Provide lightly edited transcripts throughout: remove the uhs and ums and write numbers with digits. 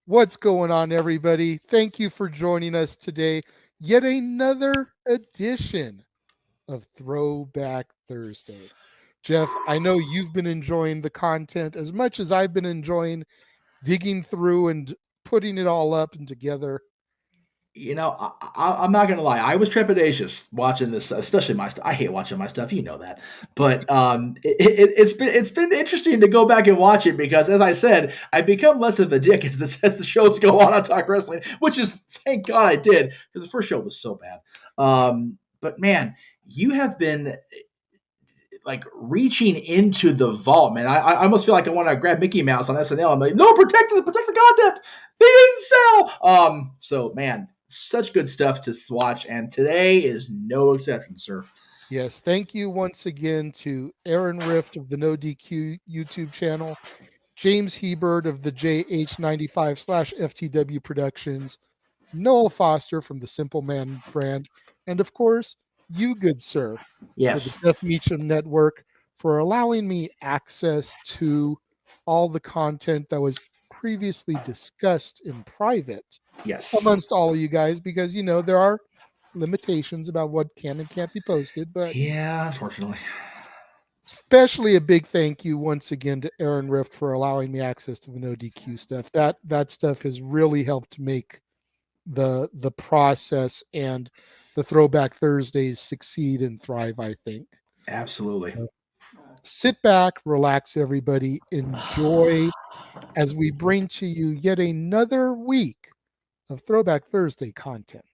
What's going on, everybody? Thank you for joining us today. Yet another edition of Throwback Thursday. Jeff, I know you've been enjoying the content as much as I've been enjoying digging through and putting it all up and together. I'm not gonna lie. I was trepidatious watching this, especially my stuff. I hate watching my stuff, you know that. But it's been interesting to go back and watch it because, as I said, I become less of a dick as the shows go on Talk Wrestling, which is thank God I did because the first show was so bad. But man, you have been like reaching into the vault, man. I almost feel like I want to grab Mickey Mouse on SNL. I'm like, no, protect the content. They didn't sell. So man, such good stuff to watch, and today is no exception, sir. Yes, thank you once again to Aaron Rift of the NoDQ YouTube channel, James Hebert of the JH95 / FTW Productions, Noel Foster from the Simple Man brand, and of course, you, good sir, for the Yes, Jeff Meacham Network, for allowing me access to all the content that was previously discussed in private yes, amongst all of you guys, because there are limitations about what can and can't be posted, but yeah. Unfortunately, especially a big thank you once again to Aaron Rift for allowing me access to the no DQ stuff. That stuff has really helped make the process and the Throwback Thursdays succeed and thrive, I think. absolutely. Sit back, relax, everybody, enjoy as we bring to you yet another week of Throwback Thursday content.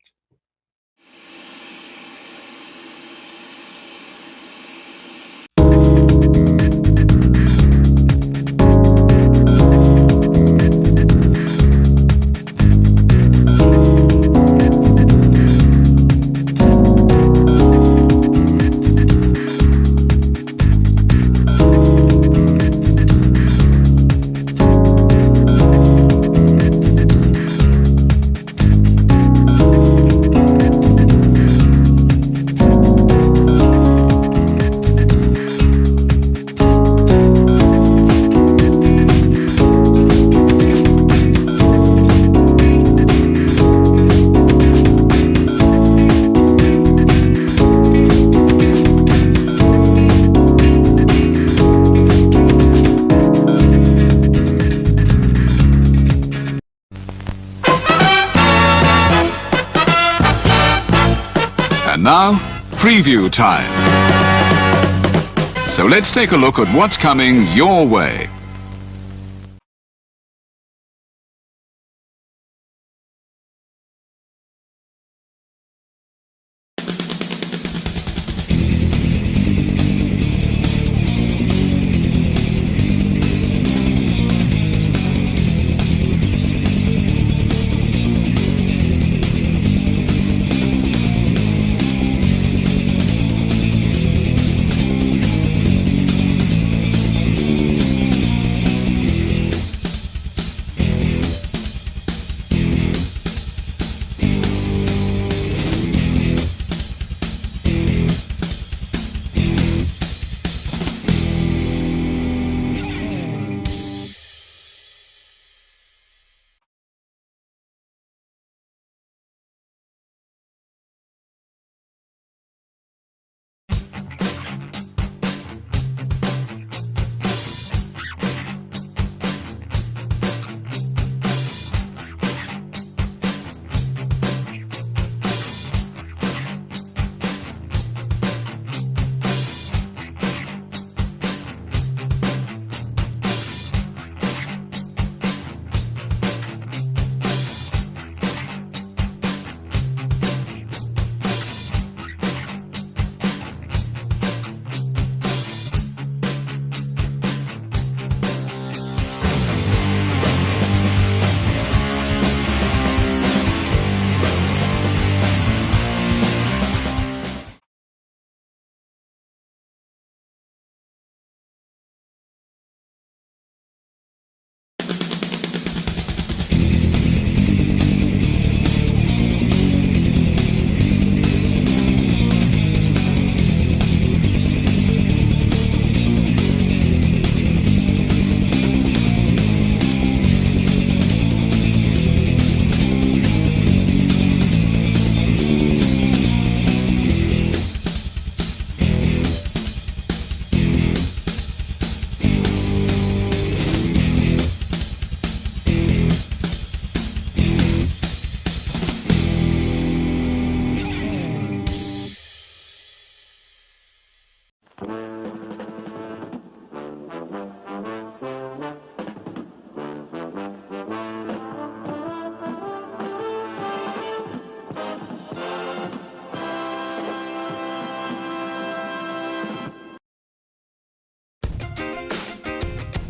And now, preview time. So let's take a look at what's coming your way.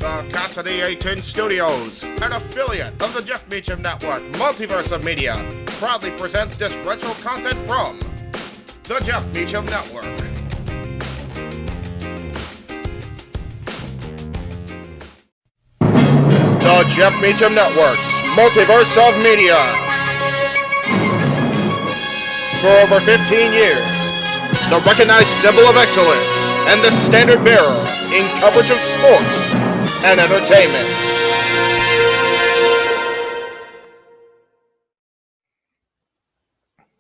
Casa D18 Studios, an affiliate of the Jeff Meacham Network, Multiverse of Media, proudly presents this retro content from the Jeff Meacham Network. The Jeff Meacham Network's Multiverse of Media. For over 15 years, the recognized symbol of excellence and the standard bearer in coverage of sports and entertainment.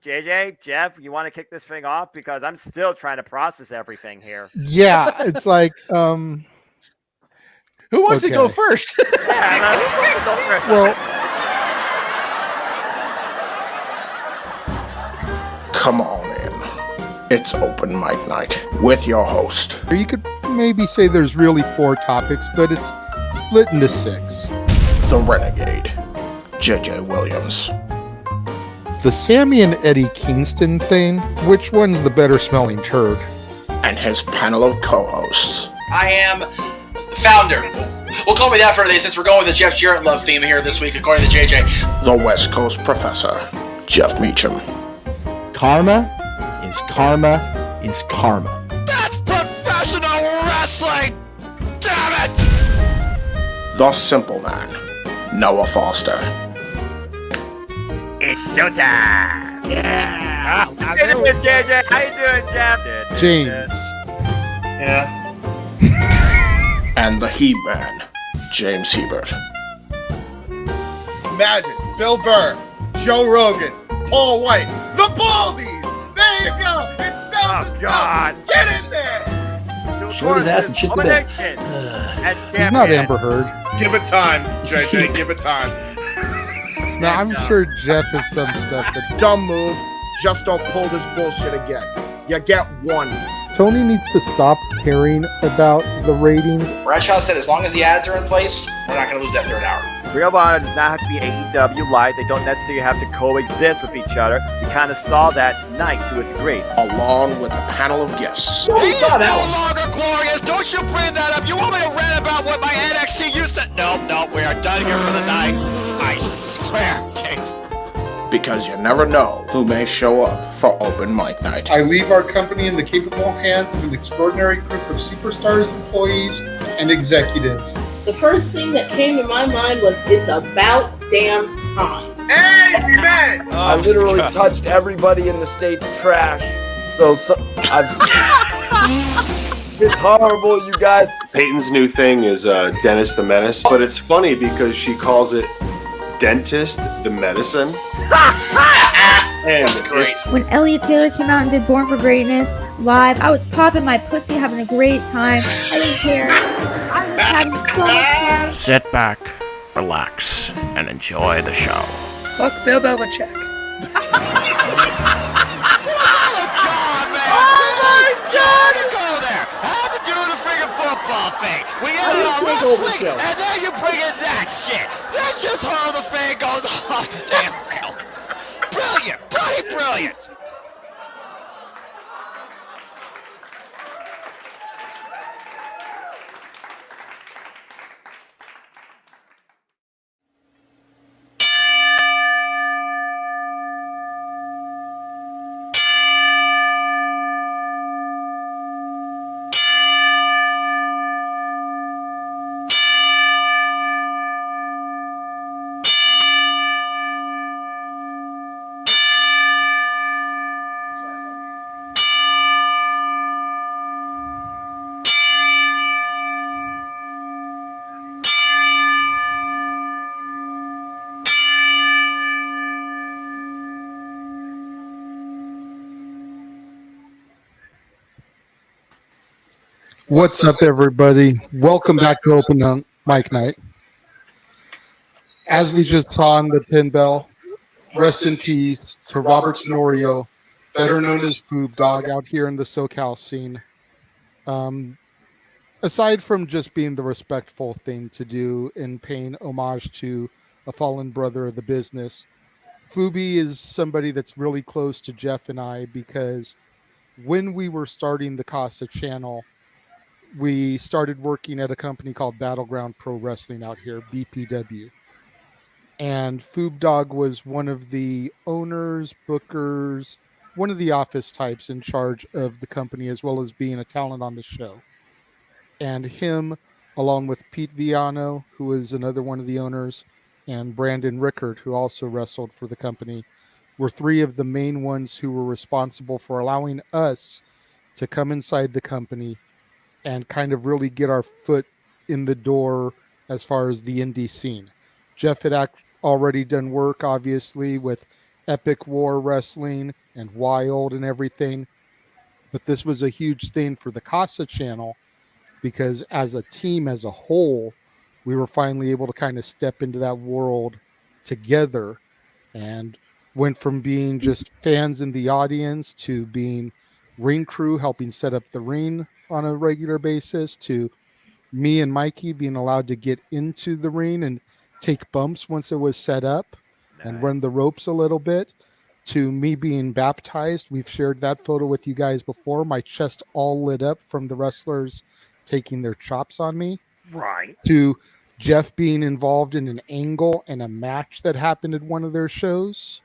JJ, Jeff, you want to kick this thing off? Because I'm still trying to process everything here. Yeah, it's like, who wants to go first? Yeah, who wants to go first? well, Come on in. It's open mic night with your host. you could maybe say there's really 4 topics, but it's split into 6. The Renegade, JJ Williams. The Sammy and Eddie Kingston thing, which one's the better smelling turd? And his panel of co-hosts. I am the founder. We'll call me that for today since we're going with the Jeff Jarrett love theme here this week, according to JJ. The West Coast Professor, Jeff Meacham. Karma is karma. That's professional wrestling! Damn it! The Simple Man, Noah Foster. It's showtime! Yeah! How you doing, JJ? How you doing, Jeff? James. Yeah. And the He-Man, James Hebert. Imagine Bill Burr, Joe Rogan, Paul White, the Baldies! There you go! It sells itself! Get in there! Short his ass and shit the bed. He's not Amber Heard. Give it time, JJ, give it time. No, I'm sure Jeff has some stuff that Dumb move, just don't pull this bullshit again. You get one. Tony needs to stop caring about the ratings. Bradshaw said as long as the ads are in place, we're not going to lose that third hour. Real Honor does not have to be AEW Live. They don't necessarily have to coexist with each other. We kind of saw that tonight to a degree. Along with a panel of guests. He is no longer glorious. Don't you bring that up. You want me to rant about what my NXT used to... No, we are done here for the night. I swear, James. Because you never know who may show up for open mic night. I leave our company in the capable hands of an extraordinary group of superstars, employees, and executives. The first thing that came to my mind was, it's about damn time. Amen! I literally touched everybody in the state's trash. So it's horrible, you guys. Peyton's new thing is Dennis the Menace, but it's funny because she calls it Dentist the Medicine. That's great. When Elliot Taylor came out and did Born for Greatness live, I was popping my pussy, having a great time. I didn't care. I was having so much fun. Sit back, relax, and enjoy the show. Fuck Bill Belichick. Football thing. We got it on wrestling, and then you bring in that shit. That's just how the thing goes off the damn rails. Brilliant, bloody brilliant. What's up, everybody? Welcome back to Open Mic Night. As we just saw on the pin bell, rest in peace to Robert Tenorio, better known as Boob Dog out here in the SoCal scene. Aside from just being the respectful thing to do in paying homage to a fallen brother of the business, Fubi is somebody that's really close to Jeff and I, because when we were starting the Casa channel, we started working at a company called Battleground Pro Wrestling out here, BPW. And Foob Dog was one of the owners, bookers, one of the office types in charge of the company, as well as being a talent on the show. And him, along with Pete Viano, who was another one of the owners, and Brandon Rickard, who also wrestled for the company, were three of the main ones who were responsible for allowing us to come inside the company and kind of really get our foot in the door as far as the indie scene. Jeff had already done work, obviously, with Epic War Wrestling and Wild and everything. But this was a huge thing for the Casa channel because as a team, as a whole, we were finally able to kind of step into that world together and went from being just fans in the audience to being ring crew, helping set up the ring on a regular basis, to me and Mikey being allowed to get into the ring and take bumps once it was set up and run the ropes a little bit, to me being baptized. We've shared that photo with you guys before. My chest all lit up from the wrestlers taking their chops on me. Right. To Jeff being involved in an angle and a match that happened at one of their shows.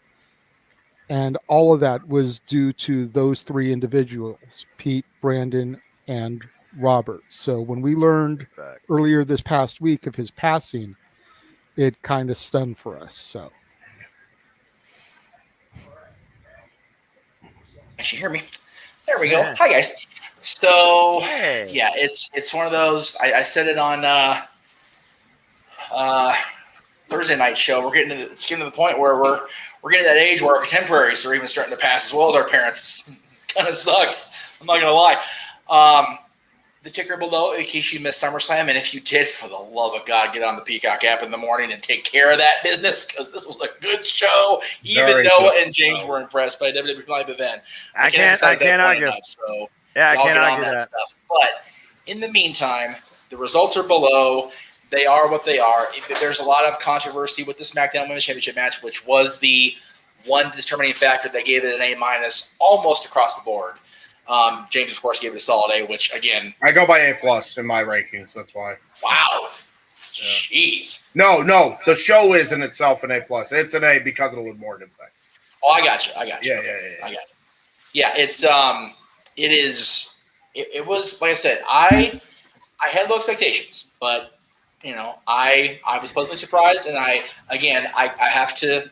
And all of that was due to those three individuals, Pete, Brandon, and Robert. So when we learned earlier this past week of his passing, it kind of stunned for us. So. Actually, hear me? There we go. Hi, guys. So, yeah, it's one of those. I said it on Thursday night show. It's getting to the point where we're getting to that age where our contemporaries are even starting to pass as well as our parents. It kind of sucks. I'm not gonna lie. The ticker below, in case you missed SummerSlam, and if you did, for the love of God, get on the Peacock app in the morning and take care of that business, because this was a good show. Even Noah and James were impressed by WWE Live event. I can't argue. Enough, so I can't argue that stuff. But in the meantime, the results are below. They are what they are. There's a lot of controversy with the SmackDown Women's Championship match, which was the one determining factor that gave it an A- almost across the board. James, of course, gave it a solid A, which, again... I go by A+ in my rankings, that's why. Wow. Jeez. No, the show is in itself an A+. It's an A because of the Liv Morgan thing. Oh, I got you. Yeah. I got you. Yeah, it was, like I said, I had low expectations, but, I was pleasantly surprised, and I have to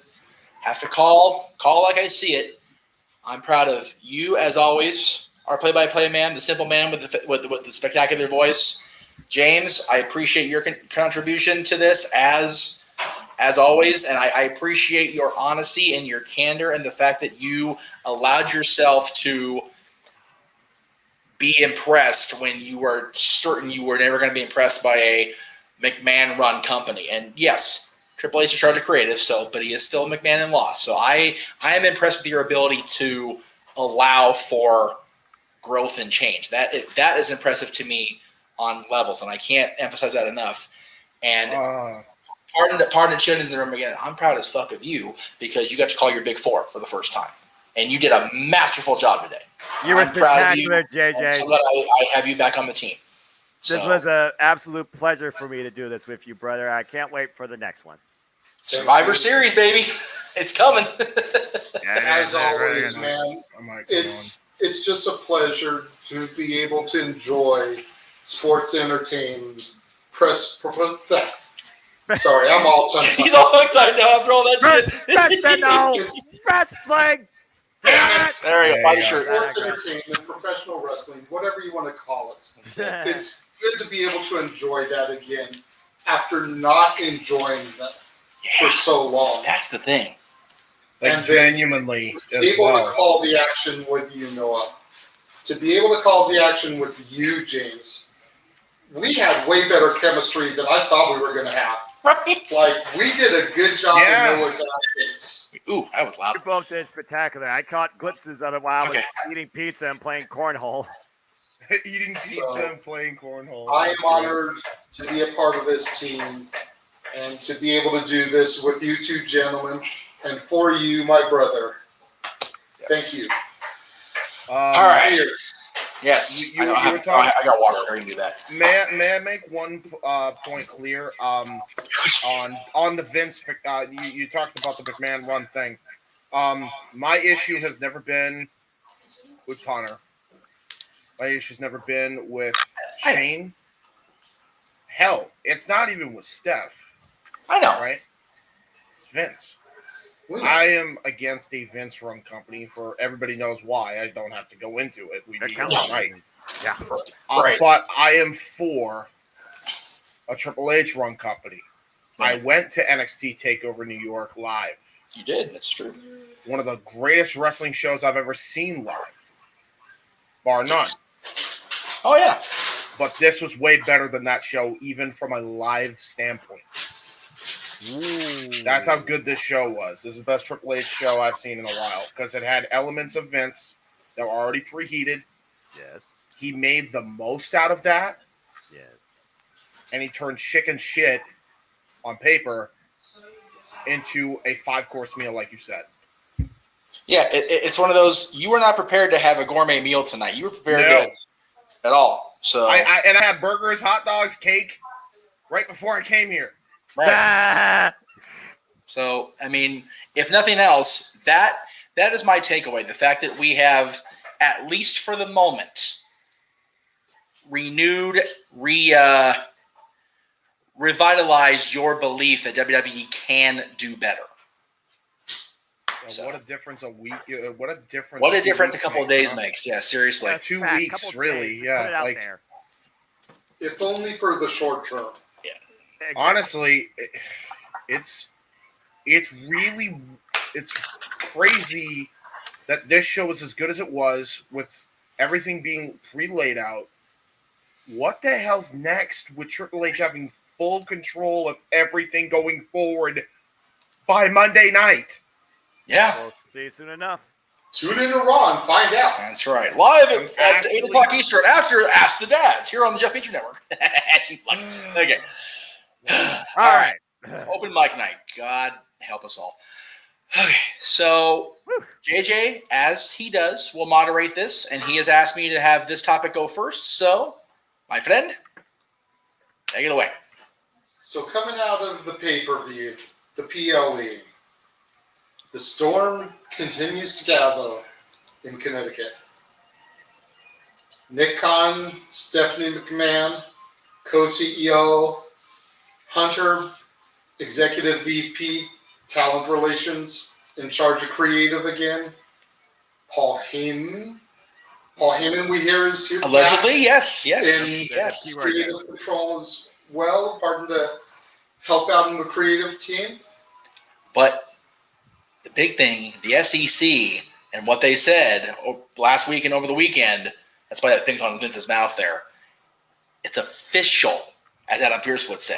call like I see it. I'm proud of you, as always, our play-by-play man, the simple man with the spectacular voice. James, I appreciate your contribution to this, as always, and I appreciate your honesty and your candor and the fact that you allowed yourself to be impressed when you were certain you were never going to be impressed by a McMahon-run company. And yes, Triple H is in charge of creative, but he is still a McMahon-in-law. So I am impressed with your ability to allow for growth and change. That is impressive to me on levels, and I can't emphasize that enough. And pardon Shannon's in the room again. I'm proud as fuck of you because you got to call your big four for the first time, and you did a masterful job today. You were spectacular, JJ. I'm so glad I have you back on the team. This was an absolute pleasure for me to do this with you, brother. I can't wait for the next one. Survivor Series, baby. It's coming. As always, man, it's just a pleasure to be able to enjoy sports entertainment. Sorry, I'm all tongue-tied. He's all tongue-tied now after all that shit. Wrestling. There you go. Body shirt. Sports entertainment, professional wrestling, whatever you want to call it. It's good to be able to enjoy that again after not enjoying that for so long. That's the thing. And genuinely able to call the action with you, Noah. To be able to call the action with you, James. We had way better chemistry than I thought we were going to have. Right. Like, we did a good job in Noah's absence. Ooh, that was loud. You both did spectacular. I caught glimpses of it while I was eating pizza and playing cornhole. Eating pizza and playing cornhole. I am honored to be a part of this team and to be able to do this with you two gentlemen and for you, my brother. Thank you. All right. Cheers. Yes, You I were talking. I got water. I can do that. May I make one point clear? On the Vince, you talked about the McMahon run thing. My issue has never been with Connor. My issue's never been with Shane. Hell, it's not even with Steph. I know, right? It's Vince. I am against a Vince run company. For everybody knows why. I don't have to go into it. We be here tonight. Yeah. Right. But I am for a Triple H run company. I went to NXT TakeOver New York live. You did. That's true. One of the greatest wrestling shows I've ever seen live, bar none. Oh yeah. But this was way better than that show, even from a live standpoint. Ooh. That's how good this show was. This is the best Triple H show I've seen in a while because it had elements of Vince that were already preheated. Yes. He made the most out of that. Yes. And he turned chicken shit on paper into a 5-course meal, like you said. Yeah, it's one of those. You were not prepared to have a gourmet meal tonight. You were prepared to at all. So I had burgers, hot dogs, cake right before I came here. Right. So, I mean, if nothing else, that is my takeaway. The fact that we have, at least for the moment, revitalized your belief that WWE can do better. So, what a difference a week! What a difference! What a difference a couple of days makes. Yeah, seriously. 2 weeks, really. Yeah, like if only for the short term. Yeah. Honestly, it's crazy that this show was as good as it was with everything being pre-laid out. What the hell's next with Triple H having full control of everything going forward by Monday night? Yeah. We'll see you soon enough. Tune in to Raw and find out. That's right. Live at 8 o'clock Eastern after Ask the Dads here on the Jeff Meacham Network. Okay. All right. It's open mic night. God help us all. Okay. So, JJ, as he does, will moderate this, and he has asked me to have this topic go first. So, my friend, take it away. So, coming out of the pay-per-view, the PLE, the storm continues to gather in Connecticut. Nick Khan, Stephanie McMahon, co-CEO, Hunter, Executive VP, Talent Relations, in charge of creative again. Paul Heyman. Paul Heyman, we hear, is here. Allegedly, yes. In creative control as well, pardon to help out in the creative team. But the big thing, the SEC and what they said last week and over the weekend, that's why that thing's on Vince's mouth there. It's official, as Adam Pearce would say.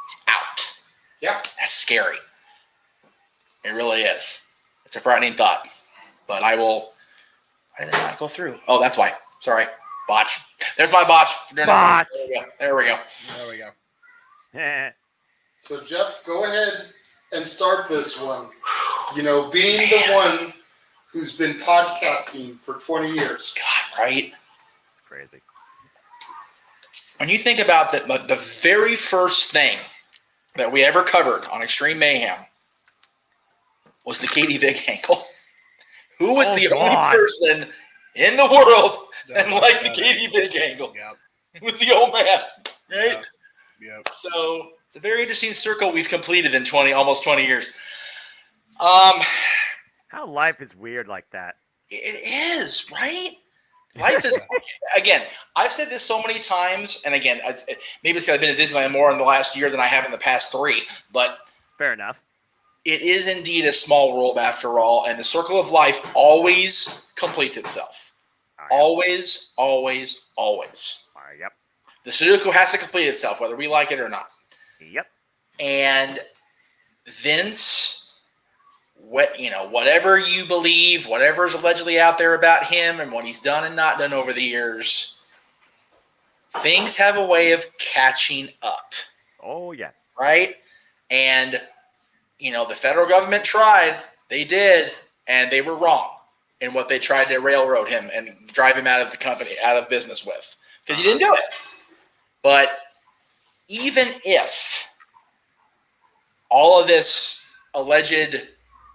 It's out. Yeah. That's scary. It really is. It's a frightening thought. But I will. Why did it not go through? Oh, that's why. Sorry. Botch. There's my botch. Botch. There we go. There we go. So, Jeff, go ahead and start this one. You know, being the one who's been podcasting for 20 years. God, right? Crazy. When you think about the very first thing that we ever covered on Extreme Mayhem was the Katie Vick angle. Who was the only person in the world that liked the Katie Vick angle? Yep. It was the old man, right? Yep. So it's a very interesting circle we've completed in almost 20 years. How life is weird like that. It is, right? Life is, again, I've said this so many times, and again, maybe it's because I've been at Disneyland more in the last year than I have in the past 3, but fair enough. It is indeed a small world after all, and the circle of life always completes itself. Always, always, always. Yep. The Sudoku has to complete itself, whether we like it or not. Yep. And Vince, whatever you believe, whatever is allegedly out there about him and what he's done and not done over the years, things have a way of catching up. Oh, yes. Right? And, the federal government tried. They did. And they were wrong. in what they tried to railroad him and drive him out of the company, out of business with, because he didn't do it. But even if all of this alleged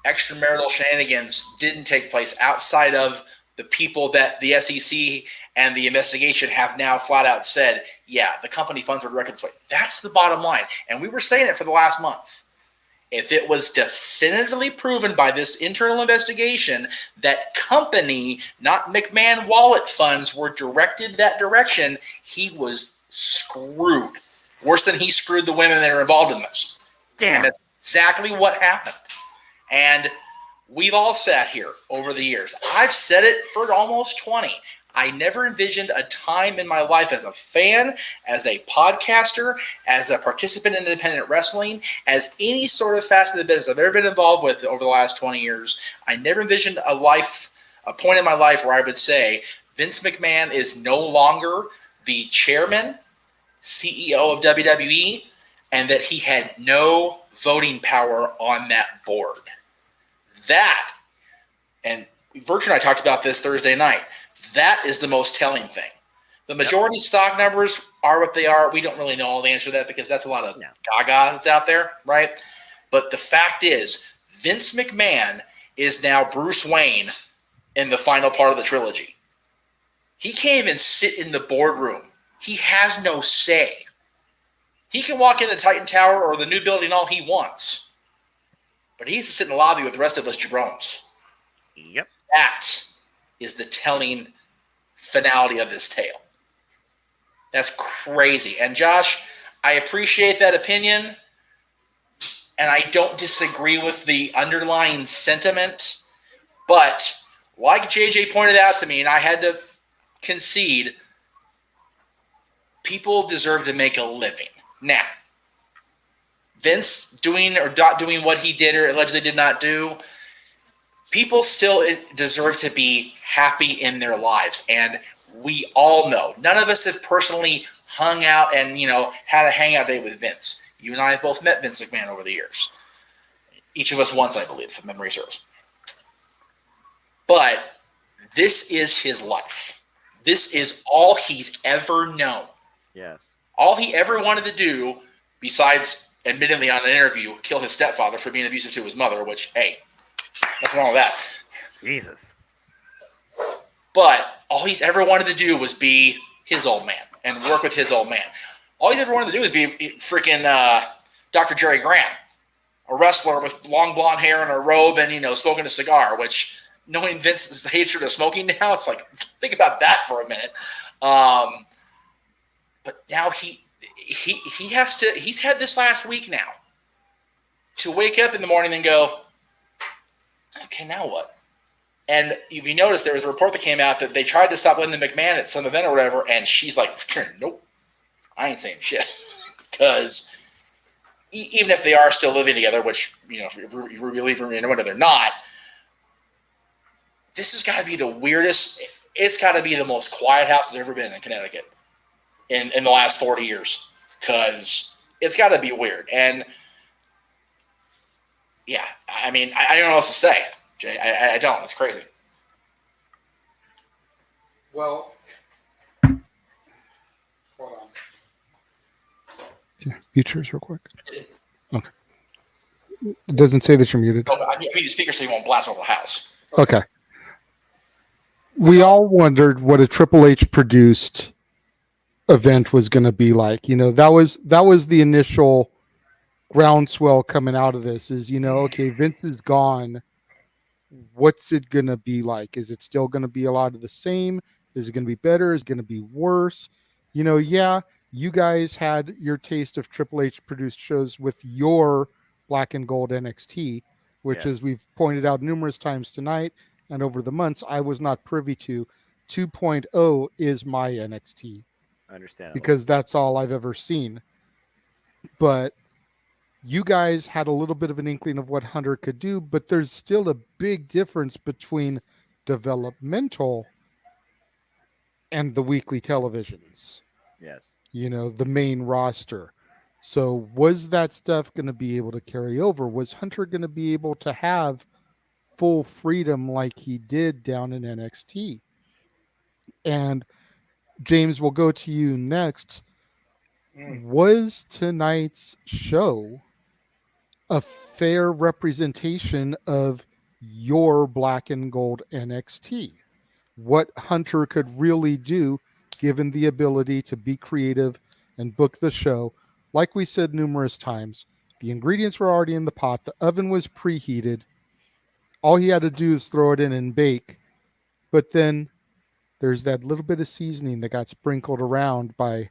extramarital shenanigans didn't take place outside of the people that the SEC and the investigation have now flat out said, yeah, the company funds were directed this way. That's the bottom line. And we were saying it for the last month. If it was definitively proven by this internal investigation that company, not McMahon wallet funds, were directed that direction, he was screwed. Worse than he screwed the women that are involved in this. Damn. And that's exactly what happened. And we've all sat here over the years. I've said it for almost 20. I never envisioned a time in my life as a fan, as a podcaster, as a participant in independent wrestling, as any sort of facet of the business I've ever been involved with over the last 20 years. I never envisioned a point in my life where I would say Vince McMahon is no longer the chairman, CEO of WWE, and that he had no voting power on that board. That, and Virtue and I talked about this Thursday night, that is the most telling thing. The majority stock numbers are what they are. We don't really know all the answer to that because that's a lot of gaga that's out there, right? But the fact is, Vince McMahon is now Bruce Wayne in the final part of the trilogy. He can't even sit in the boardroom. He has no say. He can walk into Titan Tower or the new building all he wants. But he needs to sit in the lobby with the rest of us jabrones. Yep. That is the telling finality of this tale. That's crazy. And Josh, I appreciate that opinion, and I don't disagree with the underlying sentiment, but like JJ pointed out to me, and I had to concede, people deserve to make a living. Now, Vince doing or not doing what he did or allegedly did not do, people still deserve to be happy in their lives. And we all know, none of us have personally hung out and, had a hangout day with Vince. You and I have both met Vince McMahon over the years. Each of us once, I believe, if memory serves. But this is his life. This is all he's ever known. Yes. All he ever wanted to do, besides admittedly on an interview, kill his stepfather for being abusive to his mother, which, hey, nothing wrong with that. Jesus. But all he's ever wanted to do was be his old man and work with his old man. All he's ever wanted to do is be freaking Dr. Jerry Graham, a wrestler with long blonde hair and a robe and, smoking a cigar, which, knowing Vince's hatred of smoking now, it's like, think about that for a minute. But now he's had this last week now to wake up in the morning and go, okay, now what? And if you notice, there was a report that came out that they tried to stop Linda McMahon at some event or whatever, and she's like, nope, I ain't saying shit. Because even if they are still living together, which, if you believe whether they're not, this has got to be the weirdest. It's got to be the most quiet house that's ever been in Connecticut in the last 40 years. Because it's got to be weird. And, yeah, I mean, I don't know what else to say, Jay. I don't. It's crazy. Well, hold on. Yeah, mute yours real quick. Okay. It doesn't say that you're muted. No, I mean the speaker so you won't blast over the house. Okay. We all wondered what a Triple H produced event was going to be like. That was the initial groundswell coming out of this is, okay, Vince is gone. What's it going to be like? Is it still going to be a lot of the same? Is it going to be better? Is it going to be worse? Yeah, you guys had your taste of Triple H produced shows with your Black and Gold NXT, which, as we've pointed out numerous times tonight and over the months, I was not privy to. 2.0 is my NXT. Understandable. Because that's all I've ever seen. But you guys had a little bit of an inkling of what Hunter could do, but there's still a big difference between developmental and the weekly televisions. Yes. The main roster. So was that stuff going to be able to carry over? Was Hunter going to be able to have full freedom like he did down in NXT. And James, will go to you next. Was tonight's show a fair representation of your black and gold NXT? What Hunter could really do, given the ability to be creative and book the show? Like we said numerous times, the ingredients were already in the pot. The oven was preheated. All he had to do is throw it in and bake. But then there's that little bit of seasoning that got sprinkled around by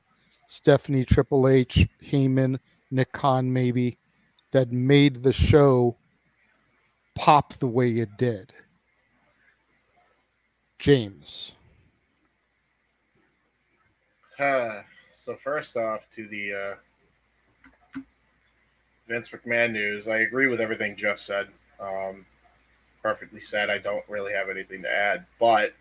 Stephanie, Triple H, Heyman, Nick Khan, maybe, that made the show pop the way it did. James. So first off, to the Vince McMahon news, I agree with everything Jeff said. Perfectly said. I don't really have anything to add, but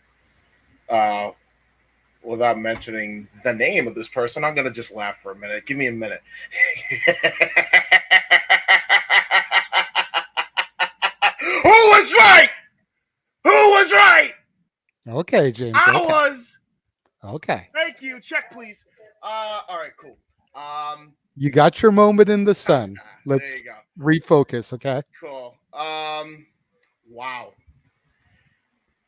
without mentioning the name of this person, I'm going to just laugh for a minute. Give me a minute. Who was right? Who was right? Okay, James. I okay. was. Okay. Thank you. Check, please. All right, cool. You got your moment in the sun. Let's there you go. refocus, okay? Cool. Wow.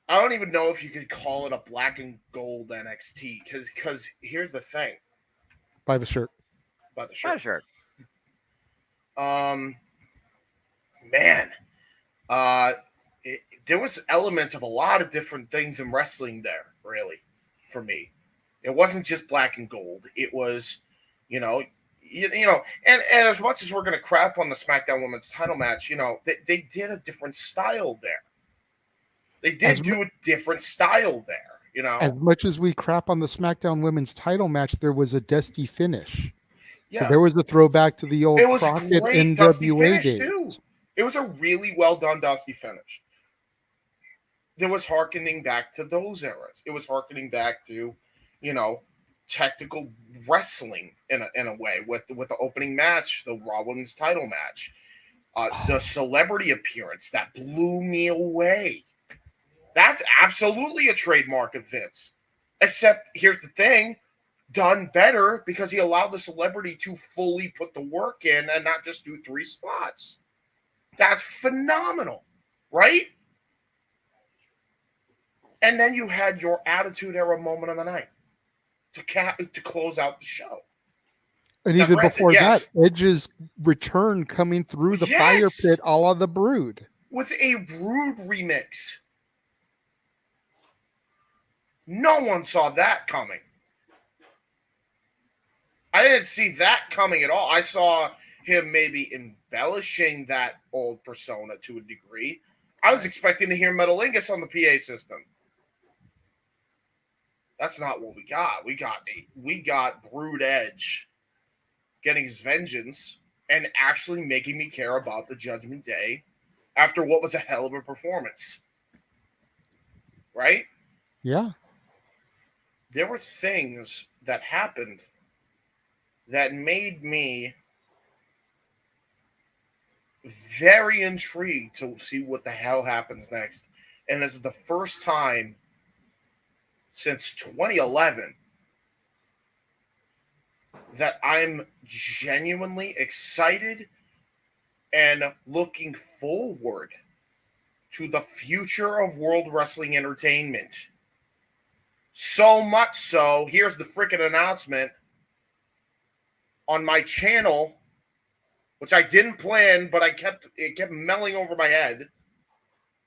I don't even know if you could call it a black and gold NXT because here's the thing. By the shirt. By the shirt. By the shirt. Man. There was elements of a lot of different things in wrestling there, really, for me. It wasn't just black and gold. It was, you know, and as much as we're going to crap on the SmackDown Women's title match, they did a different style there. They did do a different style there, As much as we crap on the SmackDown Women's title match, there was a dusty finish. Yeah. So there was a throwback to the old Crockett great dusty NWA finish days. too. It was a really well done dusty finish. There was hearkening back to those eras. It was hearkening back to, technical wrestling in a way with the opening match, the Raw Women's title match, the celebrity appearance that blew me away. That's absolutely a trademark of Vince. Except here's the thing, done better because he allowed the celebrity to fully put the work in and not just do 3 spots. That's phenomenal, right? And then you had your Attitude Era moment of the night to close out the show. And now, even before that, Edge's return coming through the fire pit, a la the Brood. With a Brood remix. No one saw that coming. I didn't see that coming at all. I saw him maybe embellishing that old persona to a degree. I was expecting to hear Metalingus on the PA system. That's not what we got. We got Brood Edge getting his vengeance and actually making me care about the Judgment Day after what was a hell of a performance. Right? Yeah. There were things that happened that made me very intrigued to see what the hell happens next. And this is the first time since 2011 that I'm genuinely excited and looking forward to the future of World Wrestling Entertainment. So much so, here's the freaking announcement on my channel, which I didn't plan, but it kept melling over my head.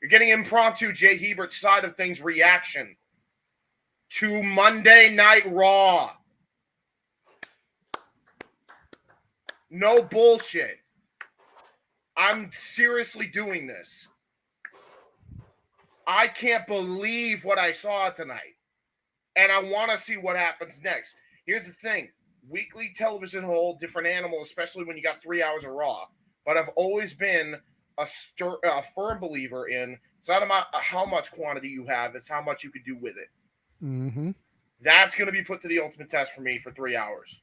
You're getting impromptu Jay Hebert's side of things reaction to Monday Night Raw. No bullshit. I'm seriously doing this. I can't believe what I saw tonight. And I want to see what happens next. Here's the thing. Weekly television is a whole different animal, especially when you got 3 hours of Raw. But I've always been a firm believer in it's not about how much quantity you have, it's how much you can do with it. Mm-hmm. That's going to be put to the ultimate test for me for 3 hours.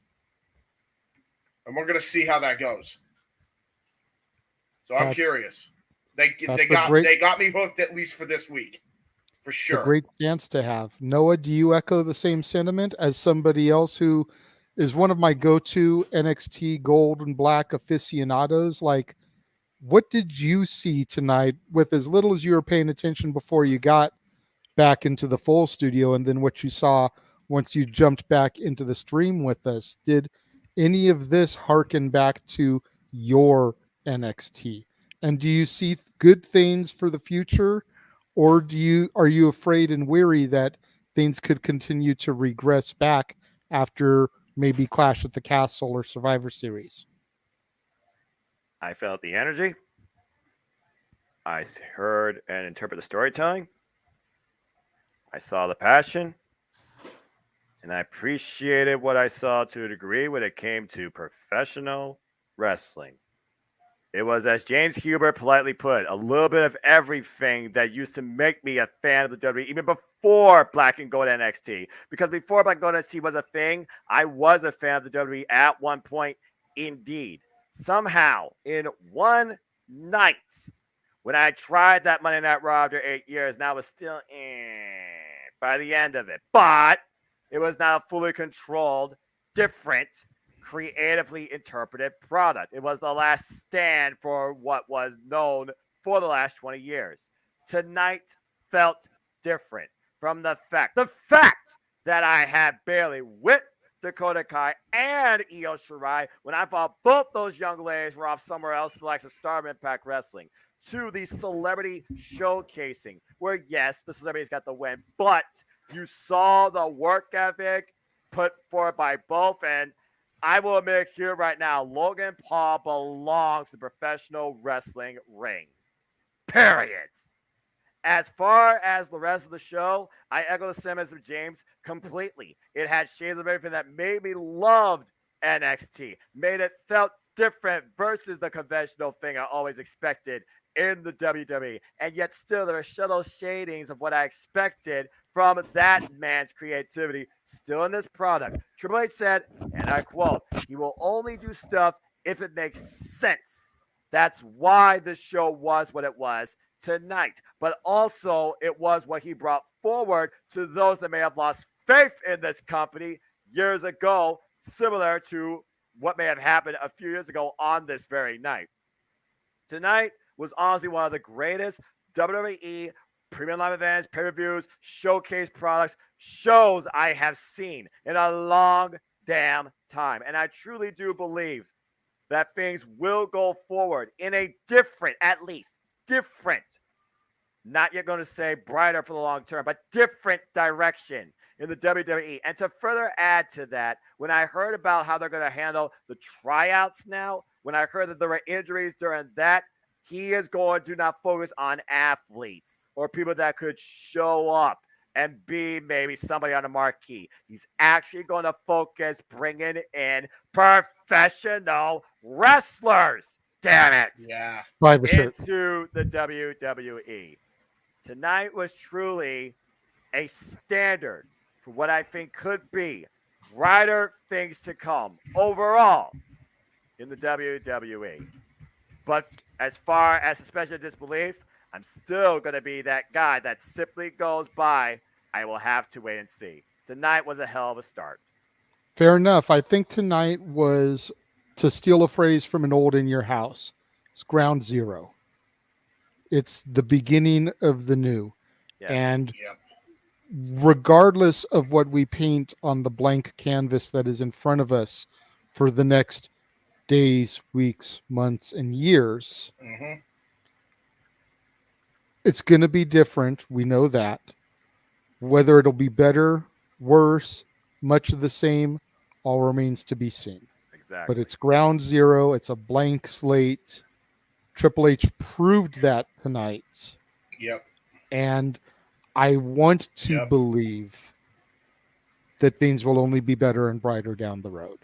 And we're going to see how that goes. So I'm curious. They got me hooked at least for this week, for sure. It's a great chance to have. Noah, do you echo the same sentiment as somebody else who is one of my go-to NXT Gold and Black aficionados? Like, what did you see tonight with as little as you were paying attention before you got back into the full studio, and then what you saw once you jumped back into the stream with us? Did any of this harken back to your NXT? And do you see good things for the future, or are you afraid and weary that things could continue to regress back after maybe Clash at the Castle or Survivor Series? I felt the energy. I heard and interpreted the storytelling. I saw the passion. And I appreciated what I saw to a degree when it came to professional wrestling. It was, as James Hubert politely put, a little bit of everything that used to make me a fan of the WWE, even before Black and Gold NXT. Because before Black and Gold NXT was a thing, I was a fan of the WWE at one point, indeed. Somehow, in one night, when I tried that Monday Night Raw after 8 years, and I was still by the end of it. But it was not a fully controlled, different, creatively interpreted product. It was the last stand for what was known for the last 20 years. Tonight felt different from the fact that I had barely with Dakota Kai and Io Shirai when I thought both those young ladies were off somewhere else, like the Star of Impact Wrestling, to the celebrity showcasing, where yes, the celebrities got the win, but you saw the work ethic put forward by both, and I will admit here right now, Logan Paul belongs to the professional wrestling ring. Period. As far as the rest of the show, I echo the sentiments of James completely. It had shades of everything that made me loved NXT, made it felt different versus the conventional thing I always expected in the WWE. And yet still there are subtle shadings of what I expected from that man's creativity still in this product. Triple H said, and I quote, he will only do stuff if it makes sense. That's why the show was what it was tonight. But also it was what he brought forward to those that may have lost faith in this company years ago, similar to what may have happened a few years ago on this very night. Tonight was honestly one of the greatest WWE premium live events, pay-per-views, showcase products, shows I have seen in a long damn time. And I truly do believe that things will go forward in a different, at least different, not yet going to say brighter for the long term, but different direction in the WWE. And to further add to that, when I heard about how they're going to handle the tryouts now, when I heard that there were injuries during that, he is going to not focus on athletes or people that could show up and be maybe somebody on the marquee. He's actually going to focus bringing in professional wrestlers. Damn it. Yeah. Into the WWE. Tonight was truly a standard for what I think could be brighter things to come overall in the WWE. But as far as suspension of disbelief, I'm still going to be that guy that simply goes by, I will have to wait and see. Tonight was a hell of a start. Fair enough. I think tonight was, to steal a phrase from an old In Your House, it's ground zero. It's the beginning of the new. Yeah. And regardless of what we paint on the blank canvas that is in front of us for the next days, weeks, months, and years, it's going to be different. We know that. Whether it'll be better, worse, much of the same, all remains to be seen. Exactly. But it's ground zero. It's a blank slate. Triple H proved that tonight. Yep. And I want to believe that things will only be better and brighter down the road.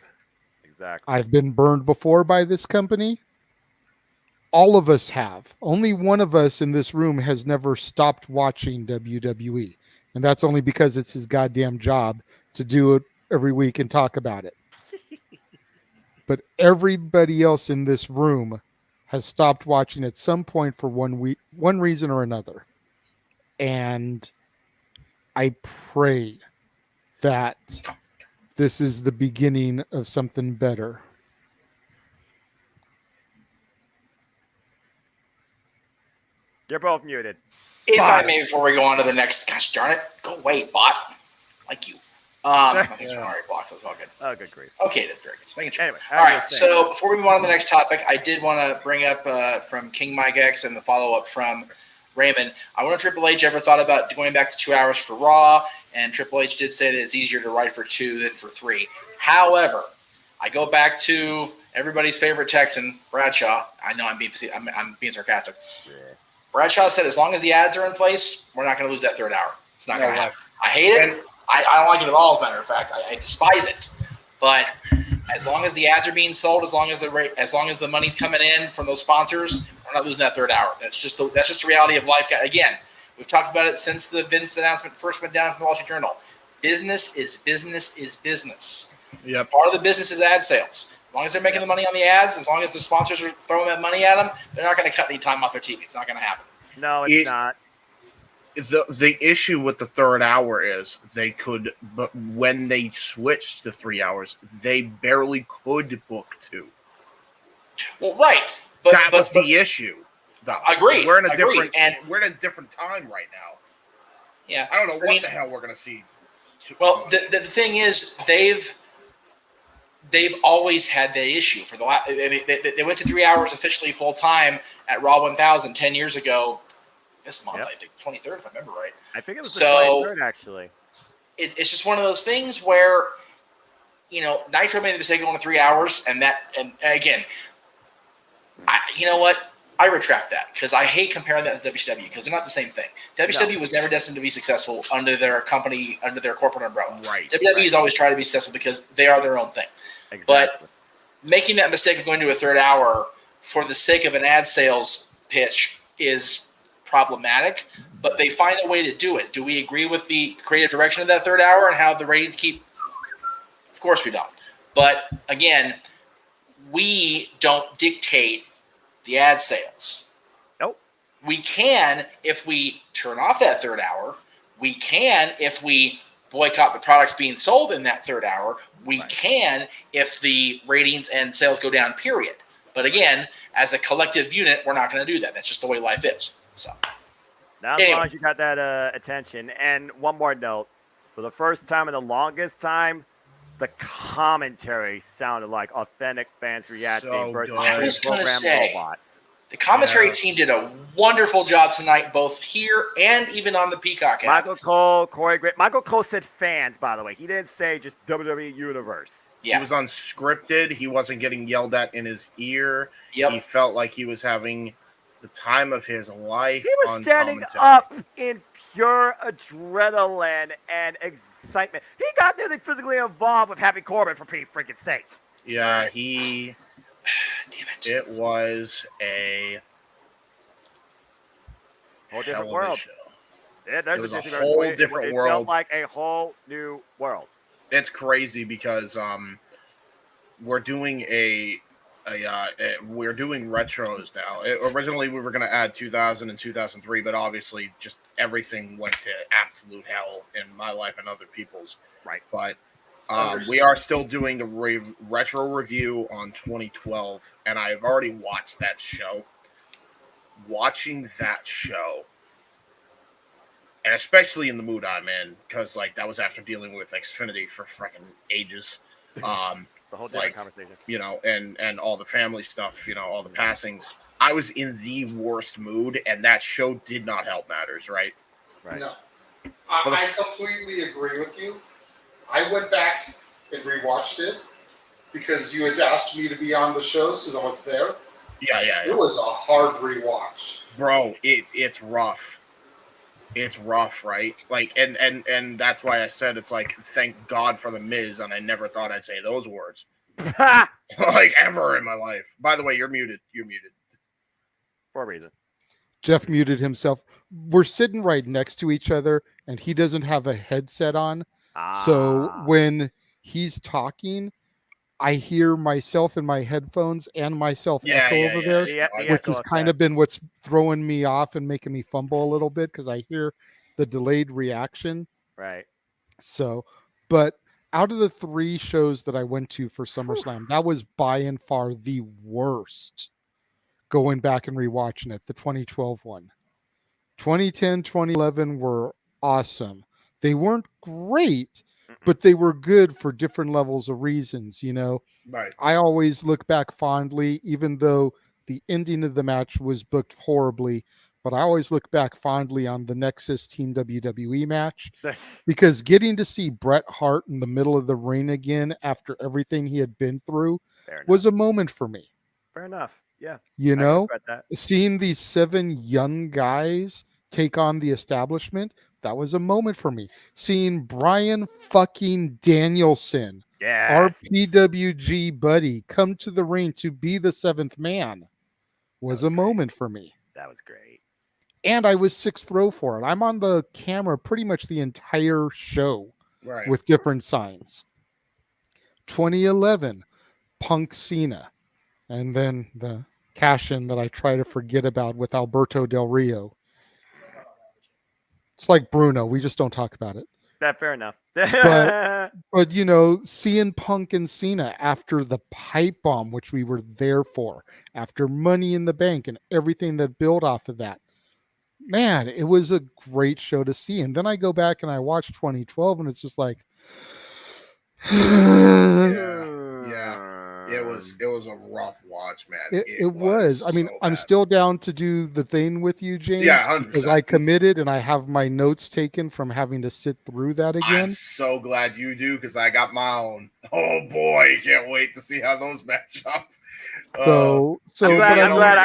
Exactly. I've been burned before by this company. All of us have. Only one of us in this room has never stopped watching WWE. And that's only because it's his goddamn job to do it every week and talk about it. But everybody else in this room has stopped watching at some point for one reason or another. And I pray that this is the beginning of something better. You're both muted. If I may, before we go on to the next, gosh darn it, go away, bot. Like you. I think it's already blocked, so it's all good. Oh, good grief. Okay, it is very good. Just making sure. Anyway, all right, so before we move on to the next topic, I did want to bring up from King Mike X and the follow-up from Raymond. I wonder if Triple H ever thought about going back to 2 hours for Raw, and Triple H did say that it's easier to write for 2 than for 3. However, I go back to everybody's favorite Texan, Bradshaw. I know I'm being sarcastic. Yeah. Bradshaw said, as long as the ads are in place, we're not going to lose that third hour. It's not going to happen. I hate it. I don't like it at all, as a matter of fact. I despise it. But as long as the ads are being sold, as long as the money's coming in from those sponsors, we're not losing that third hour. That's just the reality of life. Again, we've talked about it since the Vince announcement first went down from the Wall Street Journal. Business is business is business. Yep. Part of the business is ad sales. As long as they're making the money on the ads, as long as the sponsors are throwing that money at them, they're not going to cut any time off their TV. It's not going to happen. No, it's not. The issue with the third hour is but when they switched to 3 hours, they barely could book 2. Well, right. That was the issue. Though. Agreed. We're in a different time right now. Yeah. I don't know what the hell we're going to see. Well, the thing is, they've always had that issue for the last. They went to 3 hours officially full time at Raw 1000 10 years ago. This month, I think 23rd, if I remember right. I think it was the 23rd, actually. It's just one of those things where, Nitro made the mistake of going to 3 hours, and again, you know what? I retract that because I hate comparing that to WCW because they're not the same thing. WCW was never destined to be successful under their company, under their corporate umbrella. Right. WWE has always tried to be successful because they are their own thing. Exactly. But making that mistake of going to a third hour for the sake of an ad sales pitch is problematic, but they find a way to do it. Do we agree with the creative direction of that third hour and how the ratings keep? Of course we don't. But again, we don't dictate the ad sales. Nope. We can if we turn off that third hour. We can if we boycott the products being sold in that third hour. We can if the ratings and sales go down, period. But again, as a collective unit, we're not going to do that. That's just the way life is. So, now, as long as you got that attention. And one more note. For the first time in the longest time, the commentary sounded like authentic fans reacting versus a program robot. The commentary team did a wonderful job tonight, both here and even on the Peacock app. Michael Cole, Corey Gray. Michael Cole said fans, by the way. He didn't say just WWE Universe. Yeah. He was unscripted. He wasn't getting yelled at in his ear. Yep. He felt like he was having the time of his life. He was standing up in pure adrenaline and excitement. He got nearly physically involved with Happy Corbin, for Pete's freaking sake. Yeah, Damn it. It was a whole different world. Yeah, it was a whole different world. It felt like a whole new world. It's crazy because we're doing we're doing retros now. Originally, we were going to add 2000 and 2003, but obviously, just everything went to absolute hell in my life and other people's. Right. But we are still doing a retro review on 2012, and I've already watched that show. Watching that show, and especially in the mood I'm in, because that was after dealing with Xfinity for freaking ages. The whole different conversation. And all the family stuff, all the passings. I was in the worst mood, and that show did not help matters, right? Right. No. I completely agree with you. I went back and rewatched it because you had asked me to be on the show, so I was there. Yeah. It was a hard rewatch. Bro, it's rough. It's rough, right? And that's why I said it's thank God for the Miz, and I never thought I'd say those words. Ever in my life. By the way, you're muted. You're muted. For a reason. Jeff muted himself. We're sitting right next to each other, and he doesn't have a headset on. So when he's talking, I hear myself in my headphones and myself echo over there, The which echo has kind of effect. been what's throwing me off and making me fumble a little bit because I hear the delayed reaction. Right. So, but out of the 3 shows that I went to for SummerSlam, that was by and far the worst. Going back and rewatching it, the 2012 one. 2010, 2011 were awesome. They weren't great, but they were good for different levels of reasons, you know. Right. I always look back fondly, even though the ending of the match was booked horribly, but I always look back fondly on the Nexus Team WWE match because getting to see Bret Hart in the middle of the ring again after everything he had been through was a moment for me. Fair enough. Yeah. You I can know, regret that. seeing these 7 young guys take on the establishment, that was a moment for me. Seeing Brian fucking Danielson, our Yes. PWG buddy, come to the ring to be the 7th man was a moment for me. That was great. And I was 6th row for it. I'm on the camera pretty much the entire show Right. with different signs. 2011, Punk Cena. And then the cash-in that I try to forget about with Alberto Del Rio. It's like Bruno. We just don't talk about it. Fair enough. But you know, CM Punk and Cena after the pipe bomb, which we were there for, after Money in the Bank and everything that built off of that. Man, it was a great show to see. And then I go back and I watch 2012 and it's just like yeah. It was a rough watch, man. It was. I mean, I'm still down to do the thing with you, James. Yeah, 100%. Because I committed and I have my notes taken from having to sit through that again. I'm so glad you do because I got my own. Oh boy, can't wait to see how those match up. So I'm glad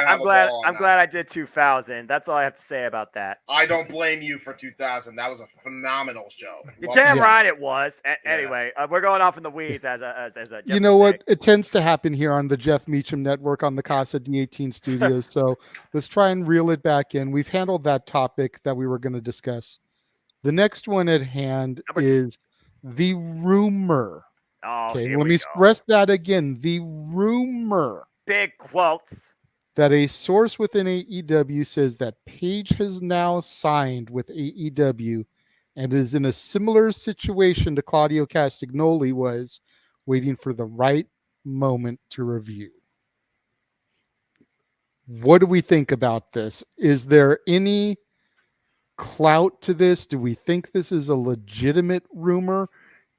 I did 2000. That's all I have to say about that. I don't blame you for 2000. That was a phenomenal show. You're damn right it was. Anyway, we're going off in the weeds as a Jeff you know would what? It tends to happen here on the Jeff Meacham Network on the Casa D18 Studios. So let's try and reel it back in. We've handled that topic that we were going to discuss. The next one at hand is the rumor. Oh, okay, let me stress that again. The rumor. Big quotes. That a source within AEW says that Paige has now signed with AEW and is in a similar situation to Claudio Castagnoli was, waiting for the right moment to review. What do we think about this? Is there any clout to this? Do we think this is a legitimate rumor?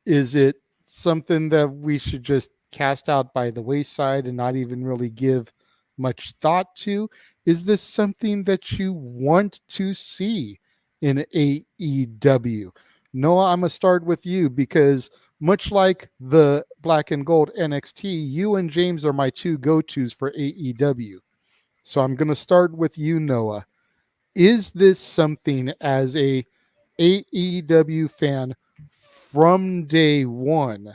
Is it something that we should just cast out by the wayside and not even really give much thought to? Is this something that you want to see in AEW? Noah, I'm going to start with you because much like the Black and Gold NXT, you and James are my 2 go-tos for AEW. So I'm going to start with you, Noah. Is this something as a AEW fan from day one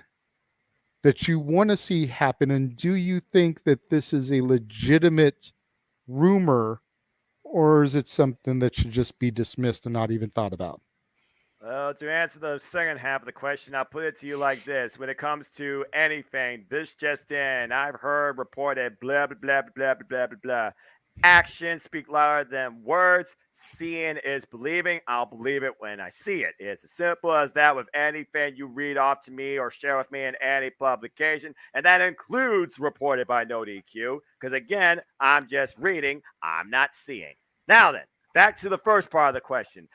that you want to see happen? And do you think that this is a legitimate rumor, or is it something that should just be dismissed and not even thought about? Well, to answer the second half of the question, I'll put it to you like this. When it comes to anything, this just in, I've heard reported blah, blah, blah, blah, blah, blah, blah, blah. Actions speak louder than words. Seeing is believing. I'll believe it when I see it. It's as simple as that with anything you read off to me or share with me in any publication. And that includes reported by NoDQ. Because again, I'm just reading. I'm not seeing. Now then, back to the first part of the question.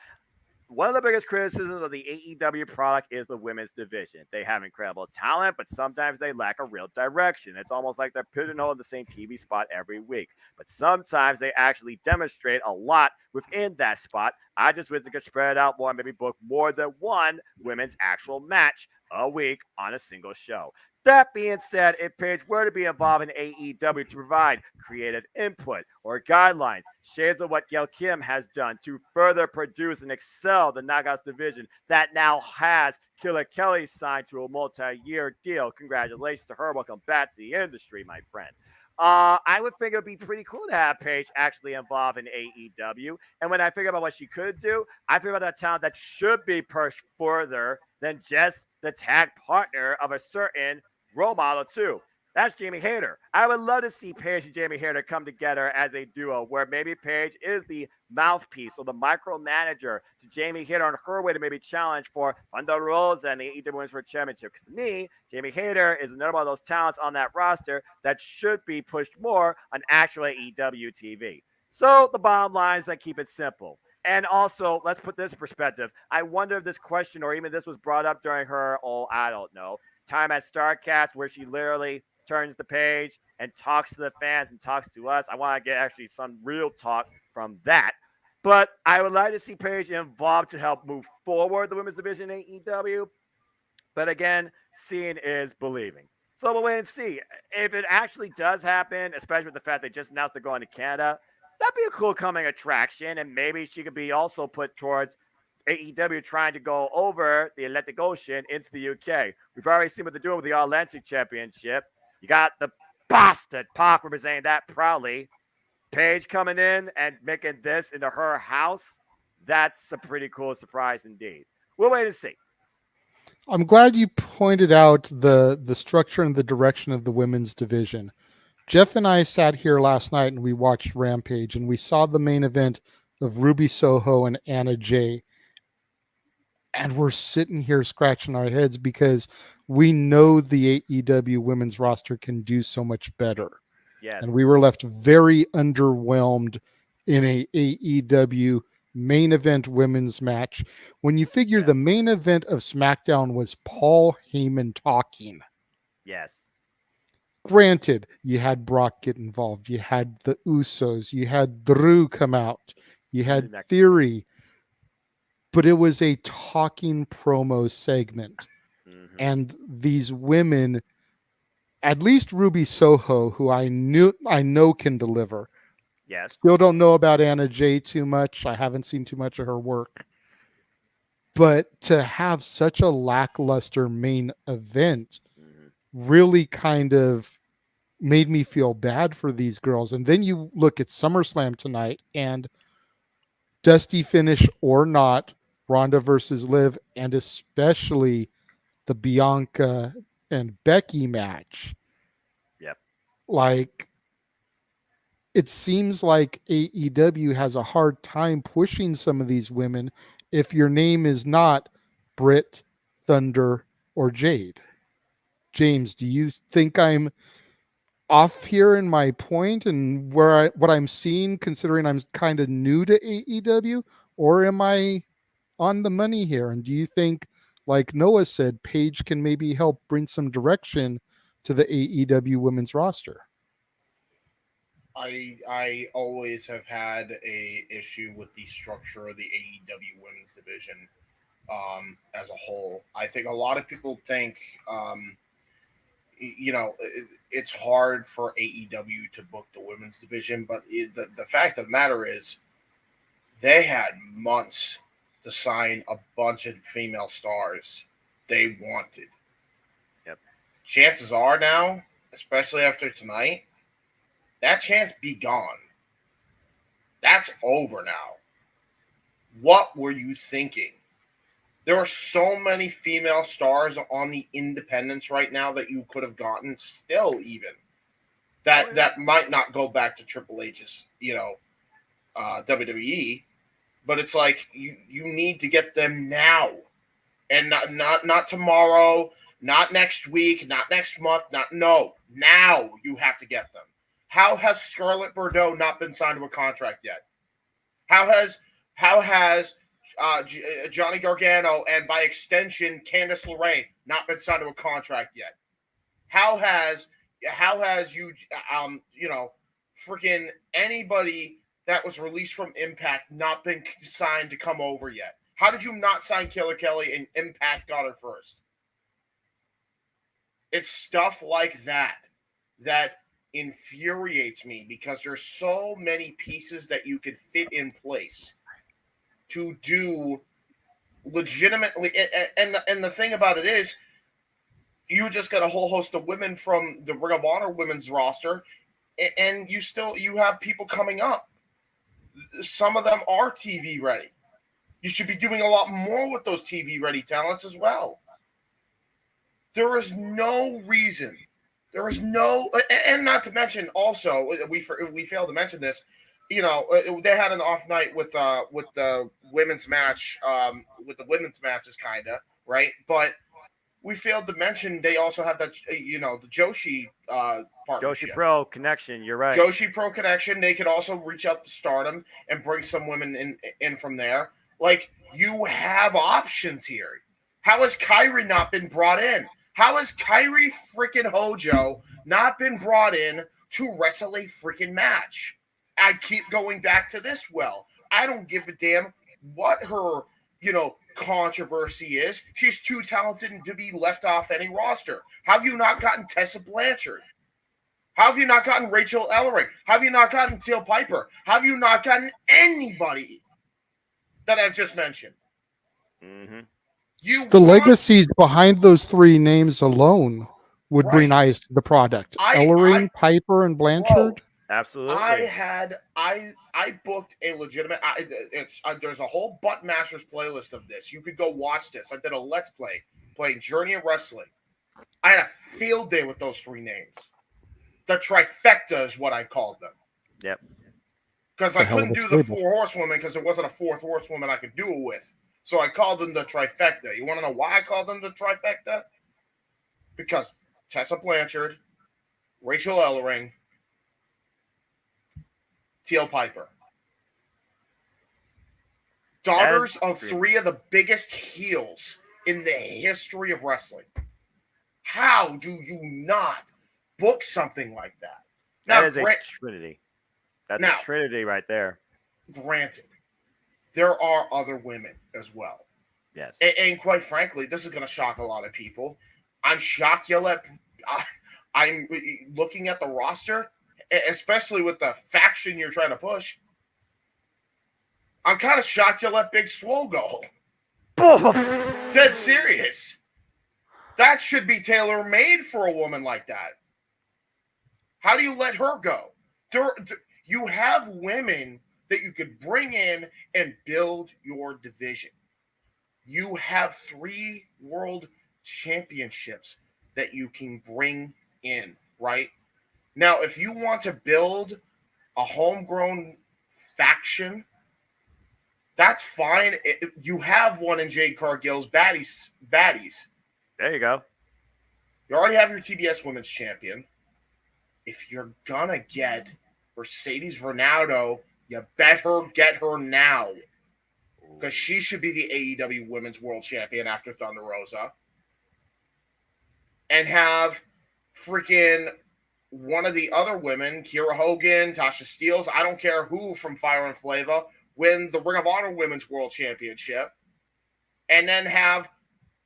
One of the biggest criticisms of the AEW product is the women's division. They have incredible talent, but sometimes they lack a real direction. It's almost like they're pigeonholed in the same TV spot every week. But sometimes they actually demonstrate a lot within that spot. I just wish they could spread it out more and maybe book more than one women's actual match a week on a single show. That being said, if Paige were to be involved in AEW to provide creative input or guidelines, shades of what Gail Kim has done to further produce and excel the Knockouts division that now has Killer Kelly signed to a multi-year deal. Congratulations to her. Welcome back to the industry, my friend. I would think it would be pretty cool to have Paige actually involved in AEW. And when I figure about what she could do, I figure about a talent that should be pushed further than just the tag partner of a certain role model too. That's Jamie Hayter. I would love to see Paige and Jamie Hayter come together as a duo where maybe Paige is the mouthpiece or the micromanager to Jamie Hayter on her way to maybe challenge for Thunder Rosa and the AEW Women's World Championship. Because to me, Jamie Hayter is another one of those talents on that roster that should be pushed more on actual AEW TV. So the bottom line is I keep it simple. And also, let's put this in perspective. I wonder if this question or even this was brought up during her, I don't know, time at StarCast where she literally turns the page and talks to the fans and talks to us. I want to get actually some real talk from that. But I would like to see Paige involved to help move forward the women's division in AEW. But again, seeing is believing. So we'll wait and see. If it actually does happen, especially with the fact they just announced they're going to Canada, that'd be a cool coming attraction. And maybe she could be also put towards AEW trying to go over the Atlantic Ocean into the UK. We've already seen what they're doing with the All-Atlantic Championship. You got the bastard Pac representing that proudly. Paige coming in and making this into her house. That's a pretty cool surprise indeed. We'll wait and see. I'm glad you pointed out the structure and the direction of the women's division. Jeff and I sat here last night and we watched Rampage and we saw the main event of Ruby Soho and Anna Jay. And we're sitting here scratching our heads because we know the AEW women's roster can do so much better. Yes. And we were left very underwhelmed in a AEW main event women's match. When you figure the main event of SmackDown was Paul Heyman talking. Yes. Granted, you had Brock get involved. You had the Usos. You had Drew come out. You had Theory. But it was a talking promo segment. Mm-hmm. And these women, at least Ruby Soho, who I know can deliver. Yes. Still don't know about Anna Jay too much. I haven't seen too much of her work. But to have such a lackluster main event really kind of made me feel bad for these girls. And then you look at SummerSlam tonight and dusty finish or not, Ronda versus Liv, and especially the Bianca and Becky match. Yep. Like, it seems like AEW has a hard time pushing some of these women if your name is not Britt, Thunder, or Jade. James, do you think I'm off here in my point and what I'm seeing, considering I'm kind of new to AEW, or am I on the money here? And do you think, like Noah said, Paige can maybe help bring some direction to the AEW women's roster? I always have had a issue with the structure of the AEW women's division as a whole. I think a lot of people think it's hard for AEW to book the women's division, but the fact of the matter is they had months to sign a bunch of female stars they wanted. Yep. Chances are now, especially after tonight, that chance be gone. That's over now. What were you thinking? There are so many female stars on the independents right now that you could have gotten still even. That might not go back to Triple H's, WWE, but it's like you need to get them now. And not tomorrow, not next week, not next month, now you have to get them. How has Scarlett Bordeaux not been signed to a contract yet? How has Johnny Gargano and by extension Candice LeRae not been signed to a contract yet? How has freaking anybody that was released from Impact not been signed to come over yet? How did you not sign Killer Kelly and Impact got her first? It's stuff like that infuriates me because there's so many pieces that you could fit in place to do legitimately. And the thing about it is, you just got a whole host of women from the Ring of Honor women's roster, and you have people coming up. Some of them are TV ready. You should be doing a lot more with those TV ready talents as well. There is no reason. There is no, and not to mention also, we failed to mention this. You know, they had an off night with the women's match, with the women's matches, kinda, right? But we failed to mention they also have that, you know, the Joshi partnership. Joshi Pro connection. You're right. Joshi Pro connection. They could also reach out to Stardom and bring some women in from there. Like, you have options here. How has Kyrie not been brought in? How has Kyrie freaking Hojo not been brought in to wrestle a freaking match? I keep going back to this. Well, I don't give a damn what her, you know, controversy is. She's too talented to be left off any roster. Have you not gotten Tessa Blanchard? How have you not gotten Rachel Ellering? Have you not gotten Teal Piper? Have you not gotten anybody that I've just mentioned? Mm-hmm. The legacies behind those three names alone would bring eyes to the product. Ellering, Piper, and Blanchard. Absolutely. I booked a legitimate. There's a whole Butt Masters playlist of this. You could go watch this. I did a Let's Play playing Journey of Wrestling. I had a field day with those three names. The trifecta is what I called them. Yep. Because I couldn't do the four horsewomen because there wasn't a fourth horsewoman I could do it with. So I called them the trifecta. You want to know why I called them the trifecta? Because Tessa Blanchard, Rachel Ellering, Teal Piper. Daughters of three of the biggest heels in the history of wrestling. How do you not book something like that? That is a trinity. That's a trinity right there. Granted, there are other women as well. Yes. And quite frankly, this is going to shock a lot of people. I'm shocked you let... I'm looking at the roster, especially with the faction you're trying to push. I'm kind of shocked you let Big Swole go. Dead serious. That should be tailor-made for a woman like that. How do you let her go? You have women that you could bring in and build your division. You have 3 world championships that you can bring in, right? Now, if you want to build a homegrown faction, that's fine. You have one in Jade Cargill's baddies. There you go. You already have your TBS Women's Champion. If you're gonna get Mercedes Ronaldo, you better get her now. Because she should be the AEW Women's World Champion after Thunder Rosa. And have freaking one of the other women, Kiera Hogan, Tasha Steeles, I don't care who from Fire and Flava, win the Ring of Honor Women's World Championship. And then have,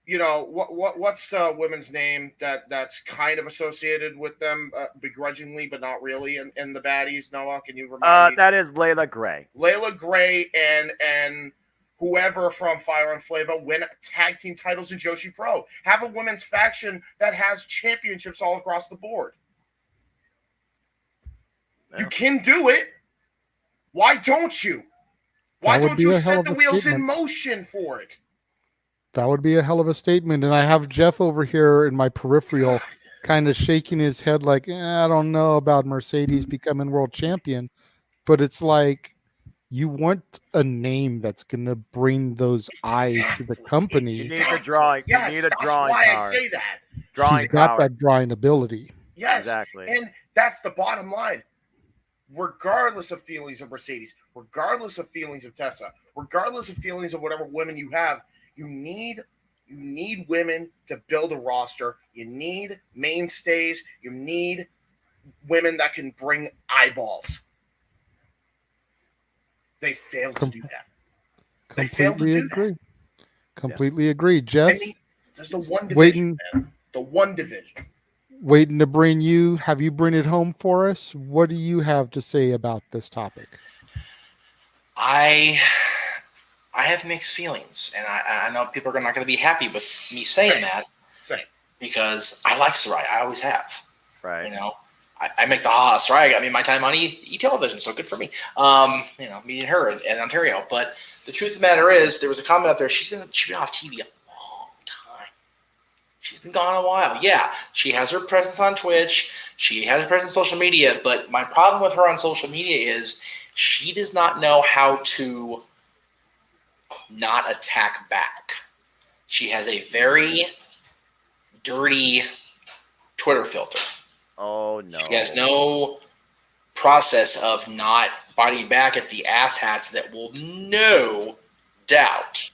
you know, what's the women's name that's kind of associated with them begrudgingly, but not really in the baddies? Noah, can you remind me? That is Layla Gray. Layla Gray and whoever from Fire and Flava win tag team titles in Joshi Pro. Have a women's faction that has championships all across the board. Yeah. You can do it. Why don't you? Why don't you set the wheels in motion for it? That would be a hell of a statement. And I have Jeff over here in my peripheral kind of shaking his head like, I don't know about Mercedes becoming world champion. But it's like, you want a name that's going to bring those eyes to the company. You need a drawing. Yes, you need a that's drawing why power. I say that. She's got that drawing ability. Yes, exactly. And that's the bottom line. Regardless of feelings of Mercedes, regardless of feelings of Tessa, regardless of feelings of whatever women you have, you need women to build a roster. You need mainstays. You need women that can bring eyeballs. They failed to do that. They failed to do that. Completely agree. Jeff? I mean, there's the one division, man. The one division. Waiting to bring you, have you bring it home for us? What do you have to say about this topic? I have mixed feelings, and I know people are not going to be happy with me saying that. Same. Because I like Sarai. I always have. Right. You know, I make the Sarai got me my time on E-Television, so good for me. You know, meeting her in Ontario. But the truth of the matter is, there was a comment up there. She's been off TV a long time. She's been gone a while. Yeah, she has her presence on Twitch. She has her presence on social media. But my problem with her on social media is she does not know how to not attack back. She has a very dirty Twitter filter. Oh, no. She has no process of not biting back at the asshats that will no doubt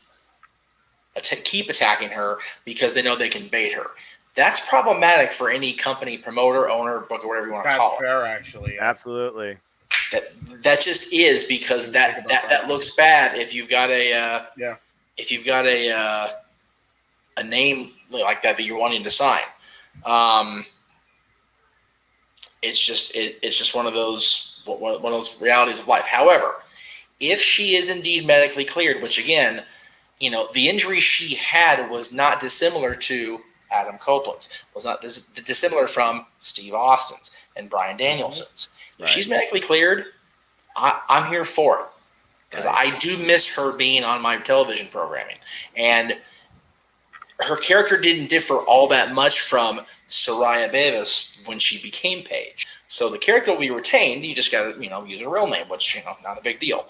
keep attacking her because they know they can bait her. That's problematic for any company, promoter, owner, booker, whatever you want to call it. That's fair, actually. Yeah. Absolutely. That just is because that looks bad if you've got a if you've got a name like that you're wanting to sign. It's just one of those realities of life. However, if she is indeed medically cleared, which again, the injury she had was not dissimilar to Adam Copeland's, was not dissimilar from Steve Austin's and Bryan Danielson's. If she's medically cleared, I'm here for it because I do miss her being on my television programming, and her character didn't differ all that much from Soraya Bevis when she became Paige. So the character will be retained. You just got to use a real name, which not a big deal.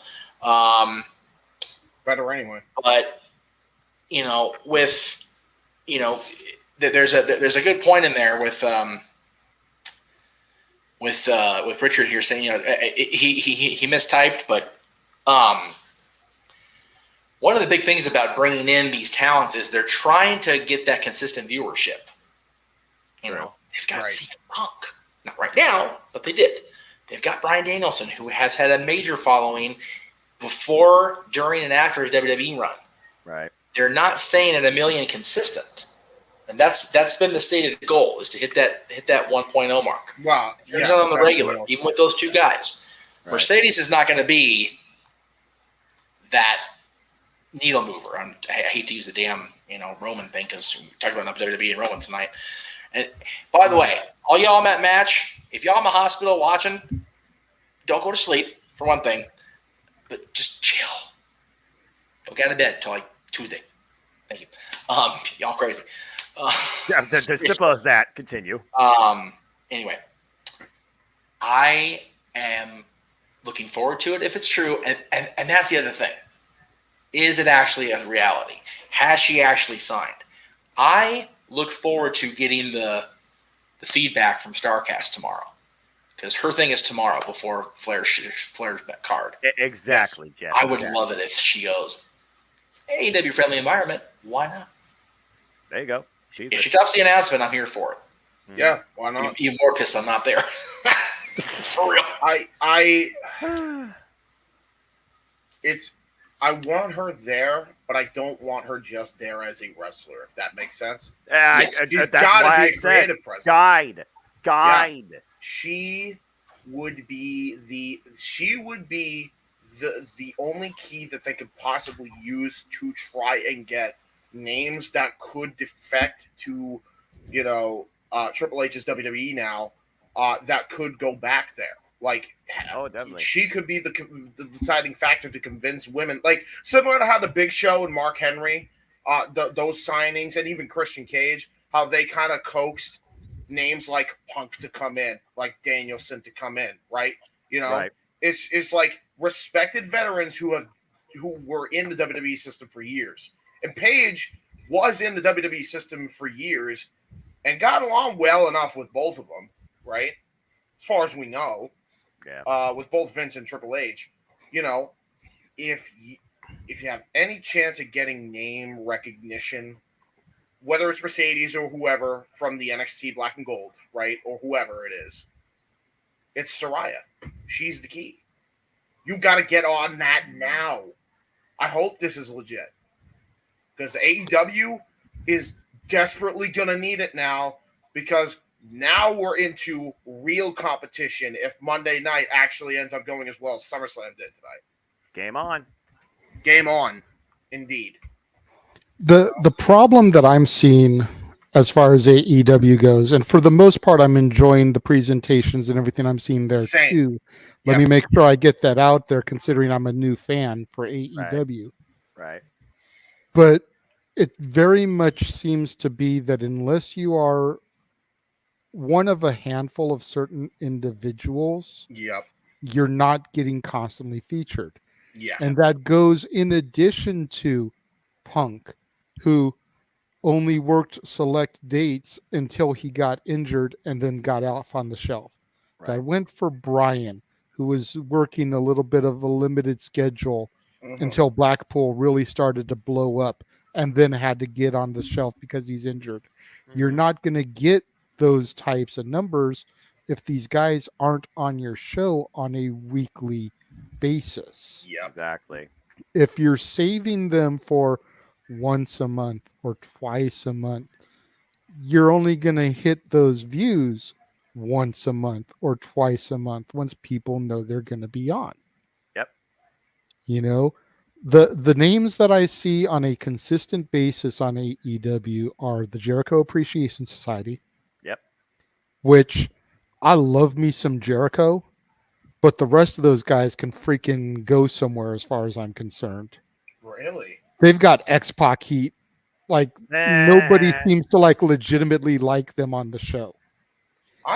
Better anyway. But there's a good point in there with Richard here saying he mistyped, but one of the big things about bringing in these talents is they're trying to get that consistent viewership. They've got CM Punk, not right now, but they did. They've got Bryan Danielson, who has had a major following before, during, and after his WWE run. Right. They're not staying at 1 million consistent, and that's been the stated goal, is to hit that 1.0 mark. Wow. They're on the regular, even with those two guys. Right. Mercedes is not going to be that needle mover. I hate to use the damn Roman thing because we talked about WWE and Roman tonight. And by the way, all y'all in that match, if y'all in the hospital watching, don't go to sleep for one thing, but just chill. Don't get out of bed till like Tuesday. Thank you. Y'all crazy. There's simple as that. Continue. Anyway, I am looking forward to it if it's true, and that's the other thing. Is it actually a reality? Has she actually signed? I look forward to getting the feedback from StarCast tomorrow, because her thing is tomorrow before Flair's card. Exactly, Jeff. I would love it if she goes, AEW friendly environment. Why not? There you go. If she drops the announcement, I'm here for it. Yeah, why not? Even more pissed I'm not there. For real. I want her there, but I don't want her just there as a wrestler, if that makes sense. She's got to be a creative presence. Guide. Yeah. She would be the only key that they could possibly use to try and get names that could defect to, Triple H's WWE now, that could go back there. Like, definitely. She could be the deciding factor to convince women, like similar to how the Big Show and Mark Henry, those signings, and even Christian Cage, how they kind of coaxed names like Punk to come in, like Danielson to come in, right? Right. It's like respected veterans who were in the WWE system for years, and Paige was in the WWE system for years and got along well enough with both of them, right? As far as we know. Yeah. With both Vince and Triple H, if you have any chance of getting name recognition, whether it's Mercedes or whoever from the NXT Black and Gold, right, or whoever it is, it's Soraya. She's the key. You got to get on that now. I hope this is legit, because AEW is desperately gonna need it now, because now we're into real competition if Monday night actually ends up going as well as SummerSlam did tonight. Game on. Game on. Indeed. The problem that I'm seeing as far as AEW goes, and for the most part, I'm enjoying the presentations and everything I'm seeing there too. Let me make sure I get that out there, considering I'm a new fan for AEW. Right. But it very much seems to be that unless you are one of a handful of certain individuals, Yep. you're not getting constantly featured. Yeah. And that goes in addition to Punk, who only worked select dates until he got injured and then got off on the shelf. Right. That went for Brian, who was working a little bit of a limited schedule until Blackpool really started to blow up and then had to get on the shelf because he's injured. You're not going to get those types of numbers if these guys aren't on your show on a weekly basis. Yep. Exactly. If you're saving them for once a month or twice a month, you're only going to hit those views once a month or twice a month once people know they're going to be on. Yep. You know, the names that I see on a consistent basis on AEW are the Jericho Appreciation Society. Yep. Which I love me some Jericho, but the rest of those guys can freaking go somewhere as far as I'm concerned. Really? They've got X-Pac heat. Like nobody seems to like legitimately like them on the show.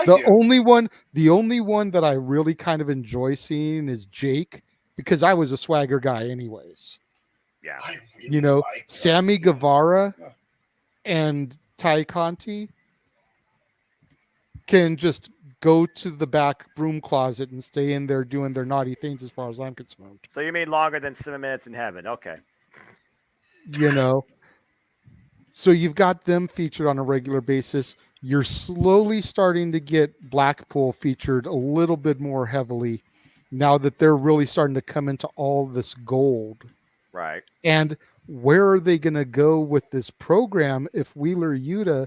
The only one that I really kind of enjoy seeing is Jake, because I was a swagger guy anyways. Yeah. You know, Sammy Guevara and Ty Conti can just go to the back broom closet and stay in there doing their naughty things as far as I'm concerned. So you mean longer than 7 minutes in heaven? Okay. You know, so you've got them featured on a regular basis. You're slowly starting to get Blackpool featured a little bit more heavily now that they're really starting to come into all this gold. Right. And where are they going to go with this program if Wheeler Yuta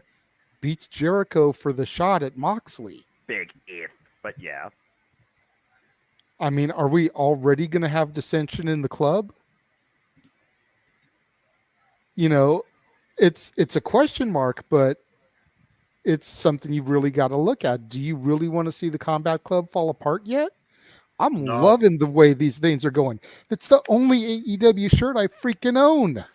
beats Jericho for the shot at Moxley? Big if, but yeah. I mean, are we already going to have dissension in the club? You know, it's a question mark, but it's something you've really got to look at. Do you really want to see the Combat Club fall apart yet? I'm loving the way these things are going. It's the only AEW shirt I freaking own.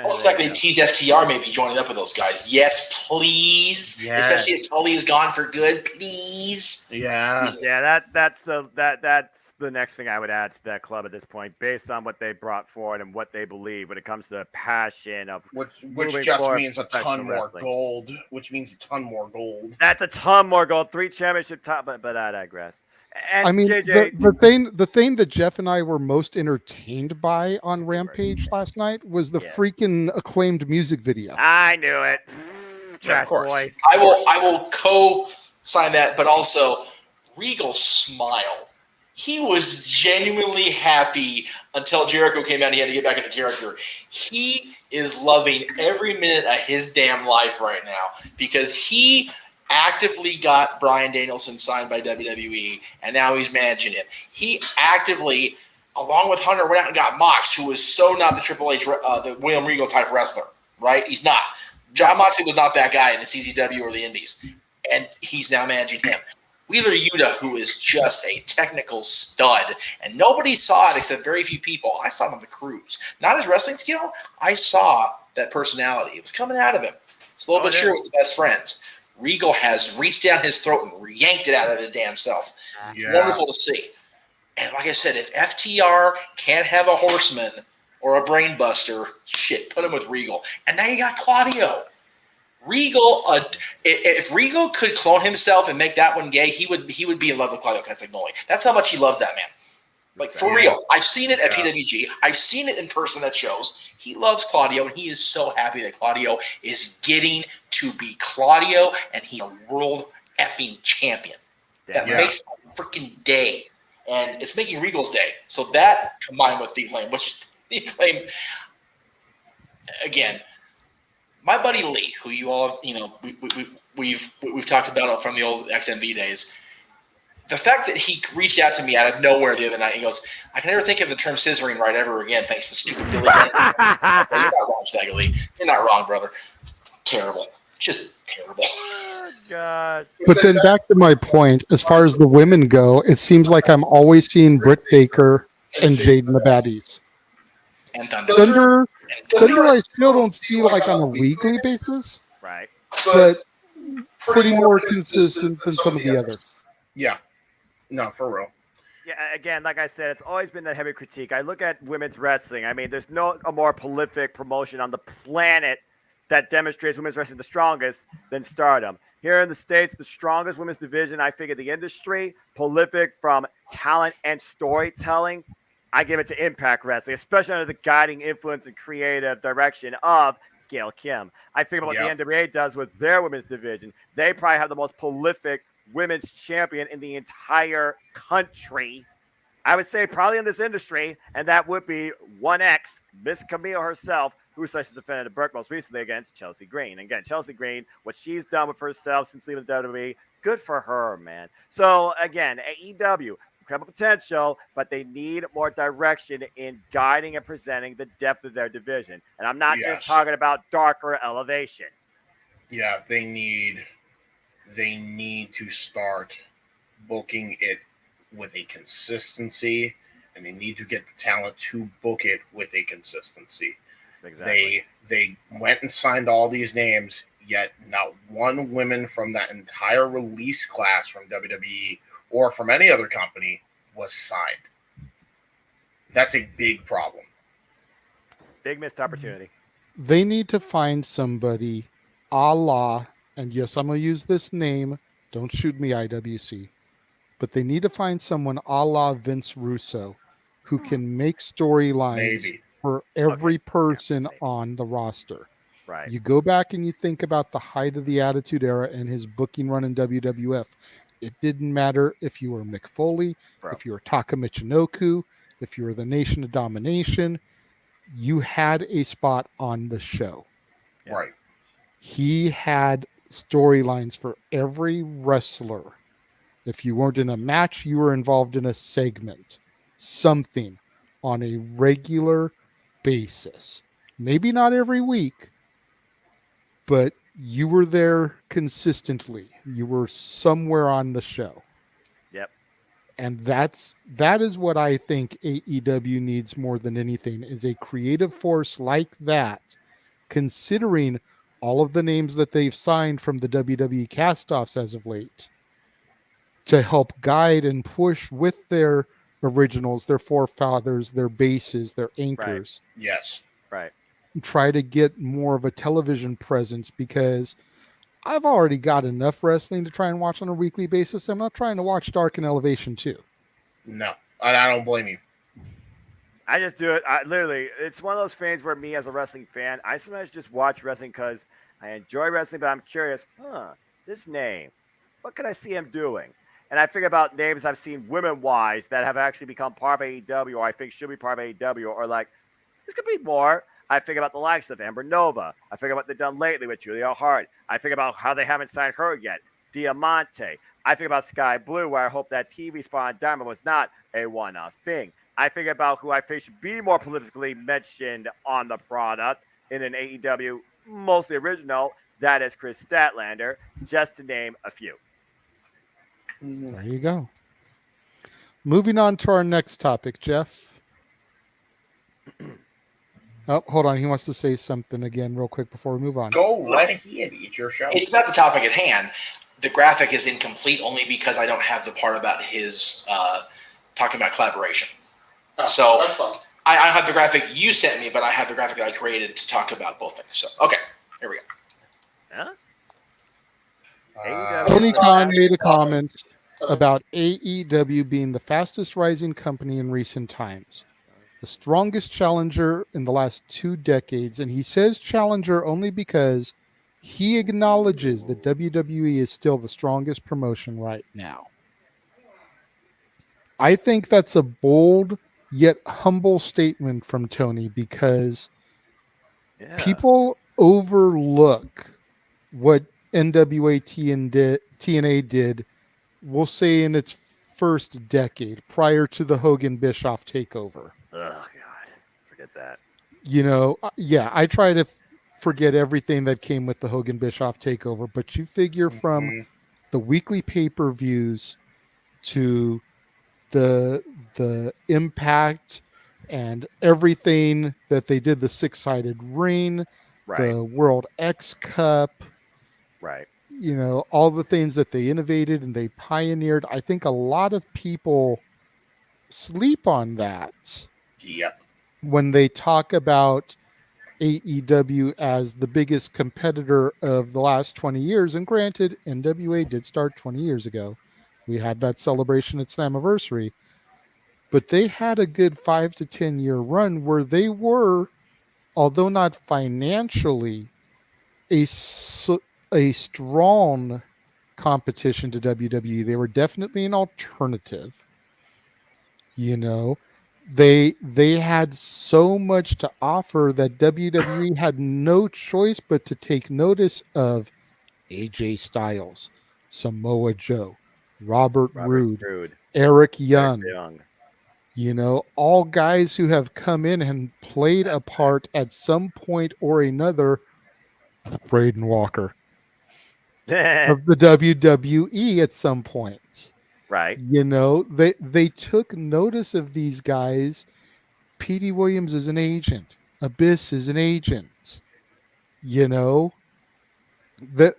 Most likely tease FTR maybe joining up with those guys. Yes, please. Yes. Especially if Tully is gone for good, please. Yeah. Yeah, that's the next thing I would add to that club at this point, based on what they brought forward and what they believe when it comes to the passion of which just means a ton more gold. Which means a ton more gold. That's a ton more gold. 3 championship top, but I digress. And I mean, JJ, the thing that Jeff and I were most entertained by on Rampage last night was the freaking acclaimed music video. I knew it. Trash boys. I will co-sign that, but also Regal's smile. He was genuinely happy until Jericho came out and he had to get back into character. He is loving every minute of his damn life right now because he actively got Bryan Danielson signed by WWE, and now he's managing it. He actively, along with Hunter, went out and got Mox, who was so not the Triple H, the William Regal type wrestler, right? He's not. John Moxley was not that guy in the CZW or the Indies, and he's now managing him. Wheeler Yuta, who is just a technical stud, and nobody saw it except very few people. I saw him on the cruise. Not his wrestling skill. I saw that personality. It was coming out of him. Slow but sure with the best friends. Regal has reached down his throat and yanked it out of his damn self. It's wonderful to see. And like I said, if FTR can't have a horseman or a brain buster, shit, put him with Regal. And now you got Claudio. Regal, if Regal could clone himself and make that one gay, he would be in love with Claudio Castagnoli. That's how much he loves that man. Like, for real. I've seen it at PWG. I've seen it in person at shows. He loves Claudio, and he is so happy that Claudio is getting to be Claudio, and he's a world effing champion. That makes my freaking day. And it's making Regal's day. So that, combined with The Acclaim, which The Acclaim, again, my buddy Lee, who you all, we've talked about from the old XMV days, the fact that he reached out to me out of nowhere the other night, he goes, I can never think of the term scissoring right ever again, thanks to stupid Billy Gunn. You're not wrong, Stagger Lee. You're not wrong, brother. Terrible. Just terrible. Oh, God. But then back to my point, as far as the women go, it seems like I'm always seeing Britt Baker and Jade and the Baddies. And Thunder. Thunder, I still don't see like on a weekly basis, Right. but pretty more consistent than some of the others. Yeah. No, for real. Yeah, again, like I said, it's always been that heavy critique. I look at women's wrestling. I mean, there's no a more prolific promotion on the planet that demonstrates women's wrestling the strongest than Stardom. Here in the States, the strongest women's division, I figure the industry, prolific from talent and storytelling, I give it to Impact Wrestling, especially under the guiding influence and creative direction of Gail Kim. I figure what the NWA does with their women's division. They probably have the most prolific women's champion in the entire country. I would say probably in this industry, and that would be 1X, Miss Camille herself, who such as defended the Burke most recently against Chelsea Green. And again, Chelsea Green, what she's done with herself since leaving WWE, good for her, man. So again, AEW, incredible potential, but they need more direction in guiding and presenting the depth of their division. And I'm not just talking about darker elevation. Yeah, they need to start booking it with a consistency, and they need to get the talent to book it with a consistency. Exactly. They went and signed all these names, yet not one woman from that entire release class from WWE or from any other company was signed. That's a big problem. Big missed opportunity. They need to find somebody a la, and yes, I'm going to use this name, don't shoot me, IWC, but they need to find someone a la Vince Russo who can make storylines for every person on the roster. Right. You go back and you think about the height of the Attitude Era and his booking run in WWF. It didn't matter if you were Mick Foley, if you were Taka Michinoku, if you were the Nation of Domination, you had a spot on the show. Right. He had storylines for every wrestler. If you weren't in a match, you were involved in a segment, something on a regular basis. Maybe not every week, but you were there consistently. You were somewhere on the show. Yep. And that is what I think AEW needs more than anything, is a creative force like that, considering all of the names that they've signed from the WWE castoffs as of late, to help guide and push with their originals, their forefathers, their bases, their anchors. Right. Yes. Right. Try to get more of a television presence, because I've already got enough wrestling to try and watch on a weekly basis. I'm not trying to watch Dark and Elevation too. No, I don't blame you. I just do it. Literally, it's one of those things where me as a wrestling fan, I sometimes just watch wrestling because I enjoy wrestling, but I'm curious, this name, what could I see him doing? And I figure about names I've seen women-wise that have actually become part of AEW, or I think should be part of AEW, or like, this could be more. I figure about the likes of Amber Nova. I figure about what they've done lately with Julia Hart. I figure about how they haven't signed her yet. Diamante. I figure about Sky Blue, where I hope that TV spot on Diamond was not a one-off thing. I figure about who I think should be more politically mentioned on the product in an AEW, mostly original. That is Chris Statlander, just to name a few. There you go. Moving on to our next topic, Jeff. Oh, hold on. He wants to say something again real quick before we move on. Go right ahead. It's your show. It's not the topic at hand. The graphic is incomplete only because I don't have the part about his talking about collaboration. So that's fine. I don't have the graphic you sent me, but I have the graphic that I created to talk about both things. So, okay, here we go. Tony Khan made a comment about AEW being the fastest rising company in recent times, the strongest challenger in the last 2 decades, and he says challenger only because he acknowledges that WWE is still the strongest promotion right now. I think that's a bold yet humble statement from Tony, because people overlook what NWA TNA did, we'll say, in its first decade prior to the Hogan Bischoff takeover. Oh, God. Forget that. You know, I try to forget everything that came with the Hogan Bischoff takeover, but you figure from the weekly pay-per-views to the impact and everything that they did, the 6-sided ring, Right. the World X Cup, Right. all the things that they innovated and they pioneered. I think a lot of people sleep on that Yep. when they talk about AEW as the biggest competitor of the last 20 years. And granted, NWA did start 20 years ago. We had that celebration at Slammiversary. But they had a good 5 to 10 year run where they were, although not financially, a strong competition to WWE. They were definitely an alternative. They had so much to offer that WWE had no choice but to take notice of AJ Styles, Samoa Joe, Robert Roode, Eric Young. All guys who have come in and played a part at some point or another. Braden Walker of the WWE at some point. Right. They took notice of these guys. Petey Williams is an agent. Abyss is an agent. That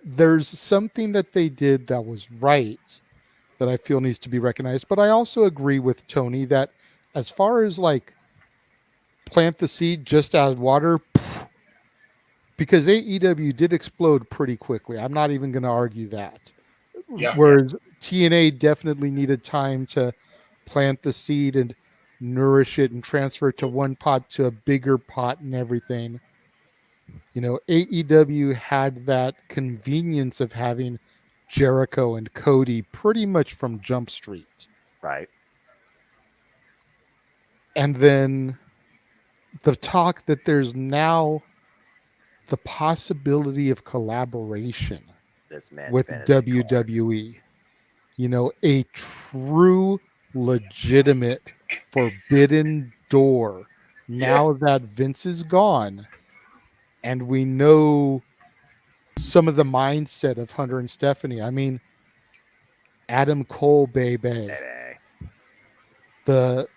there's something that they did that was right that I feel needs to be recognized. But I also agree with Tony that as far as like plant the seed, just add water, because AEW did explode pretty quickly. I'm not even going to argue that. Yeah. Whereas TNA definitely needed time to plant the seed and nourish it and transfer it to one pot to a bigger pot and everything. AEW had that convenience of having Jericho and Cody pretty much from Jump Street. Right. And then the talk that there's now the possibility of collaboration with WWE. A true, legitimate, forbidden door. Now that Vince is gone, and we know some of the mindset of Hunter and Stephanie. I mean, Adam Cole, baby. The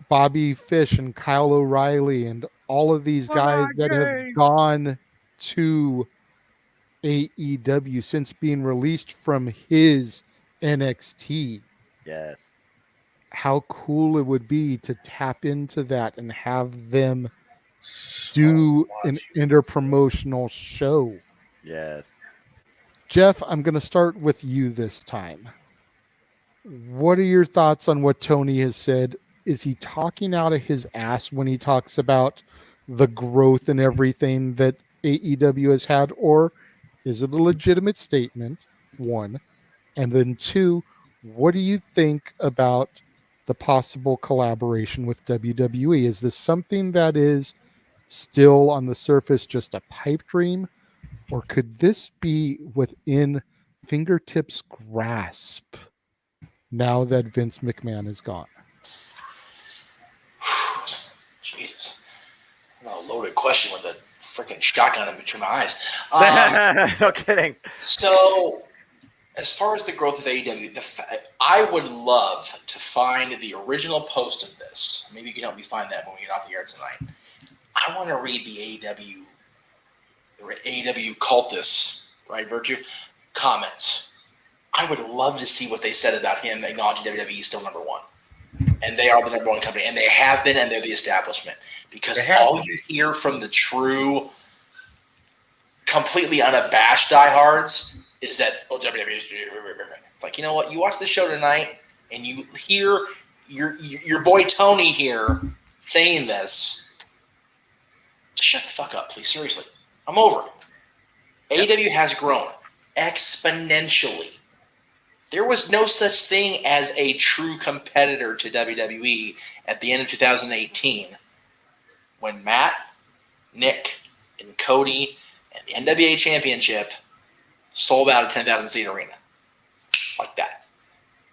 Bobby Fish and Kyle O'Reilly and all of these guys that have gone to AEW since being released from his NXT. Yes. How cool it would be to tap into that and have them do an interpromotional show. Yes. Jeff, I'm going to start with you this time. What are your thoughts on what Tony has said? Is he talking out of his ass when he talks about the growth and everything that AEW has had? Or is it a legitimate statement, one? And then two, what do you think about the possible collaboration with WWE? Is this something that is still on the surface just a pipe dream? Or could this be within fingertips grasp now that Vince McMahon is gone? Jesus. A loaded question with a freaking shotgun in between my eyes. No kidding. So, as far as the growth of AEW, I would love to find the original post of this. Maybe you can help me find that when we get off the air tonight. I want to read the AEW cultists, right, Virtue, comments. I would love to see what they said about him acknowledging WWE is still number one. And they are the number one company. And they have been, and they're the establishment. Because all you hear from the true, completely unabashed diehards is that, WWE is... It's like, you know what? You watch the show tonight, and you hear your boy Tony here saying this. Shut the fuck up, please. Seriously. I'm over it. AEW has grown exponentially. There was no such thing as a true competitor to WWE at the end of 2018 when Matt, Nick, and Cody and the NWA Championship sold out a 10,000 seat arena. Like that.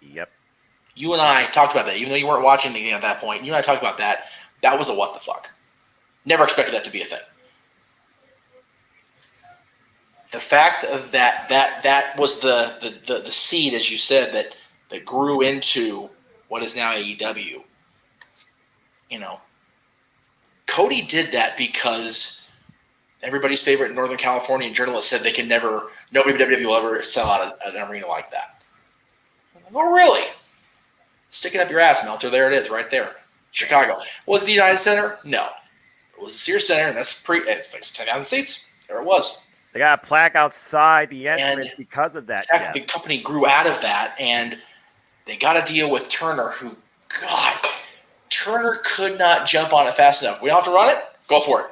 Yep. You and I talked about that. Even though you weren't watching anything at that point, you and I talked about that. That was a what the fuck. Never expected that to be a thing. The fact of that was the seed, as you said, that grew into what is now AEW. Cody did that because everybody's favorite Northern California journalist said nobody WWE will ever sell out an arena like that. Oh, really? Stick it up your ass, Meltzer. There it is, right there. Chicago. Was it the United Center? No. It was the Sears Center, and it's like 10,000 seats. There it was. They got a plaque outside the entrance because of that. The company grew out of that, and they got a deal with Turner, who, God, Turner could not jump on it fast enough. We don't have to run it? Go for it.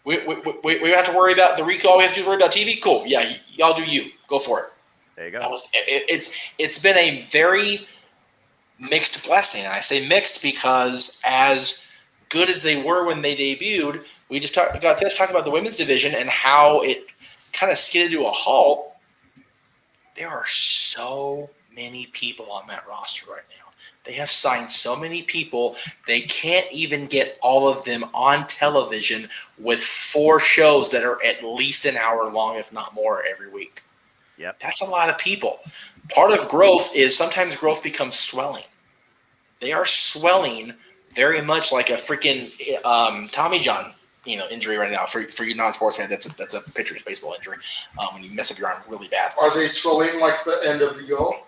We don't have to worry about the recall. We have to worry about TV? Cool. Yeah, y'all do you. Go for it. There you go. It's been a very mixed blessing. And I say mixed because as good as they were when they debuted, we just got finished talking about the women's division and how it kind of skidded to a halt. There are so many people on that roster right now. They have signed so many people, they can't even get all of them on television with 4 shows that are at least an hour long, if not more, every week. Yep. That's a lot of people. Part of growth is sometimes growth becomes swelling. They are swelling very much like a freaking Tommy John, injury right now. For you non-sports fans, that's a pitcher's baseball injury. When you mess up your arm really bad. Are they swelling like the NWO?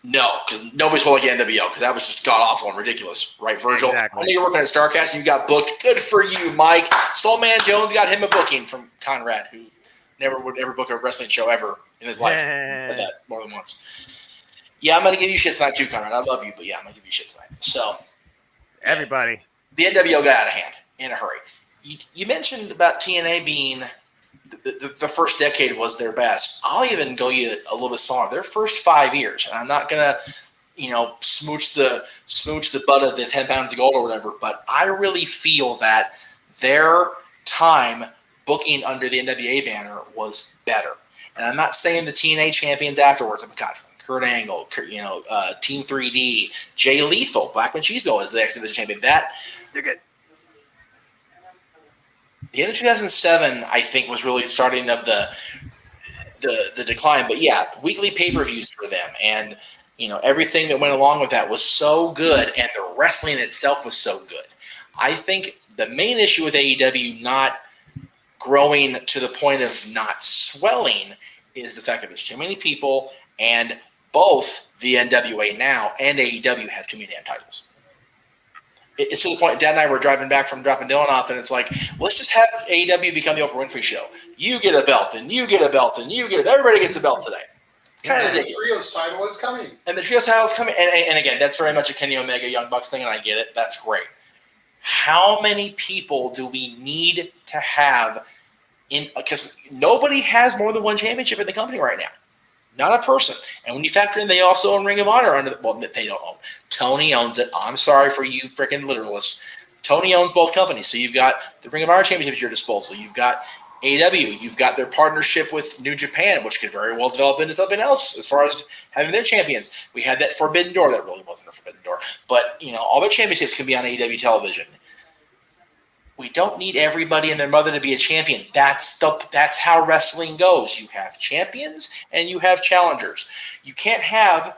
No, because nobody's holding like NWO, because that was just god-awful and ridiculous. Right, Virgil? Exactly. I know you're working at StarCast and you got booked. Good for you, Mike. Soul Man Jones got him a booking from Conrad, who never would ever book a wrestling show ever in his life. Said that more than once. Yeah, I'm going to give you shit tonight too, Conrad. I love you, but yeah, I'm going to give you shit tonight. So, everybody. The NWO got out of hand in a hurry. You mentioned about TNA being the first decade was their best. I'll even go you a little bit smaller. Their first 5 years, and I'm not gonna, smooch the butt of the 10 pounds of gold or whatever. But I really feel that their time booking under the NWA banner was better. And I'm not saying the TNA champions afterwards. I've got Kurt Angle, Team 3D, Jay Lethal, Black Machismo as the X Division champion. The end of 2007, I think, was really the starting of the decline. But yeah, weekly pay-per-views for them, and everything that went along with that was so good, and the wrestling itself was so good. I think the main issue with AEW not growing to the point of not swelling is the fact that there's too many people, and both the NWA now and AEW have too many damn titles. It's to the point, Dad and I were driving back from dropping Dylan off, and it's like, let's just have AEW become the Oprah Winfrey show. You get a belt, and you get a belt, and you get it. Everybody gets a belt today. It's kind of ridiculous. The Trios title is coming. And the Trios title is coming. And again, that's very much a Kenny Omega Young Bucks thing, and I get it. That's great. How many people do we need to have in? Because nobody has more than one championship in the company right now. Not a person. And when you factor in, they also own Ring of Honor they don't own. Tony owns it. I'm sorry for you freaking literalists. Tony owns both companies. So you've got the Ring of Honor championship at your disposal. You've got AEW. You've got their partnership with New Japan, which could very well develop into something else as far as having their champions. We had that Forbidden Door. That really wasn't a Forbidden Door. But, all their championships can be on AEW television. We don't need everybody and their mother to be a champion. That's how wrestling goes. You have champions and you have challengers. You can't have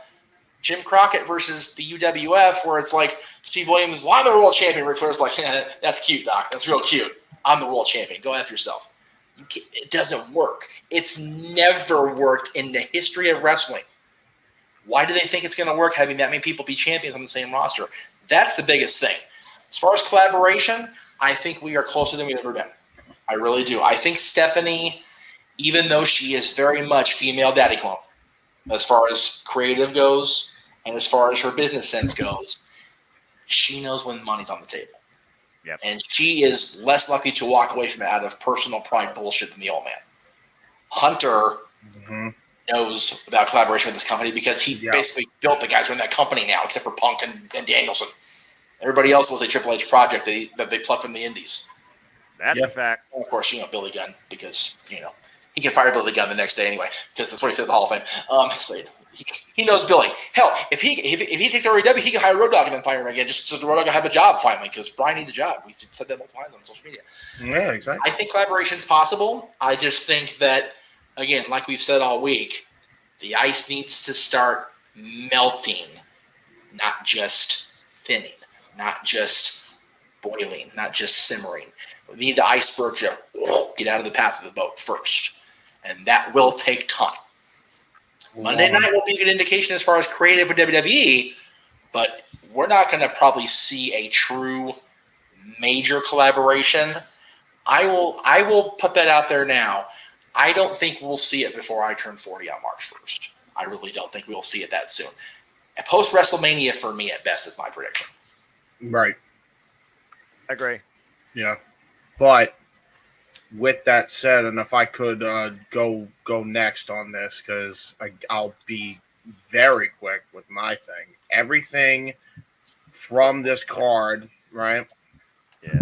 Jim Crockett versus the UWF where it's like Steve Williams, well, I'm the world champion. Ric Flair's like, that's cute, Doc. That's real cute. I'm the world champion. Go after yourself. It doesn't work. It's never worked in the history of wrestling. Why do they think it's going to work having that many people be champions on the same roster? That's the biggest thing. As far as collaboration, I think we are closer than we've ever been. I really do. I think Stephanie, even though she is very much female daddy clone, as far as creative goes and as far as her business sense goes, she knows when money's on the table. Yep. And she is less likely to walk away from it out of personal pride bullshit than the old man. Hunter knows about collaboration with this company because he basically built the guys who are in that company now, except for Punk and Danielson. Everybody else was a Triple H project that they plucked from the indies. That's a fact. And of course, Billy Gunn, because, he can fire Billy Gunn the next day anyway, because that's what he said at the Hall of Fame. So he knows Billy. Hell, if he takes REW, he can hire Road Dogg and then fire him again, just so the Road Dogg will have a job finally, because Brian needs a job. We said that multiple times on social media. Yeah, exactly. I think collaboration's possible. I just think that, again, like we've said all week, the ice needs to start melting, not just thinning. Not just boiling, not just simmering. We need the iceberg to get out of the path of the boat first, and that will take time. Monday night will be a good indication as far as creative with WWE, but we're not going to probably see a true major collaboration. I will put that out there now. I don't think we'll see it before I turn 40 on March 1st. I really don't think we'll see it that soon. Post WrestleMania for me at best is my prediction. Right. I agree. Yeah. But with that said, and if I could go next on this, because I'll be very quick with my thing. Everything from this card, right,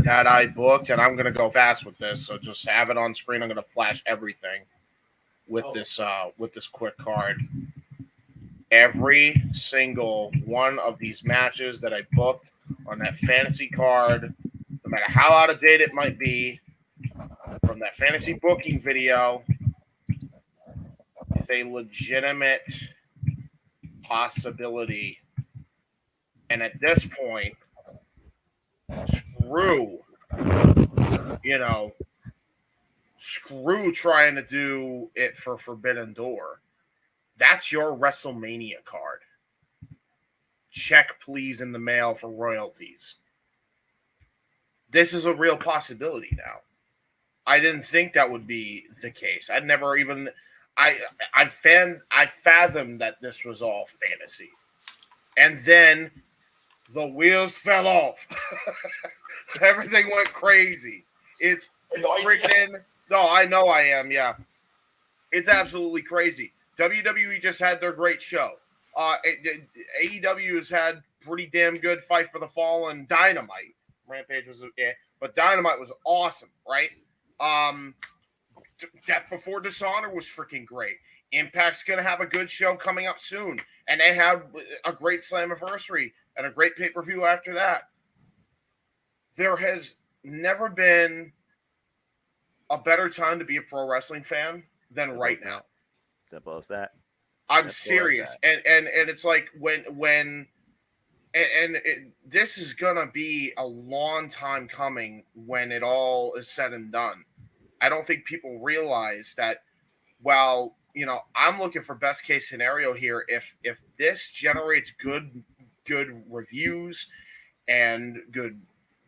that I booked, and I'm going to go fast with this, so just have it on screen. I'm going to flash everything with this quick card. Every single one of these matches that I booked on that fantasy card, no matter how out of date it might be, from that fantasy booking video, is a legitimate possibility. And at this point, screw trying to do it for Forbidden Door. That's your WrestleMania card. Check, please, in the mail for royalties. This is a real possibility now. I didn't think that would be the case. I'd never even... I fathomed that this was all fantasy. And then the wheels fell off. Everything went crazy. It's freaking... No, I know I am, yeah. It's absolutely crazy. WWE just had their great show. AEW has had pretty damn good Fight for the Fallen. Dynamite. Rampage was... but Dynamite was awesome, right? Death Before Dishonor was freaking great. Impact's going to have a good show coming up soon. And they have a great Slammiversary and a great pay-per-view after that. There has never been a better time to be a pro wrestling fan than right now. Simple as that. I'm serious. And it's like this is going to be a long time coming when it all is said and done. I don't think people realize that, well, I'm looking for best case scenario here. If this generates good reviews and good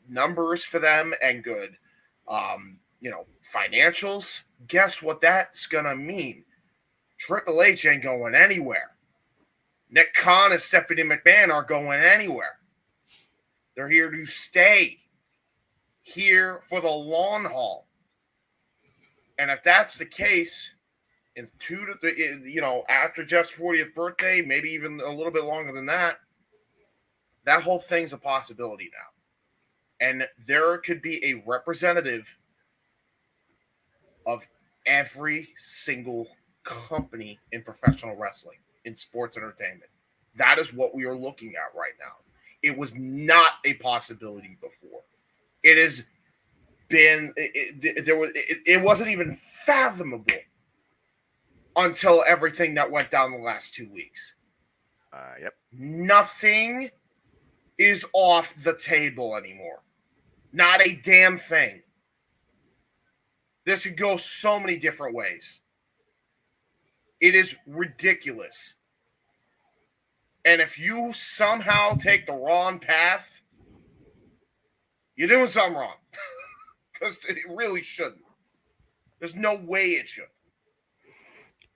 numbers for them and good, financials, guess what that's going to mean? Triple H ain't going anywhere. Nick Khan and Stephanie McMahon aren't going anywhere. They're here to stay. Here for the long haul. And if that's the case, in after Jeff's 40th birthday, maybe even a little bit longer than that, that whole thing's a possibility now. And there could be a representative of every single company in professional wrestling, in sports entertainment. That is what we are looking at right now. It was not a possibility before. It has been, it wasn't even fathomable until everything that went down the last 2 weeks. Yep. Nothing is off the table anymore. Not a damn thing. This could go so many different ways. It is ridiculous. And if you somehow take the wrong path, you're doing something wrong. Because it really shouldn't. There's no way it should.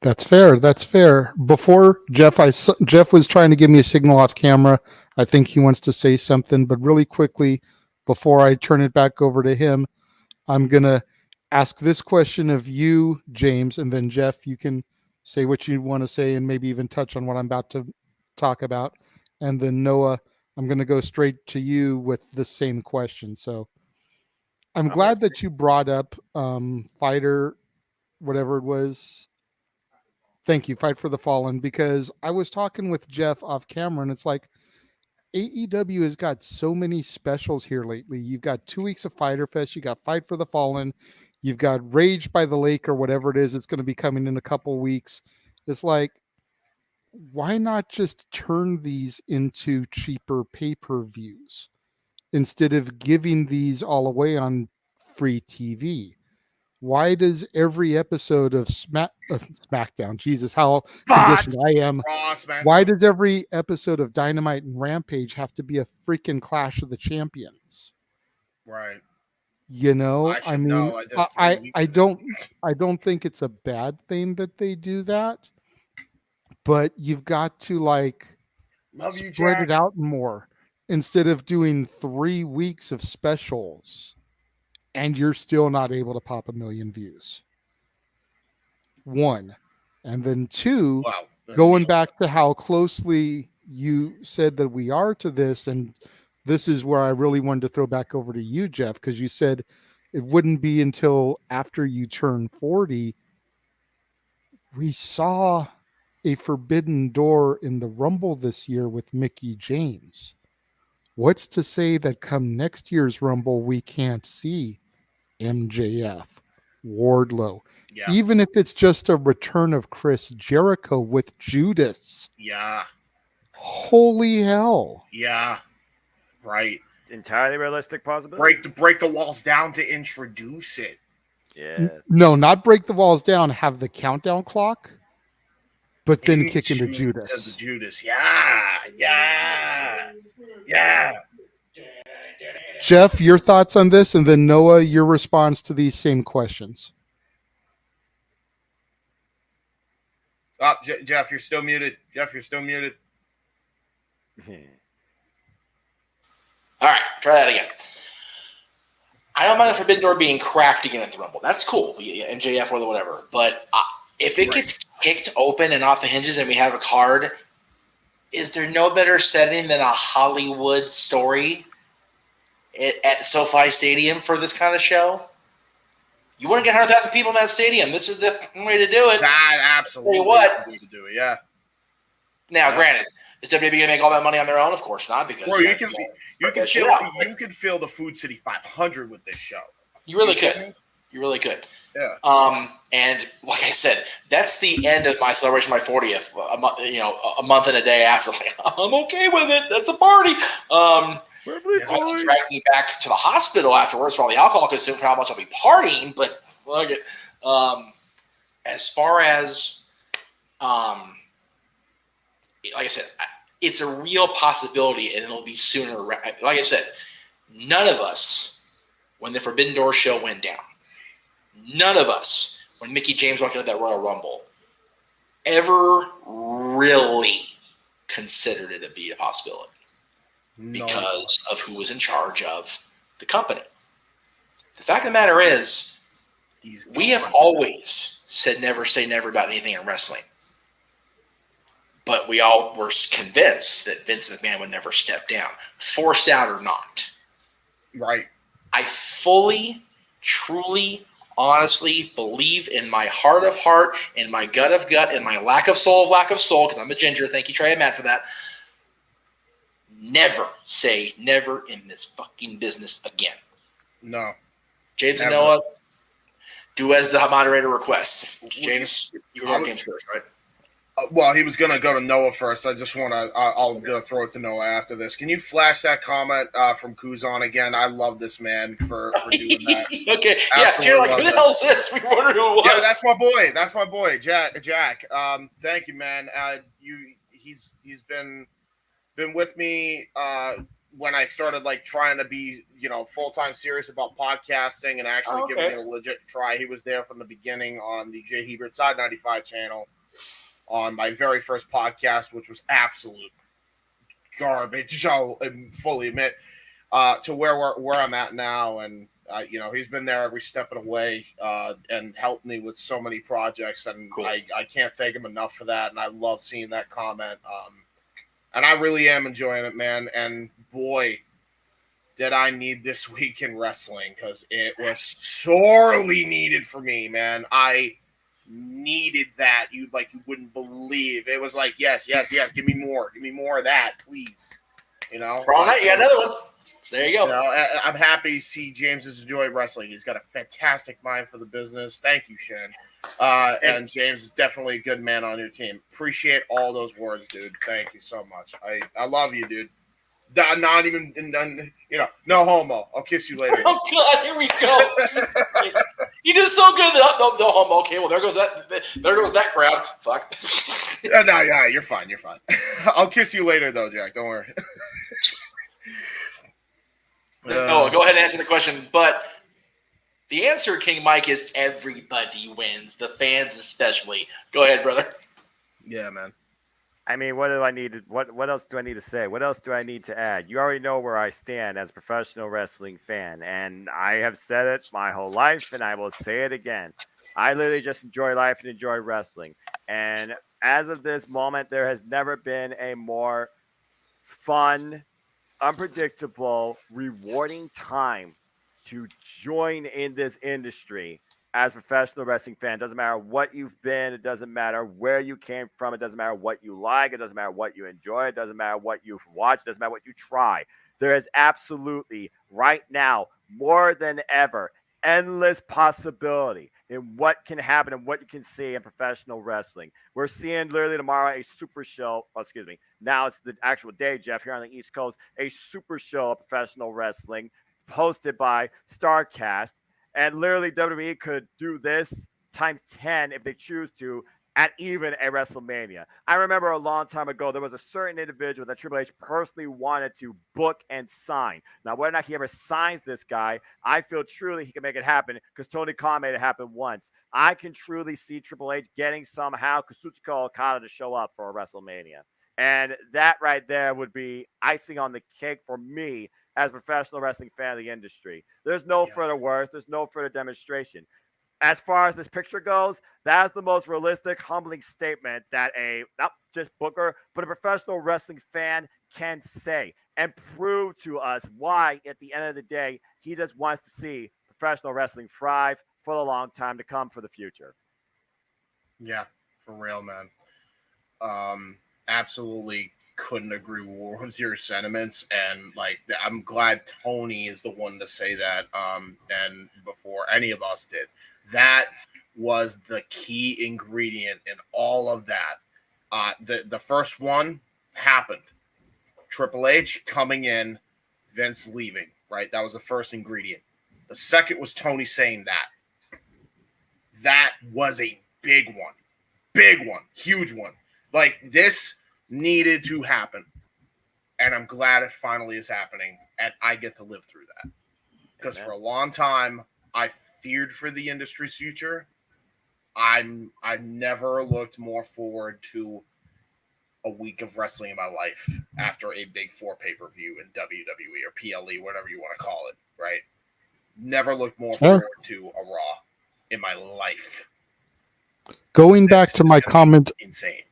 That's fair. That's fair. Before Jeff was trying to give me a signal off camera. I think he wants to say something, but really quickly, before I turn it back over to him, I'm going to ask this question of you, James, and then Jeff, you can say what you want to say and maybe even touch on what I'm about to talk about. And then Noah, I'm going to go straight to you with the same question. So I'm glad that you brought up Fighter, whatever it was. Thank you, Fight for the Fallen, because I was talking with Jeff off camera and it's like, AEW has got so many specials here lately. You've got 2 weeks of Fighter Fest. You got Fight for the Fallen. You've got Rage by the Lake or whatever it is. It's going to be coming in a couple weeks. It's like, why not just turn these into cheaper pay-per-views? instead of giving these all away on free TV? Why does every episode of SmackDown, Jesus, how conditioned I am. Raw, SmackDown. Why does every episode of Dynamite and Rampage have to be a freaking Clash of the Champions? Right. You know, I should mean, know. I did 3 weeks I ago. don't think it's a bad thing that they do that, but you've got to like Love you, spread Jack. it out more instead of doing 3 weeks of specials and you're still not able to pop 1 million views. 1. And then 2, Wow. going back to how closely you said that we are to this, and this is where I really wanted to throw back over to you, Jeff, because you said it wouldn't be until after you turn 40. We saw a forbidden door in the Rumble this year with Mickie James. What's to say that come next year's Rumble, we can't see MJF, Wardlow, even if it's just a return of Chris Jericho with Judas? Yeah. Holy hell. Yeah. Right. Entirely realistic possibility. Break the walls down to introduce it. Yes. No, not break the walls down, have the countdown clock, but then kick into Judas. Judas. Yeah. Jeff, your thoughts on this, and then Noah, your response to these same questions. Oh, Jeff, you're still muted. All right, try that again. I don't mind the Forbidden Door being cracked again at the Rumble. That's cool, MJF or whatever. But if it gets kicked open and off the hinges and we have a card, is there no better setting than a Hollywood story at SoFi Stadium for this kind of show? You wouldn't get 100,000 people in that stadium. This is the way to do it. That absolutely Tell you what. is the way to do it, yeah. Now, granted, is WWE going to make all that money on their own? Of course not, because Bro, you can feel the Food City 500 with this show. You really could. You really could. Yeah. And like I said, that's the end of my celebration of my 40th. A month and a day after. Like, I'm okay with it. That's a party. Have to drag me back to the hospital afterwards for all the alcohol consumed for how much I'll be partying. But look at as far as like I said, it's a real possibility, and it'll be sooner. Like I said, none of us, when the Forbidden Door show went down, none of us, when Mickie James walked into that Royal Rumble, ever really considered it to be a possibility because of who was in charge of the company. The fact of the matter is, we have always said never say never about anything in wrestling. But we all were convinced that Vince McMahon would never step down, forced out or not. Right. I fully, truly, honestly believe in my heart of heart, in my gut of gut, in my lack of soul, because I'm a ginger. Thank you, Trey and Matt, for that. Never say never in this fucking business again. No. James and Noah, do as the moderator requests. James, you were on James first, right? Well, he was going to go to Noah first. I just want to – I'm going to throw it to Noah after this. Can you flash that comment from Kuzan again? I love this man for doing that. Okay. Absolutely, yeah, like, who the hell is this? We wondered who it was. Yeah, that's my boy. Jack. Thank you, man. He's been with me when I started like trying to be, full-time serious about podcasting and actually giving it a legit try. He was there from the beginning on the Jay Hebert Side 95 channel. On my very first podcast, which was absolute garbage, I'll fully admit, to where I'm at now. And, he's been there every step of the way and helped me with so many projects. And cool. I can't thank him enough for that. And I love seeing that comment. And I really am enjoying it, man. And, boy, did I need this week in wrestling, because it was sorely needed for me, man. I needed that. You wouldn't believe. It was like, yes, give me more of that, please. Wrong night, you got another one. So there you go. I'm happy to see James is enjoying wrestling. He's got a fantastic mind for the business. Thank you, Shane. And James is definitely a good man on your team. Appreciate all those words, dude. Thank you so much. I love you, dude. Not even, no homo. I'll kiss you later. Oh God, here we go. You did so good. No homo. Okay, well there goes that crowd. Fuck. Yeah, you're fine. I'll kiss you later though, Jack. Don't worry. No, go ahead and answer the question. But the answer, King Mike, is everybody wins. The fans especially. Go ahead, brother. Yeah, man. I mean, what do I need to, what else do I need to say? What else do I need to add? You already know where I stand as a professional wrestling fan, and I have said it my whole life, and I will say it again. I literally just enjoy life and enjoy wrestling. And as of this moment, there has never been a more fun, unpredictable, rewarding time to join in this industry as a professional wrestling fan. It doesn't matter what you've been. It doesn't matter where you came from. It doesn't matter what you like. It doesn't matter what you enjoy. It doesn't matter what you've watched. It doesn't matter what you try. There is absolutely, right now, more than ever, endless possibility in what can happen and what you can see in professional wrestling. We're seeing literally tomorrow a super show. Now it's the actual day, Jeff, here on the East Coast, a super show of professional wrestling hosted by StarCast. And literally, WWE could do this times 10 if they choose to at even a WrestleMania. I remember a long time ago, there was a certain individual that Triple H personally wanted to book and sign. Now, whether or not he ever signs this guy, I feel truly he can make it happen because Tony Khan made it happen once. I can truly see Triple H getting somehow Kazuchika Okada to show up for a WrestleMania. And that right there would be icing on the cake for me as a professional wrestling fan of the industry. There's no further words. There's no further demonstration. As far as this picture goes, that is the most realistic, humbling statement that not just Booker, but a professional wrestling fan can say and prove to us why, at the end of the day, he just wants to see professional wrestling thrive for the long time to come for the future. Yeah, for real, man. Absolutely couldn't agree more with your sentiments, and I'm glad Tony is the one to say that and before any of us did. That was the key ingredient in all of that. The first one happened. Triple H coming in, Vince leaving, right? That was the first ingredient. The second was Tony saying that. That was a big one, huge one. This needed to happen. And I'm glad it finally is happening. And I get to live through that. Because for a long time, I feared for the industry's future. I never looked more forward to a week of wrestling in my life after a big 4 pay-per-view in WWE or PLE, whatever you want to call it, right? Never looked more forward to a Raw in my life. Going back to my comment, insane.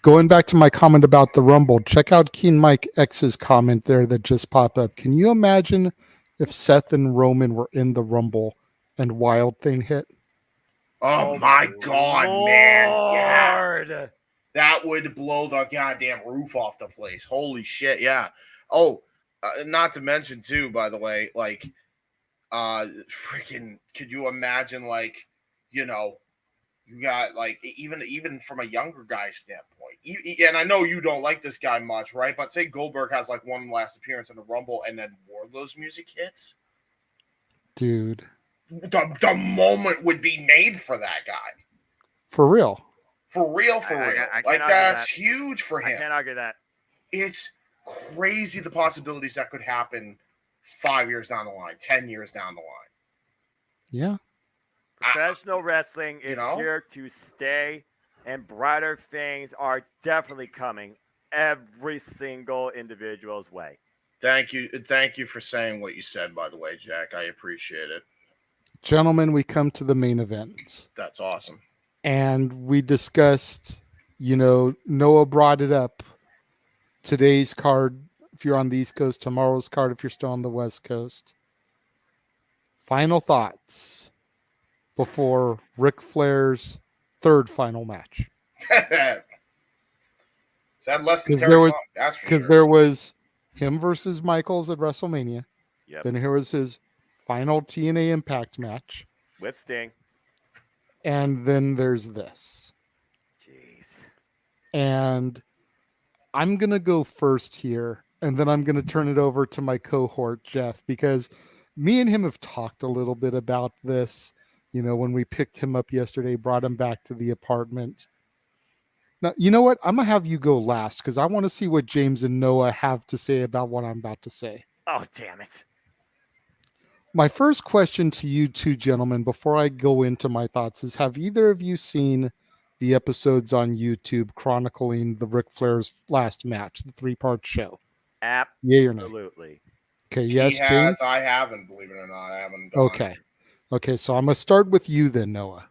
Going back to my comment about the Rumble, check out Keen Mike X's comment there that just popped up. Can you imagine if Seth and Roman were in the Rumble and Wild Thing hit? Oh my God, man. Yeah. That would blow the goddamn roof off the place. Holy shit, yeah. Oh, not to mention, too, by the way, freaking, could you imagine, you got even from a younger guy standpoint, and I know you don't like this guy much, right? But say Goldberg has one last appearance in the Rumble, and then Wardlow's music hits, dude. The moment would be made for that guy. For real. For real. That's huge for him. I can't argue that. It's crazy the possibilities that could happen 5 years down the line, 10 years down the line. Yeah. Professional wrestling is here to stay, and brighter things are definitely coming every single individual's way. Thank you for saying what you said, by the way, Jack. I appreciate it. Gentlemen, we come to the main event. That's awesome. And we discussed, Noah brought it up. Today's card, if you're on the East Coast, tomorrow's card, if you're still on the West Coast. Final thoughts before Ric Flair's third final match. Is that less than That's for sure. Because there was him versus Michaels at WrestleMania. Yep. Then here was his final TNA Impact match. With Sting. And then there's this. Jeez. And I'm going to go first here. and then I'm going to turn it over to my cohort, Jeff, because me and him have talked a little bit about this. When we picked him up yesterday, brought him back to the apartment. Now, you know what? I'm going to have you go last because I want to see what James and Noah have to say about what I'm about to say. Oh, damn it. My first question to you two gentlemen, before I go into my thoughts, is have either of you seen the episodes on YouTube chronicling the Ric Flair's last match, the 3-part show? Yay or nay? Absolutely. Okay, yes, He has. James? I haven't, believe it or not. I haven't gone. Okay, so I'm going to start with you then, Noah.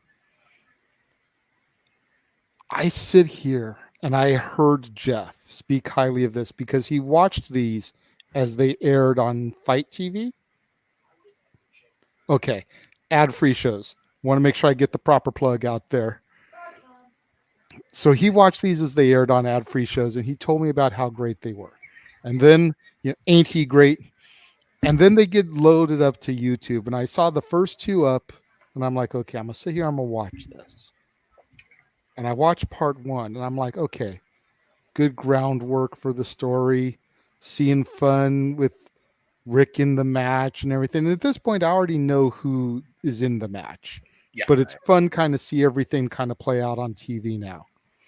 I sit here and I heard Jeff speak highly of this because he watched these as they aired on Fight TV. Okay, ad-free shows. Want to make sure I get the proper plug out there. So he watched these as they aired on ad-free shows, and he told me about how great they were. And then, ain't he great? And then they get loaded up to YouTube, and I saw the first 2 up, and I'm like, okay, I'm going to sit here, I'm going to watch this. And I watched part 1, and I'm like, okay, good groundwork for the story, seeing fun with Rick in the match and everything. And at this point, I already know who is in the match. Yeah. But it's fun kind of see everything kind of play out on TV now.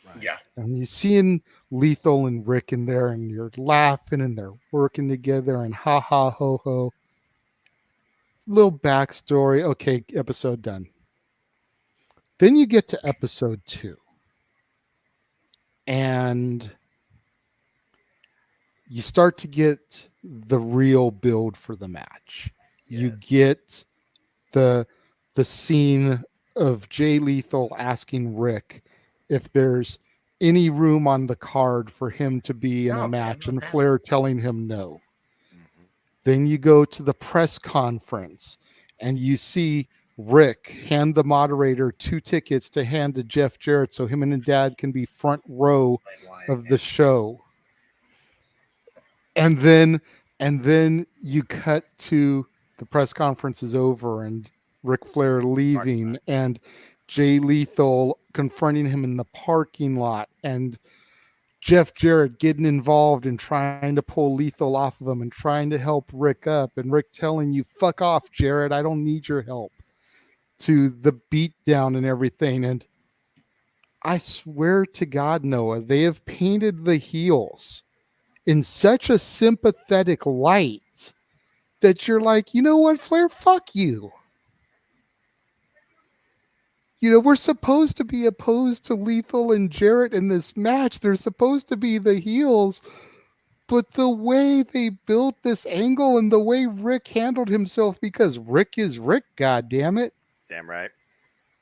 Right. Yeah. And you're seeing Lethal and Rick in there, and you're laughing, and they're working together, and ha ha ho ho. Little backstory. Okay, episode done. Then you get to episode 2. And you start to get the real build for the match. Yes. You get the scene of Jay Lethal asking Rick if there's any room on the card for him to be in a match, and Flair telling him no. Mm-hmm. Then you go to the press conference and you see Rick hand the moderator 2 tickets to hand to Jeff Jarrett so him and his dad can be front row of the show. And then you cut to the press conference is over and Ric Flair leaving and Jay Lethal confronting him in the parking lot and Jeff Jarrett getting involved and trying to pull Lethal off of him and trying to help Rick up, and Rick telling you, fuck off, Jarrett, I don't need your help, to the beatdown and everything. And I swear to God, Noah, they have painted the heels in such a sympathetic light that you're like, you know what, Flair, fuck you. You know, we're supposed to be opposed to Lethal and Jarrett in this match. They're supposed to be the heels. But the way they built this angle and the way Rick handled himself, because Rick is Rick, goddammit. Damn right.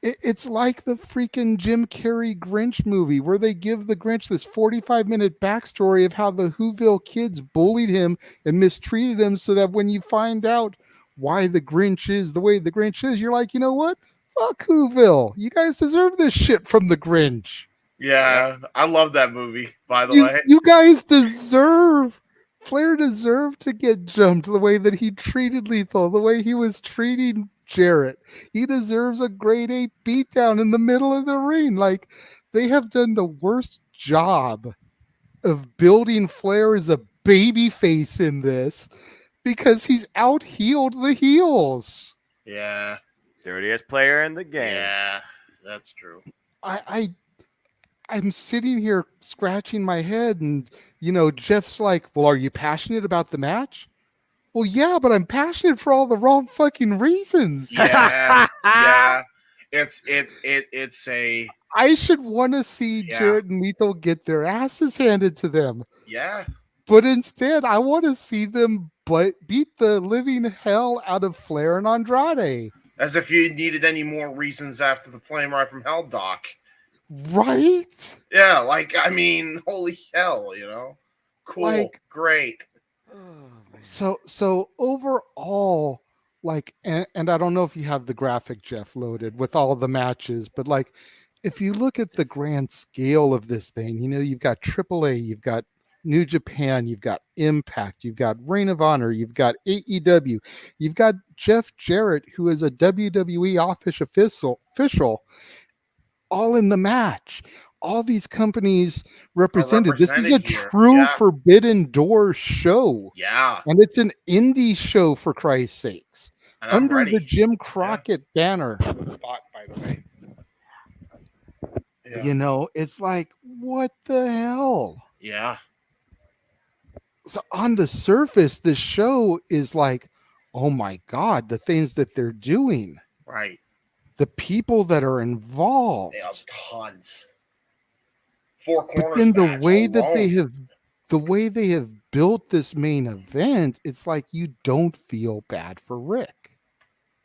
It's like the freaking Jim Carrey Grinch movie where they give the Grinch this 45-minute backstory of how the Whoville kids bullied him and mistreated him, so that when you find out why the Grinch is the way the Grinch is, you're like, you know what? Fuck Whoville. You guys deserve this shit from the Grinch. Yeah, I love that movie, by the way. You guys deserve, Flair deserved to get jumped the way that he treated Lethal, the way he was treating Jarrett. He deserves a grade A beatdown in the middle of the ring. Like, they have done the worst job of building Flair as a baby face in this because he's out-heeled the heels. Yeah. Dirtiest player in the game. Yeah, that's true. I'm sitting here scratching my head, and, you know, Jeff's like, well, are you passionate about the match? Well, yeah, but I'm passionate for all the wrong fucking reasons. Yeah, yeah. It's a... I should want to see Jarrett and Lethal get their asses handed to them. Yeah. But instead, I want to see them beat the living hell out of Flair and Andrade. As if you needed any more reasons after the plane ride from Hell Doc. Right? Yeah, like, I mean, holy hell, you know? Cool. Like, great. So overall, like, and I don't know if you have the graphic, Jeff, loaded with all the matches, but like, if you look at the grand scale of this thing, you know, you've got AAA, you've got New Japan, you've got Impact, you've got Ring of Honor, you've got AEW, you've got Jeff Jarrett, who is a WWE official, all in the match, all these companies represented. This is a represented here. true Yeah. Forbidden Door show. Yeah. And it's an indie show, for Christ's sakes. And I'm Under the ready. Jim Crockett banner. Bought, by the way. Yeah. You know, it's like, what the hell? Yeah. So on the surface, this show is like, oh my God, the things that they're doing. Right. The people that are involved. They have tons. Four But corners then the match way that alone. the way they have built this main event, it's like you don't feel bad for Rick.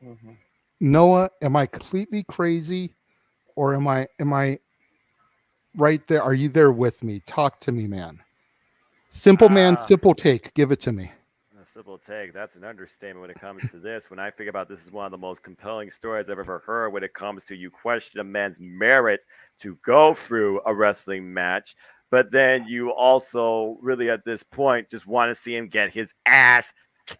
Mhm. Noah, am I completely crazy, or am I right there? Are you there with me? Talk to me, man. Simple man, simple take. Give it to me. A simple take. That's an understatement when it comes to this. When I think about this is one of the most compelling stories I've ever heard when it comes to you question a man's merit to go through a wrestling match, but then you also really at this point just want to see him get his ass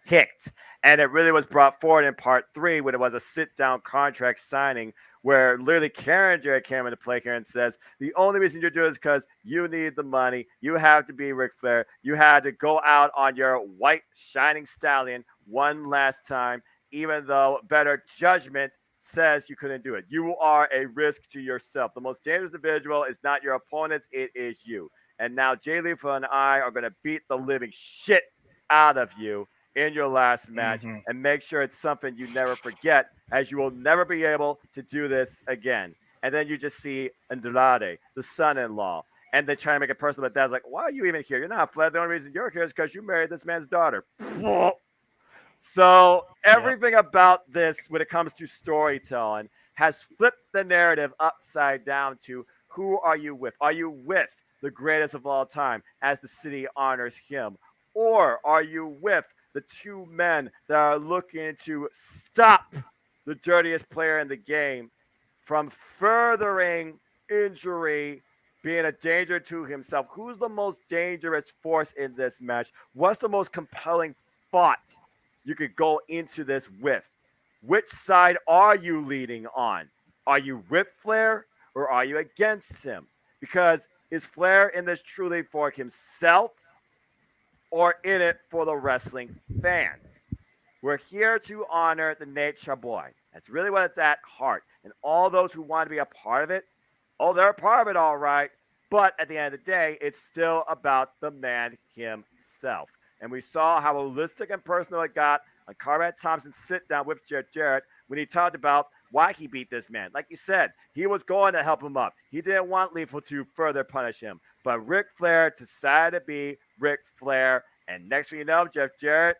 kicked. And it really was brought forward in part 3 when it was a sit-down contract signing where literally Karen Jarrett came into play here and says, the only reason you're doing it is because you need the money. You have to be Ric Flair. You had to go out on your white shining stallion one last time, even though better judgment says you couldn't do it. You are a risk to yourself. The most dangerous individual is not your opponents, it is you. And now Jay Lethal and I are going to beat the living shit out of you in your last match and make sure it's something you never forget, as you will never be able to do this again. And then you just see Andrade, the son-in-law, and they try to make it personal, but Dad's like, why are you even here? You're not Flair. The only reason you're here is because you married this man's daughter. So everything about this, when it comes to storytelling, has flipped the narrative upside down to who are you with? Are you with the greatest of all time as the city honors him? Or are you with the two men that are looking to stop the dirtiest player in the game from furthering injury, being a danger to himself? Who's the most dangerous force in this match? What's the most compelling thought you could go into this with? Which side are you leading on? Are you with Flair or are you against him? Because is Flair in this truly for himself or in it for the wrestling fans? We're here to honor the Nature Boy. That's really what it's at heart. And all those who want to be a part of it, oh, they're a part of it all right. But at the end of the day, it's still about the man himself. And we saw how holistic and personal it got on Conrad Thompson's sit down with Jeff Jarrett when he talked about why he beat this man. Like you said, he was going to help him up. He didn't want Lethal to further punish him. But Ric Flair decided to be Ric Flair. And next thing you know, Jeff Jarrett,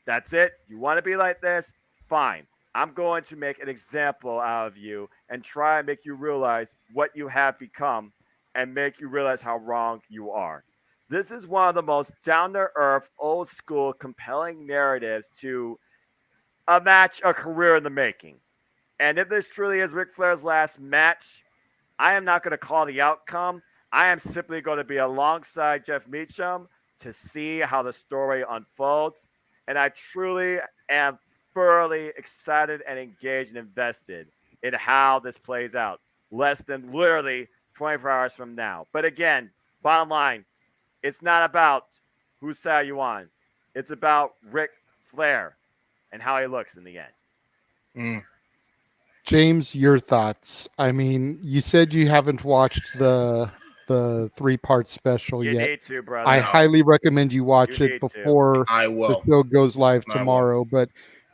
that's it. You want to be like this? Fine. I'm going to make an example out of you and try and make you realize what you have become and make you realize how wrong you are. This is one of the most down-to-earth, old-school, compelling narratives to a match, a career in the making. And if this truly is Ric Flair's last match, I am not going to call the outcome. I am simply going to be alongside Jeff Meacham to see how the story unfolds. And I truly am thoroughly excited and engaged and invested in how this plays out. Less than literally 24 hours from now. But again, bottom line, it's not about whose side you on. It's about Ric Flair and how he looks in the end. James, your thoughts? I mean, you said you haven't watched the 3-part special You yet. need to, brother. I highly recommend you watch it before the show goes live tomorrow. But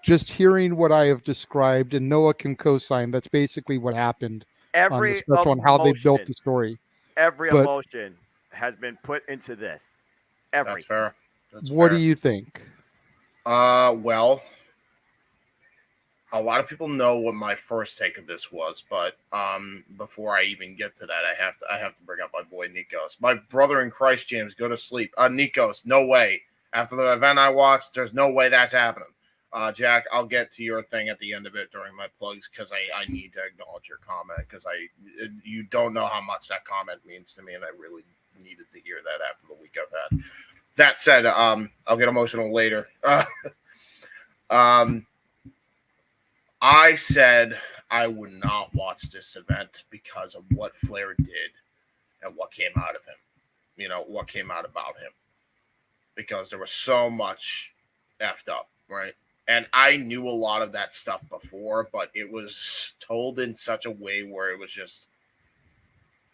just hearing what I have described, and Noah can co-sign, that's basically what happened on the special and how they built the story. Every emotion has been put into this. That's fair. What do you think? Well, a lot of people know what my first take of this was, but before I even get to that, I have to bring up my boy Nikos. My brother in Christ, James, go to sleep. Nikos, no way. After the event I watched, there's no way that's happening. Jack, I'll get to your thing at the end of it during my plugs because I need to acknowledge your comment because you don't know how much that comment means to me, and I really needed to hear that after the week I've had. That said, I'll get emotional later. I said I would not watch this event because of what Flair did and what came out of him. You know, what came out about him. Because there was so much effed up, right? And I knew a lot of that stuff before, but it was told in such a way where it was just,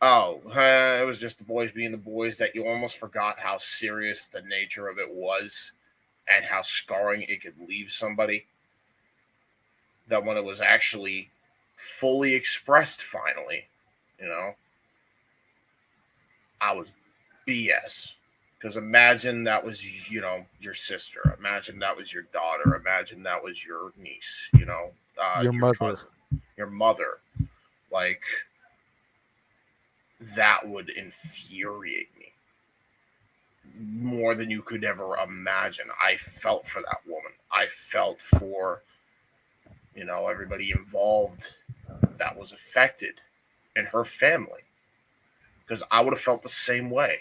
it was just the boys being the boys, that you almost forgot how serious the nature of it was and how scarring it could leave somebody. That when it was actually fully expressed finally, you know, I was BS. Because imagine that was, you know, your sister. Imagine that was your daughter. Imagine that was your niece, you know, your mother. cousin, your mother. Like, that would infuriate me more than you could ever imagine. I felt for that woman. I felt for, you know, everybody involved that was affected in her family. Because I would have felt the same way.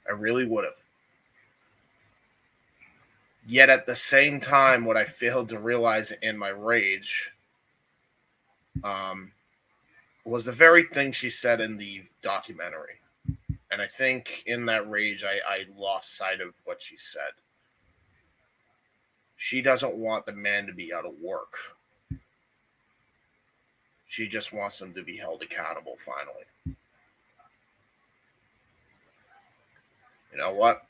I really would have. Yet at the same time, what I failed to realize in my rage was the very thing she said in the documentary. And I think in that rage, I lost sight of what she said. She doesn't want the man to be out of work. She just wants him to be held accountable finally. You know what?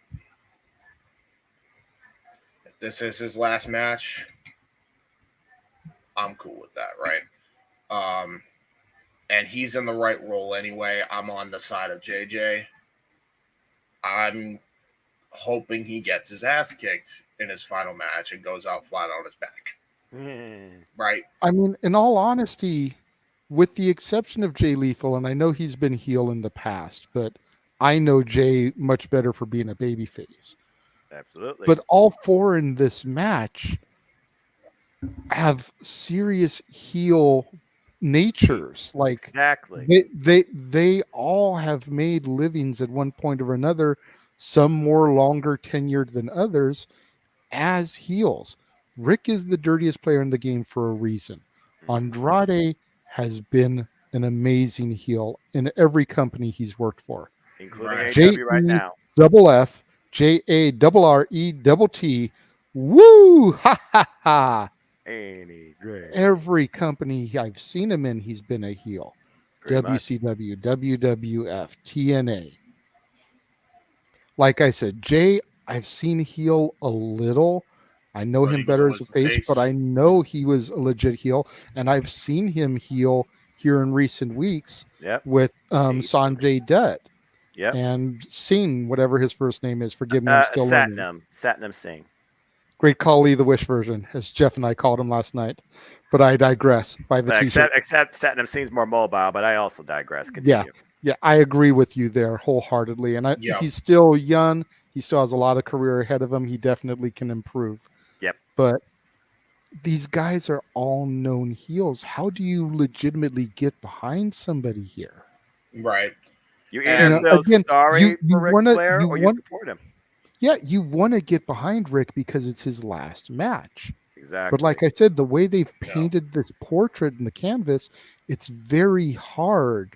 If this is his last match, I'm cool with that, right? And he's in the right role anyway. I'm on the side of JJ. I'm hoping he gets his ass kicked in his final match and goes out flat on his back. Right? I mean, in all honesty, with the exception of Jay Lethal, and I know he's been heel in the past, but I know Jay much better for being a babyface. Absolutely. But all four in this match have serious heel natures. Like, exactly. They all have made livings at one point or another, some more longer tenured than others, as heels. Rick is the dirtiest player in the game for a reason. Andrade has been an amazing heel in every company he's worked for, including AEW right now. F JARRETT. Woo! Ha ha ha! Every company I've seen him in, he's been a heel. WCW, WWF, TNA. Like I said, Jay, I've seen heel a little. I know him better as a face, but I know he was a legit heel, and I've seen him heel here in recent weeks with Sanjay Dutt. Yep. And Singh, whatever his first name is. Forgive me, I'm still learning. Satnam Singh. Great Khali the Wish version, as Jeff and I called him last night. But I digress. By the t-shirt. Except Satnam Singh's more mobile, but I also digress. Continue. Yeah, I agree with you there wholeheartedly. And he's still young. He still has a lot of career ahead of him. He definitely can improve. Yep. But these guys are all known heels. How do you legitimately get behind somebody here? Right. You either feel sorry for Ric Flair or you support him. Yeah, you want to get behind Rick because it's his last match. Exactly. But like I said, the way they've painted this portrait in the canvas, it's very hard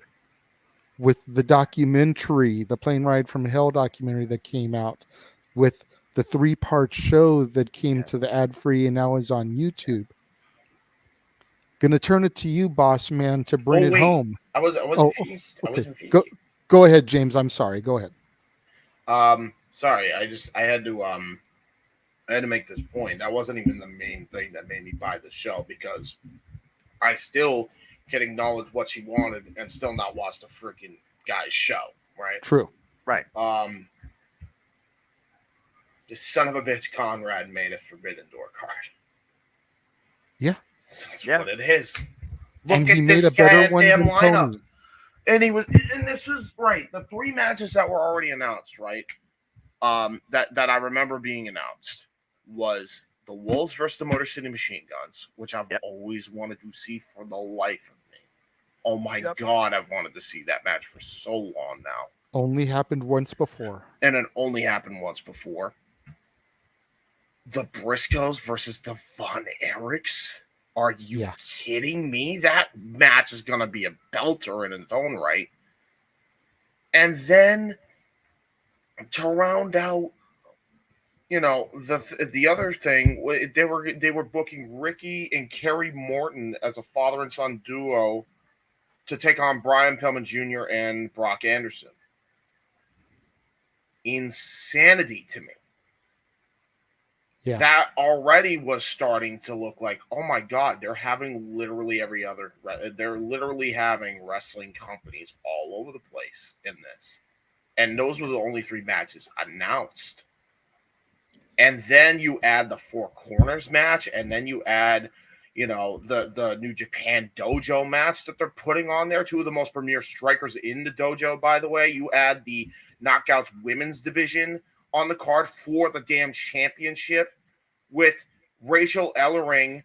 with the documentary, the Plane Ride from Hell documentary that came out, with the 3-part show that came to the ad-free and now is on YouTube. Gonna turn it to you, boss man, to bring it home. I wasn't finished. I wasn't finished. Go ahead, James. I'm sorry. Go ahead. Sorry. I had to make this point. That wasn't even the main thing that made me buy the show, because I still can acknowledge what she wanted and still not watch the freaking guy's show. Right. True. Right. This son of a bitch Conrad made a Forbidden Door card. Yeah. That's what it is. Look and at he this made a better goddamn one than lineup. Tony. And this is right. The 3 matches that were already announced, right? That I remember being announced was the Wolves versus the Motor City Machine Guns, which I've always wanted to see for the life of me. Oh my God, I've wanted to see that match for so long now. Only happened once before. And it only happened once before. The Briscoes versus the Von Erichs. Are you kidding me? That match is going to be a belter in its own right. And then to round out, the other thing, they were booking Ricky and Kerry Morton as a father and son duo to take on Brian Pillman Jr. and Brock Anderson. Insanity to me. Yeah. That already was starting to look like, oh my God, they're literally having wrestling companies all over the place in this. And those were the only 3 matches announced. And then you add the 4 corners match, and then you add, the New Japan Dojo match that they're putting on there. 2 of the most premier strikers in the dojo, by the way. You add the Knockouts women's division on the card for the damn championship with Rachel Ellering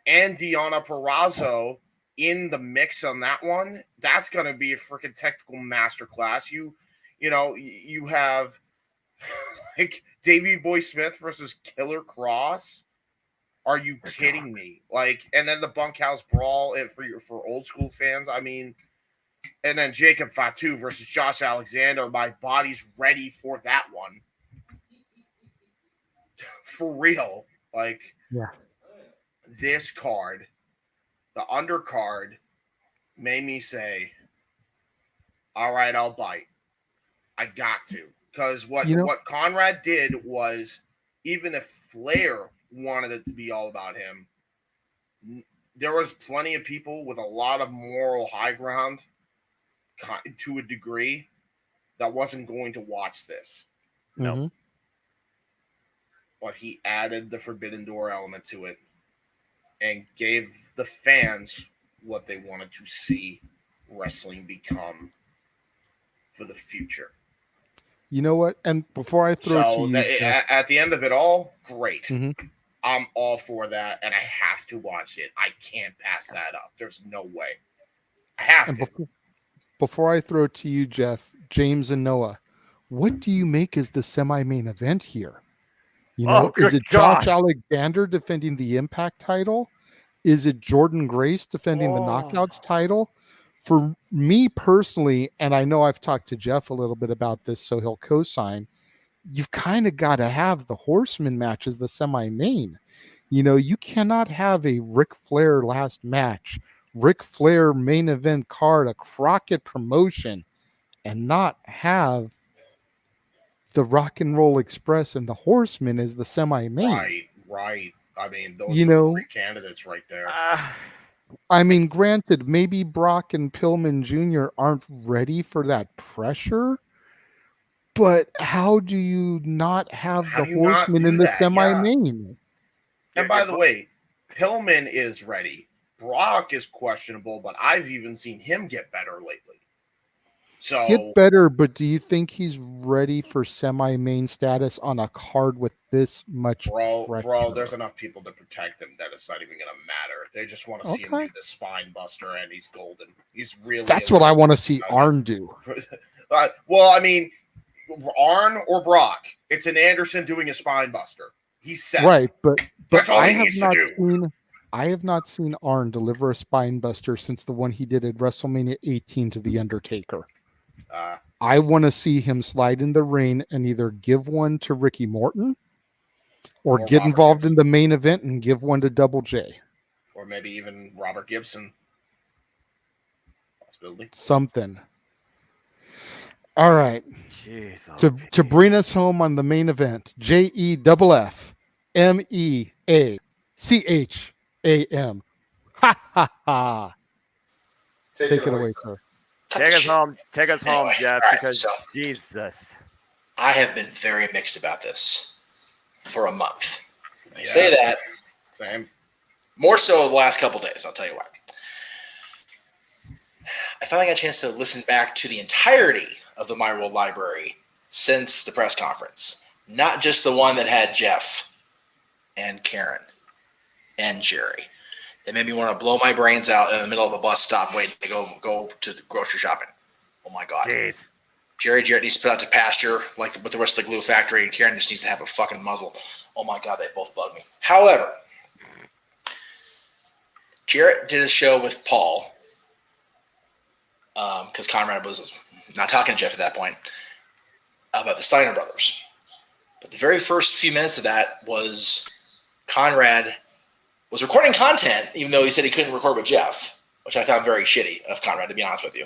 and Deonna Purrazzo in the mix on that one. That's going to be a freaking technical masterclass. You have like Davey Boy Smith versus Killer Cross. Are you kidding me? Like, and then the bunkhouse brawl for old school fans. I mean, and then Jacob Fatu versus Josh Alexander. My body's ready for that one. For real. Like, yeah. This card, the undercard, made me say, all right, I'll bite. I got to. Because what Conrad did was, even if Flair wanted it to be all about him, there was plenty of people with a lot of moral high ground to a degree that wasn't going to watch this. No. But he added the Forbidden Door element to it and gave the fans what they wanted to see wrestling become for the future. You know what? And before I throw it to you, at the end of it all, great. Mm-hmm. I'm all for that, and I have to watch it. I can't pass that up. There's no way. I have to. Before I throw it to you, Jeff, James and Noah, what do you make as the semi-main event here? Is it Josh Alexander defending the Impact title? Is it Jordan Grace defending the Knockouts title? For me personally, and I know I've talked to Jeff a little bit about this, so he'll co-sign, you've kind of got to have the Horseman match as the semi-main. You cannot have a Ric Flair last match, Ric Flair main event card, a Crockett promotion, and not have the Rock and Roll Express and the Horsemen as the semi-main. Right. I mean, those are great candidates right there. I mean, granted, maybe Brock and Pillman Jr. aren't ready for that pressure, but how do you not have the Horsemen in the semi-main? Yeah. And by the way, Pillman is ready. Brock is questionable, but I've even seen him get better lately. So get better, but do you think he's ready for semi-main status on a card with this much pressure? Bro, there's enough people to protect him that it's not even going to matter. They just want to see him do the spine buster, and he's golden. He's really... That's what I want to see Arn do. Well, I mean, Arn or Brock, it's an Anderson doing a spine buster. He's set. Right, but that's all I he needs to do. I have not seen Arn deliver a spine buster since the one he did at WrestleMania 18 to The Undertaker. I want to see him slide in the ring and either give one to Ricky Morton or get Robert involved Gibson in the main event and give one to Double J. Or maybe even Robert Gibson. Possibility. Something. All right. Jeez, to bring us home on the main event, JEFFMEACHAM. Ha ha ha. Take it away, sir. Take us home, Anyway, Jeff, right, because Jesus. I have been very mixed about this for a month. I say that. Same. More so the last couple days, I'll tell you why. I finally got a chance to listen back to the entirety of the My World Library since the press conference. Not just the one that had Jeff and Karen and Jerry. It made me want to blow my brains out in the middle of a bus stop waiting to go to the grocery shopping. Oh my God. Jeez. Jerry Jarrett needs to put out to pasture like with the rest of the glue factory, and Karen just needs to have a fucking muzzle. Oh my God, they both bug me. However, Jarrett did a show with Paul because Conrad was not talking to Jeff at that point, about the Steiner brothers. But the very first few minutes of that was Conrad was recording content, even though he said he couldn't record with Jeff, which I found very shitty of Conrad, to be honest with you.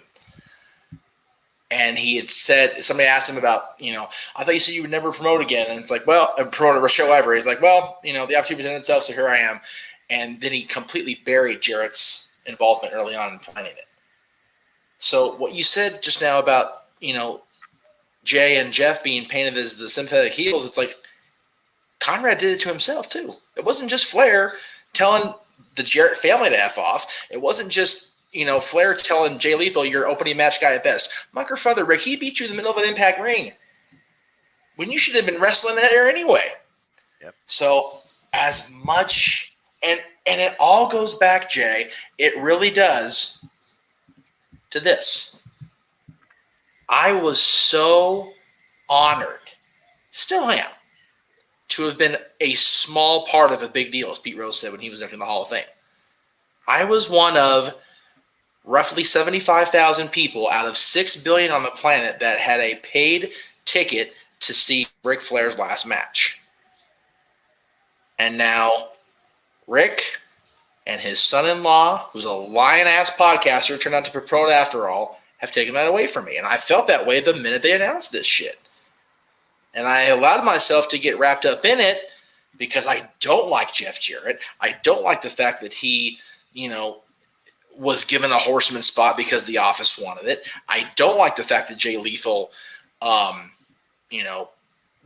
And he had said, somebody asked him about, I thought you said you would never promote again. And it's like, well, promote a show ever. He's like, well, the opportunity presented itself, so here I am. And then he completely buried Jarrett's involvement early on in planning it. So what you said just now about, Jay and Jeff being painted as the sympathetic heels, it's like Conrad did it to himself too. It wasn't just Flair telling the Jarrett family to F off. It wasn't just, Flair telling Jay Lethal, you're opening match guy at best. Mucker Feather, Rick, he beat you in the middle of an Impact ring when you should have been wrestling that there anyway. Yep. So as much, and it all goes back, Jay, it really does, to this. I was so honored, still am, to have been a small part of a big deal, as Pete Rose said when he was up in the Hall of Fame. I was one of roughly 75,000 people out of 6 billion on the planet that had a paid ticket to see Ric Flair's last match. And now Rick and his son-in-law, who's a lion-ass podcaster, turned out to be pro after all, have taken that away from me. And I felt that way the minute they announced this shit. And I allowed myself to get wrapped up in it because I don't like Jeff Jarrett. I don't like the fact that he, was given a Horseman spot because the office wanted it. I don't like the fact that Jay Lethal,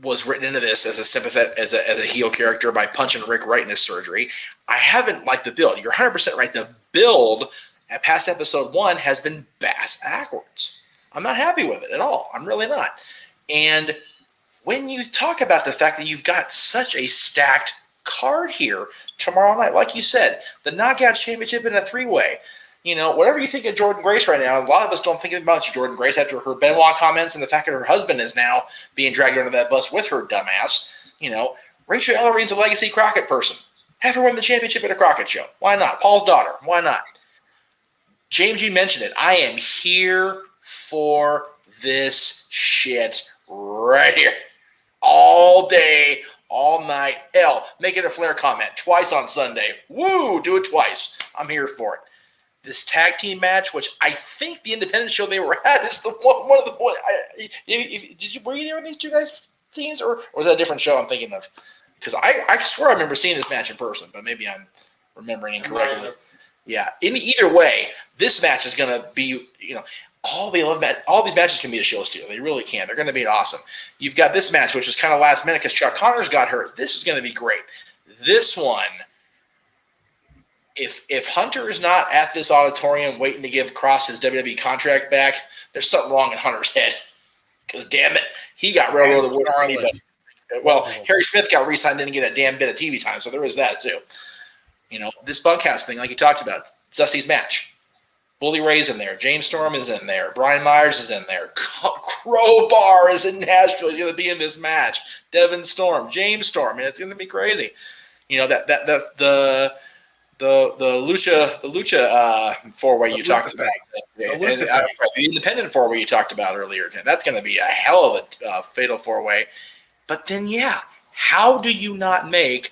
was written into this as a sympathetic, as a heel character by punching Rick right in his surgery. I haven't liked the build. You're 100% right. The build at past episode 1 has been backwards. I'm not happy with it at all. I'm really not. And when you talk about the fact that you've got such a stacked card here tomorrow night, like you said, the Knockout Championship in a 3-way, whatever you think of Jordan Grace right now, a lot of us don't think about Jordan Grace after her Benoit comments and the fact that her husband is now being dragged under that bus with her dumbass. Rachel Ellerine's a legacy Crockett person. Have her win the championship at a Crockett show. Why not? Paul's daughter. Why not? James, you mentioned it. I am here for this shit right here. All day, all night. Hell, make it a Flair comment. Twice on Sunday. Woo! Do it twice. I'm here for it. This tag team match, which I think the independent show they were at is the one of the boys. Were you there with these two guys' teams, or was that a different show I'm thinking of? Because I swear I remember seeing this match in person, but maybe I'm remembering incorrectly. Yeah. In either way, this match is going to be, all these matches can be a show stealer. They really can. They're going to be awesome. You've got this match, which is kind of last minute because Chuck Connors got hurt. This is going to be great. This one, if Hunter is not at this auditorium waiting to give Cross his WWE contract back, there's something wrong in Hunter's head. Because damn it, he got railroaded with anybody. Well, Harry Smith got re-signed, didn't get a damn bit of TV time, so there is that too. This bunkhouse thing, like you talked about, Zusty's match. Bully Ray's in there. James Storm is in there. Brian Myers is in there. Crowbar is in Nashville. He's going to be in this match. Devin Storm, James Storm, and it's going to be crazy. The Lucha 4-way you talked about, the independent 4-way you talked about earlier. That's going to be a hell of a fatal 4-way. But then, how do you not make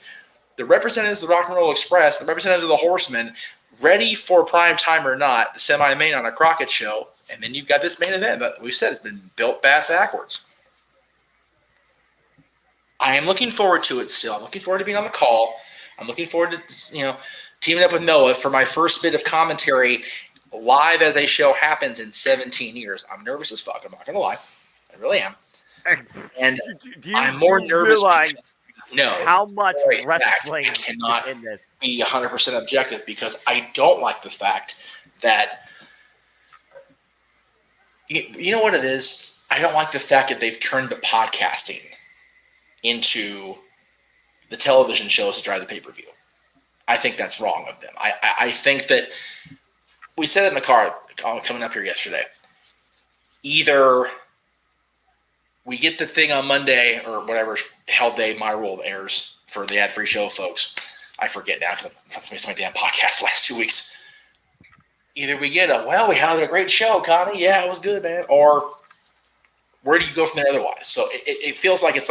the representatives of the Rock and Roll Express, the representatives of the Horsemen, ready for prime time or not, the semi-main on a Crockett show, and then you've got this main event that we've said has been built backwards. I am looking forward to it still. I'm looking forward to being on the call. I'm looking forward to, teaming up with Noah for my first bit of commentary live as a show happens in 17 years. I'm nervous as fuck. I'm not going to lie. I really am. And I'm more nervous. No. How much wrestling I cannot in this? Be 100% objective because I don't like the fact that you know what it is? I don't like the fact that they've turned the podcasting into the television shows to drive the pay-per-view. I think that's wrong of them. I think that we said it in the car coming up here yesterday. Either we get the thing on Monday or whatever hell day My World airs for the ad-free show, folks. I forget now because I've listened to my damn podcast the last 2 weeks. either we get we had a great show, Connie. Yeah, it was good, man. Or where do you go from there otherwise? So it feels like it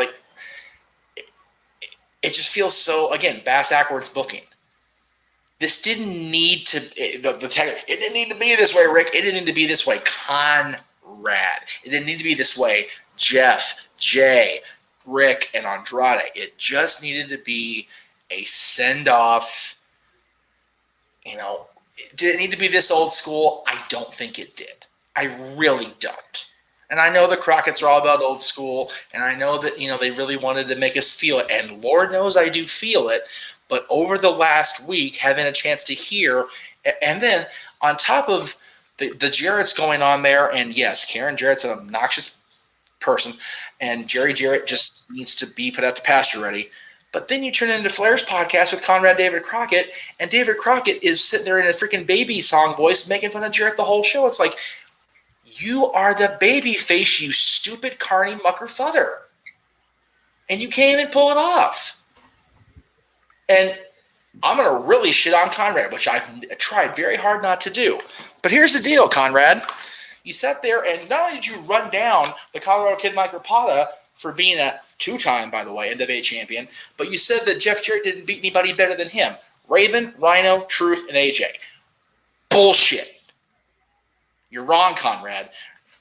just feels so, again, Bass Ackwards booking. This didn't need to, it didn't need to be this way, Rick. It didn't need to be this way, Conrad. It didn't need to be this way, Jeff, Jay, Rick, and Andrade. It just needed to be a send-off. Did it need to be this old school? I don't think it did. I really don't. And I know the Crockett's are all about old school, and I know that, they really wanted to make us feel it, and Lord knows I do feel it. But over the last week, having a chance to hear, and then on top of the Jarrett's going on there, and yes, Karen Jarrett's an obnoxious person, and Jerry Jarrett just needs to be put out to pasture already. But then you turn into Flair's podcast with Conrad David Crockett, and David Crockett is sitting there in a freaking baby song voice making fun of Jarrett the whole show. It's like, you are the baby face, you stupid carny mucker father. And you can't even pull it off. And I'm going to really shit on Conrad, which I've tried very hard not to do. But here's the deal, Conrad. You sat there, and not only did you run down the Colorado Kid Mike Rapata for being a two-time, by the way, NWA champion, but you said that Jeff Jarrett didn't beat anybody better than him. Raven, Rhino, Truth, and AJ. Bullshit. You're wrong, Conrad.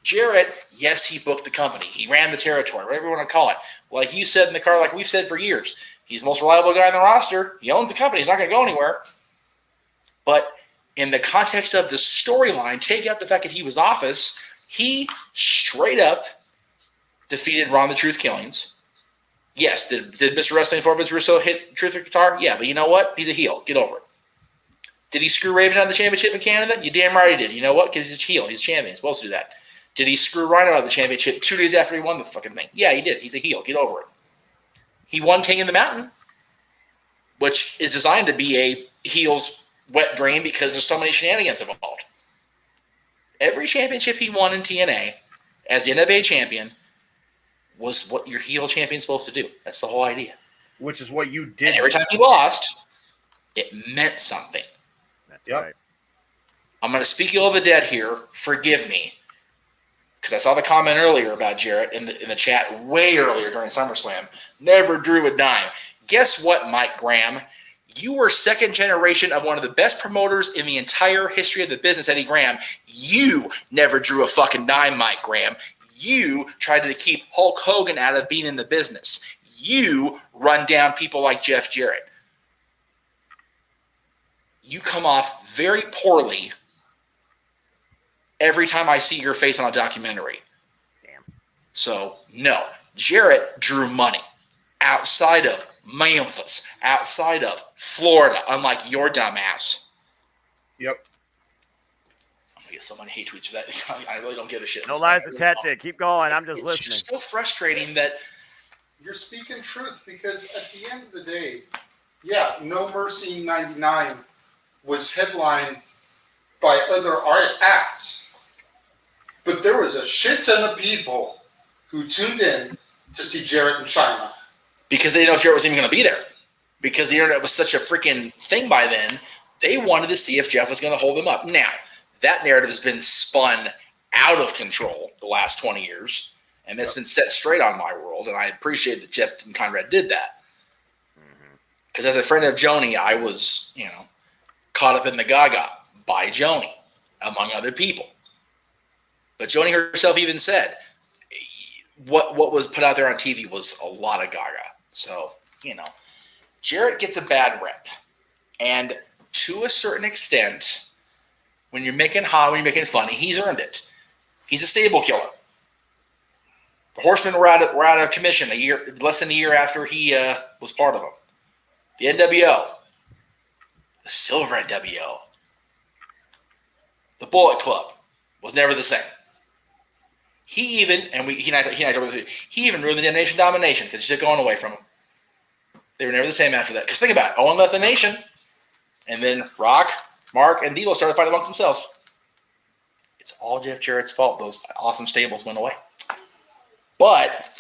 Jarrett, yes, he booked the company. He ran the territory, whatever you want to call it. Like you said in the car, like we've said for years, he's the most reliable guy in the roster. He owns the company. He's not going to go anywhere. But in the context of the storyline, take out the fact that he was office, he straight up defeated Ron the Truth Killings. Yes, did Mr. Wrestling for Vince Russo hit Truth with guitar? Yeah, but you know what? He's a heel. Get over it. Did he screw Raven out of the championship in Canada? You damn right he did. You know what? Because he's a heel. He's a champion. He's supposed to do that. Did he screw Rhino out of the championship 2 days after he won the fucking thing? Yeah, he did. He's a heel. Get over it. He won King in the Mountain, which is designed to be a heel's wet dream because there's so many shenanigans involved. Every championship he won in TNA as the NWA champion was what your heel champion's supposed to do. That's the whole idea. Which is what you did. And every time he lost, it meant something. Yep. Right. I'm going to speak ill of the dead here. Forgive me. Because I saw the comment earlier about Jarrett in the chat way earlier during SummerSlam. Never drew a dime. Guess what, Mike Graham? You were second generation of one of the best promoters in the entire history of the business, Eddie Graham. You never drew a fucking dime, Mike Graham. You tried to keep Hulk Hogan out of being in the business. You run down people like Jeff Jarrett. You come off very poorly every time I see your face on a documentary. Damn. So, no. Jarrett drew money outside of Memphis, outside of Florida, unlike your dumbass. Yep. I'm going to get so many hate tweets for that. I really don't give a shit. No lies detected. Keep going. I'm just listening. It's just so frustrating that you're speaking truth, because at the end of the day, yeah, No Mercy 99 was headlined by other acts, but there was a shit ton of people who tuned in to see Jarrett in China. Because they didn't know if Jarrett was even going to be there. Because the internet was such a freaking thing by then, they wanted to see if Jeff was going to hold them up. Now, that narrative has been spun out of control the last 20 years, and it's been set straight on my world, and I appreciate that Jeff and Conrad did that. Because as a friend of Joni, I was, caught up in the gaga by Joni, among other people. But Joni herself even said what was put out there on TV was a lot of gaga. So, Jarrett gets a bad rep. And to a certain extent, when you're making funny, he's earned it. He's a stable killer. The Horsemen were out of commission less than a year after he was part of them. The NWO, the Silver NWO, the Bullet Club was never the same. He even ruined the Nation Domination because he took going away from him. They were never the same after that. Because think about it, Owen left the Nation, and then Rock, Mark, and D'Lo started fighting amongst themselves. It's all Jeff Jarrett's fault. Those awesome stables went away. But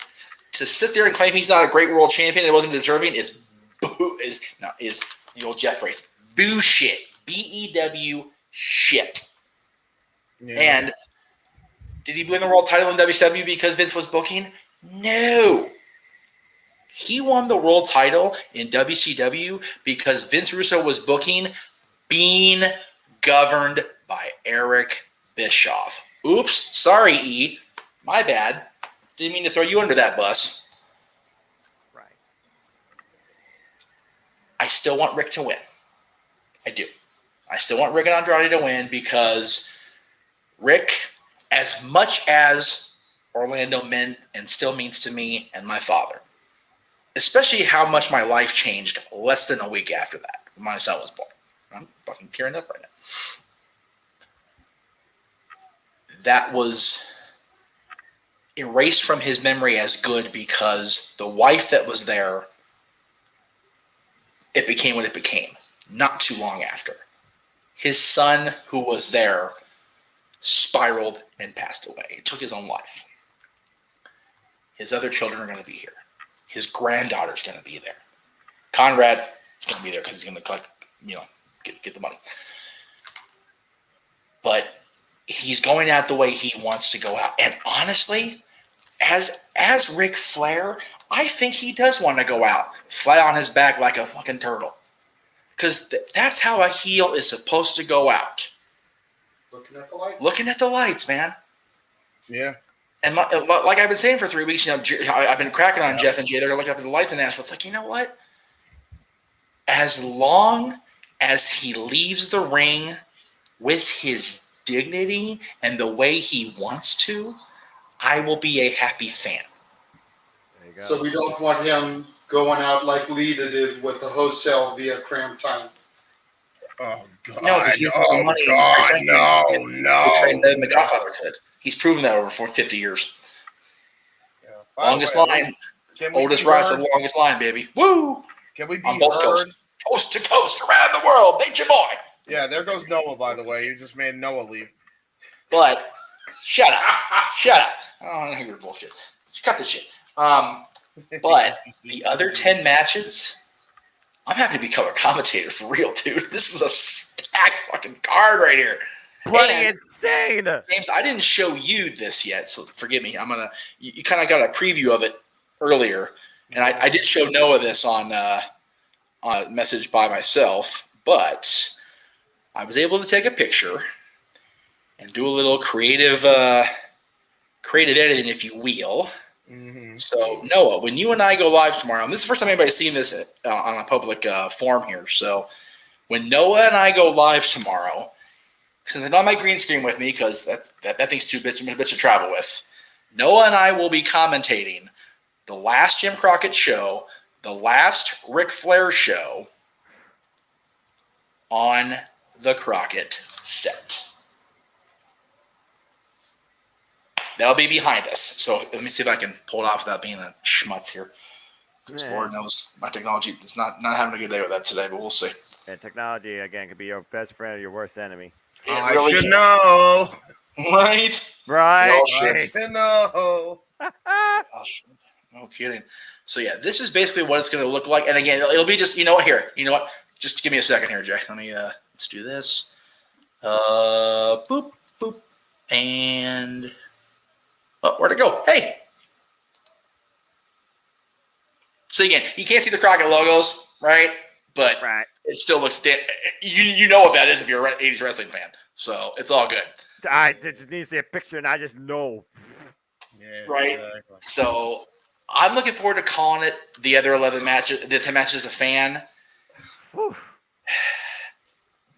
to sit there and claim he's not a great world champion and wasn't deserving is the old Jeff phrase. Bullshit. B-E-W shit. Yeah. And did he win the world title in WCW because Vince was booking? No. He won the world title in WCW because Vince Russo was booking, being governed by Eric Bischoff. Oops, sorry, E. My bad. Didn't mean to throw you under that bus. Right. I still want Rick to win. I do. I still want Rick and Andrade to win because Rick, as much as Orlando meant and still means to me and my father, especially how much my life changed less than a week after that when my son was born. I'm fucking tearing up right now. That was erased from his memory as good because the wife that was there, it became what it became not too long after. His son, who was there, spiraled and passed away. He took his own life. His other children are going to be here. His granddaughter's going to be there. Conrad is going to be there because he's going to collect, get the money. But he's going out the way he wants to go out. And honestly, as Ric Flair, I think he does want to go out, fly on his back like a fucking turtle. Because that's how a heel is supposed to go out. Looking at the lights. Looking at the lights, man. Yeah. And like I've been saying for 3 weeks, I've been cracking on Jeff and Jay. They're going to look up at the lights and ask, it's like, you know what? As long as he leaves the ring with his dignity and the way he wants to, I will be a happy fan. So we don't want him going out like Lita did with the wholesale via cram time. Oh, God. No, because he's got the money. The Godfather could. He's proven that over 50 years. Yeah. Longest line. Oldest rise of the longest line, baby. Woo! Can we be on both heard? coasts? Coast to coast around the world. Nature boy. Yeah, there goes Noah, by the way. You just made Noah leave. But, shut up. Shut up. I don't want to hear your bullshit. Just cut this shit. But the other 10 matches, I'm happy to be color commentator for real, dude. This is a stacked fucking card right here. Bloody insane. James, I didn't show you this yet, so forgive me. You kind of got a preview of it earlier, and I did show Noah this on a message by myself, but I was able to take a picture and do a little creative editing, if you will. Mm-hmm. So, Noah, when you and I go live tomorrow, and this is the first time anybody's seen this on a public forum here. So, when Noah and I go live tomorrow, since I don't have my green screen with me because that thing's too bitch to travel with, Noah and I will be commentating the last Jim Crockett show, the last Ric Flair show on the Crockett set. That'll be behind us. So let me see if I can pull it off without being a schmutz here. Because Lord knows my technology is not having a good day with that today, but we'll see. Yeah, technology, again, could be your best friend or your worst enemy. I really should know. Right? Right. I should know. No kidding. So, yeah, this is basically what it's going to look like. And, again, it'll be just, you know what? Just give me a second here, Jay. Let me, let's do this. Boop, boop. And... oh, where'd it go? Hey. So again, you can't see the Crockett logos, right? But it still looks you know what that is if you're an 80s wrestling fan. So it's all good. I just need to see a picture and I just know. Yeah, right? Exactly. So I'm looking forward to calling it the other 11 matches, the 10 matches as a fan. Whew.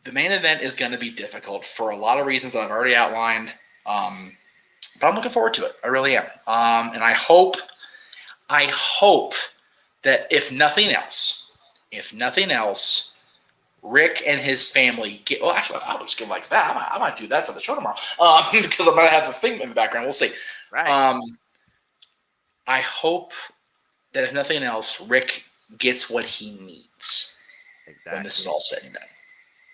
The main event is going to be difficult for a lot of reasons that I've already outlined. But I'm looking forward to it. I really am. And I hope that if nothing else, Rick and his family get. Well, actually, I'll just go like that. I might do that for the show tomorrow because I'm gonna have the thing in the background. We'll see. Right. I hope that if nothing else, Rick gets what he needs when this is all said and done.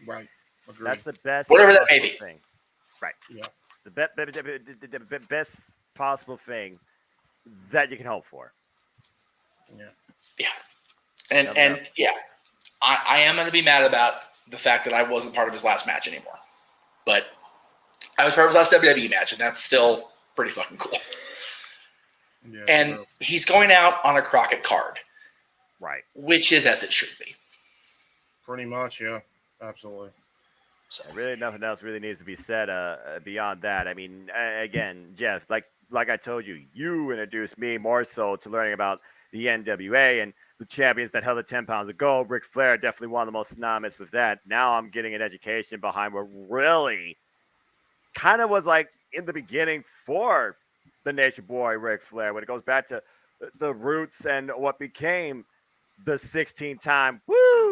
Right. Agreed. That's the best. Whatever that may be. Thing. Right. Yeah. The best possible thing that you can hope for. Yeah. Yeah. And yeah, I am going to be mad about the fact that I wasn't part of his last match anymore. But I was part of his last WWE match, and that's still pretty fucking cool. Yeah, and he's going out on a Crockett card. Right. Which is as it should be. Pretty much, yeah. Absolutely. So. Really, nothing else really needs to be said beyond that. I mean, again, Jeff, like I told you, you introduced me more so to learning about the NWA and the champions that held the 10 pounds of gold. Ric Flair, definitely one of the most synonymous with that. Now I'm getting an education behind what really kind of was like in the beginning for the Nature Boy Ric Flair, when it goes back to the roots and what became the 16-time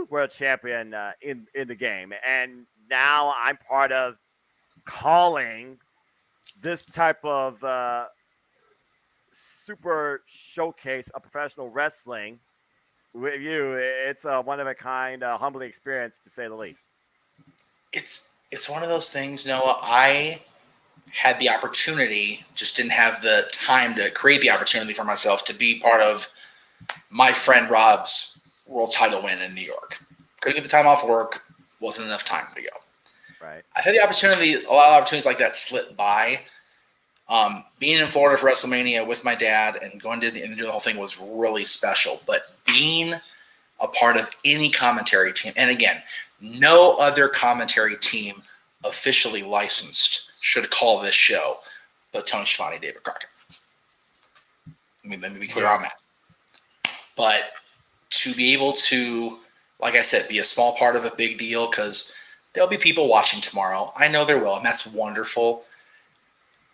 world champion in the game. And now I'm part of calling this type of super showcase of professional wrestling with you. It's a one-of-a-kind, humbling experience, to say the least. It's one of those things, Noah. I had the opportunity, just didn't have the time to create the opportunity for myself to be part of my friend Rob's world title win in New York. Couldn't get the time off work. Wasn't enough time to go. Right. I've had the opportunity, a lot of opportunities like that slip by. Being in Florida for WrestleMania with my dad and going to Disney and doing the whole thing was really special. But being a part of any commentary team, and again, no other commentary team officially licensed should call this show but Tony Schiavone, David Crockett. Let me be clear on that. But to be able to, like I said, be a small part of a big deal, because there'll be people watching tomorrow. I know there will, and that's wonderful.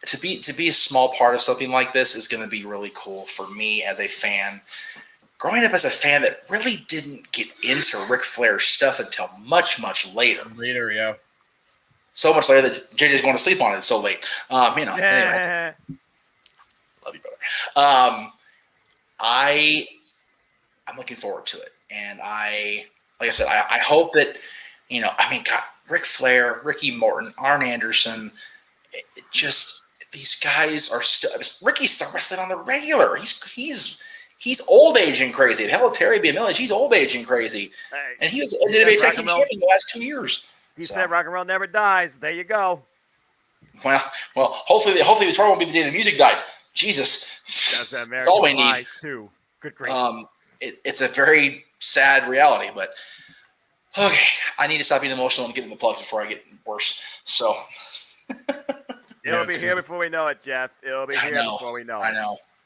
To be a small part of something like this is going to be really cool for me as a fan. Growing up as a fan that really didn't get into Ric Flair's stuff until much, much later. Later, yeah. So much later that JJ's going to sleep on it so late. Anyways. Love you, brother. I'm looking forward to it. And like I said, I hope that, God, Ric Flair, Ricky Morton, Arn Anderson, these guys are still. Ricky's still wrestling on the regular. He's old age and crazy. The hell is Terry B. Millage? He's old age and crazy. Hey, and he was a WWE Tag Team Champion the last 2 years. He said rock and roll never dies. There you go. Well, hopefully this probably won't be the day the music died. Jesus. That's all we need. Too. Good grief. It's a very sad reality, but okay. I need to stop being emotional and get in the plugs before I get worse. So. It'll be here before we know it, Jeff. It'll be here before we know it.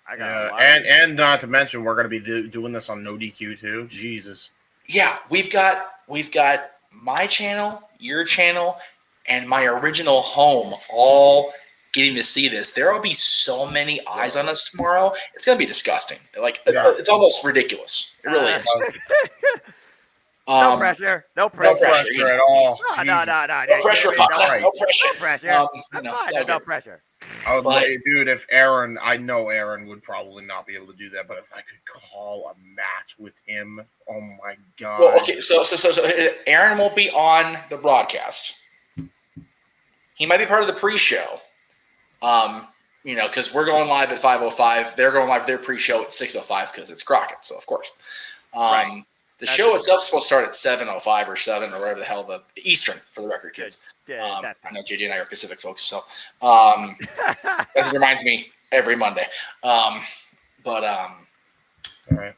I know. And not to mention, we're going to be doing this on NoDQ too. Jesus. Yeah, we've got my channel, your channel, and my original home all getting to see this. There will be so many eyes on us tomorrow. It's going to be disgusting. It's almost ridiculous. It really is. No pressure. No pressure at all. No pressure. No pressure. No pressure. Dude, if Aaron, I know Aaron would probably not be able to do that, but if I could call a match with him, oh my God. Well, okay, so Aaron won't be on the broadcast. He might be part of the pre-show. Because we're going live at 5:05. They're going live with their pre-show at 6:05 because it's Crockett. So of course. Right. The show itself is supposed to start at 7:05 or 7 or whatever the hell the Eastern for the record, kids. I know JD and I are Pacific folks, so that reminds me every Monday. All right.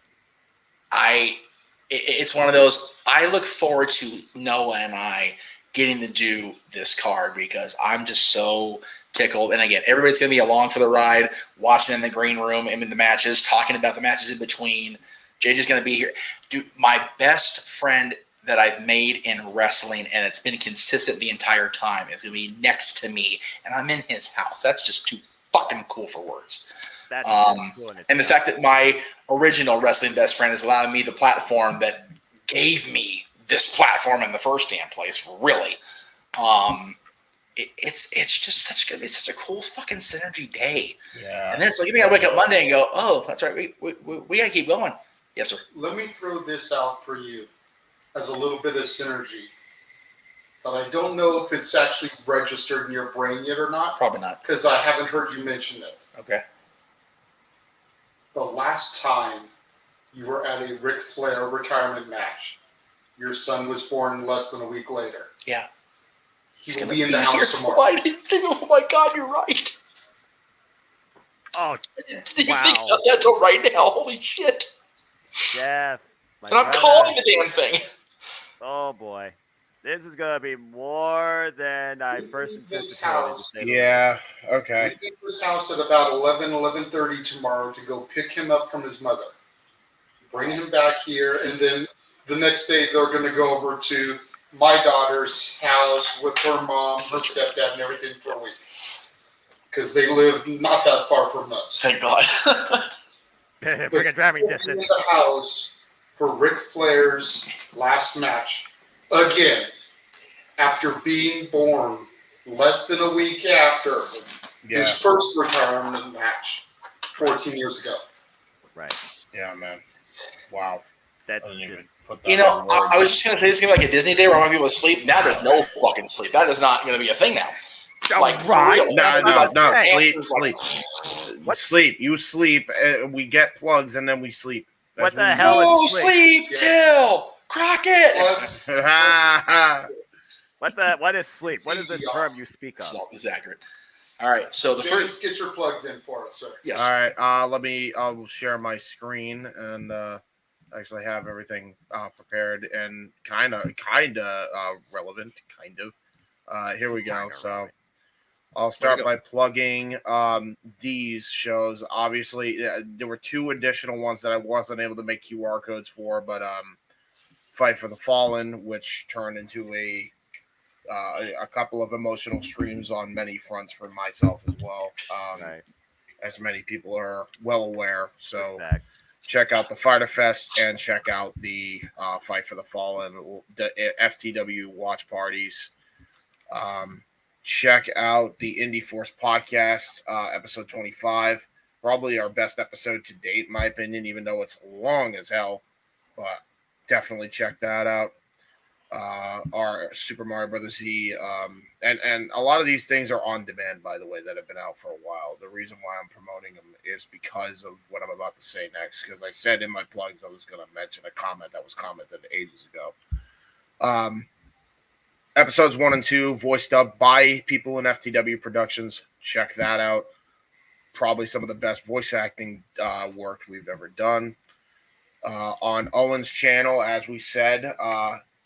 It's one of those. I look forward to Noah and I getting to do this card because I'm just so tickled. And again, everybody's going to be along for the ride, watching in the green room, in the matches, talking about the matches in between. JJ's going to be here. Dude, my best friend that I've made in wrestling, and it's been consistent the entire time, is going to be next to me, and I'm in his house. That's just too fucking cool for words. That's cool. And the fact that my original wrestling best friend is allowing me the platform that gave me this platform in the first damn place, really. It's just such a cool fucking synergy day. Yeah. And then it's like, you gotta wake up Monday and go, oh, that's right, we gotta keep going. Yes, sir. Let me throw this out for you as a little bit of synergy. But I don't know if it's actually registered in your brain yet or not. Probably not. Because I haven't heard you mention it. Okay. The last time you were at a Ric Flair retirement match, your son was born less than a week later. Yeah. He will be in the house tomorrow. I didn't think, oh my God, you're right. Oh, I didn't even think about that till right now. Holy shit. Jeff. And I'm calling the damn thing. Oh, boy. This is going to be more than I first anticipated. To say the Yeah, least. okay. We leave this house at about 11:30 tomorrow to go pick him up from his mother. Bring him back here, and then the next day they're going to go over to my daughter's house with her mom, her stepdad, and everything for a week. Because they live not that far from us. Thank God. Freaking driving distance. In the house for Ric Flair's last match. Again, after being born less than a week after his first retirement match 14 years ago. Right. Yeah, man. Wow. That's You know, I was just going to say this is going to be like a Disney day where I'm going to be able to sleep. Now there's no fucking sleep. That is not going to be a thing now. Like, for real. No. Hey. Sleep. You sleep. We get plugs and then we sleep. What the hell is sleep till Crockett. What is sleep? What is this term you speak of? Slop is accurate. All right, so the first get your plugs in for us, sir. Yes. All right. I'll share my screen and actually have everything prepared and kind of relevant. Here we go. So I'll start by plugging these shows. Obviously, there were 2 additional ones that I wasn't able to make QR codes for, but Fight for the Fallen, which turned into a couple of emotional streams on many fronts for myself as well, as many people are well aware. So check out the Fighter Fest and check out the Fight for the Fallen, the FTW watch parties. Check out the Indy Force podcast, episode 25. Probably our best episode to date, in my opinion, even though it's long as hell. But definitely check that out. Our Super Mario Brothers Z, and a lot of these things are on demand, by the way, that have been out for a while. The reason why I'm promoting them is because of what I'm about to say next, because I said in my plugs I was going to mention a comment that was commented ages ago. Episodes 1 and 2, voice dubbed by people in FTW Productions. Check that out. Probably some of the best voice acting work we've ever done. On Owen's channel, as we said,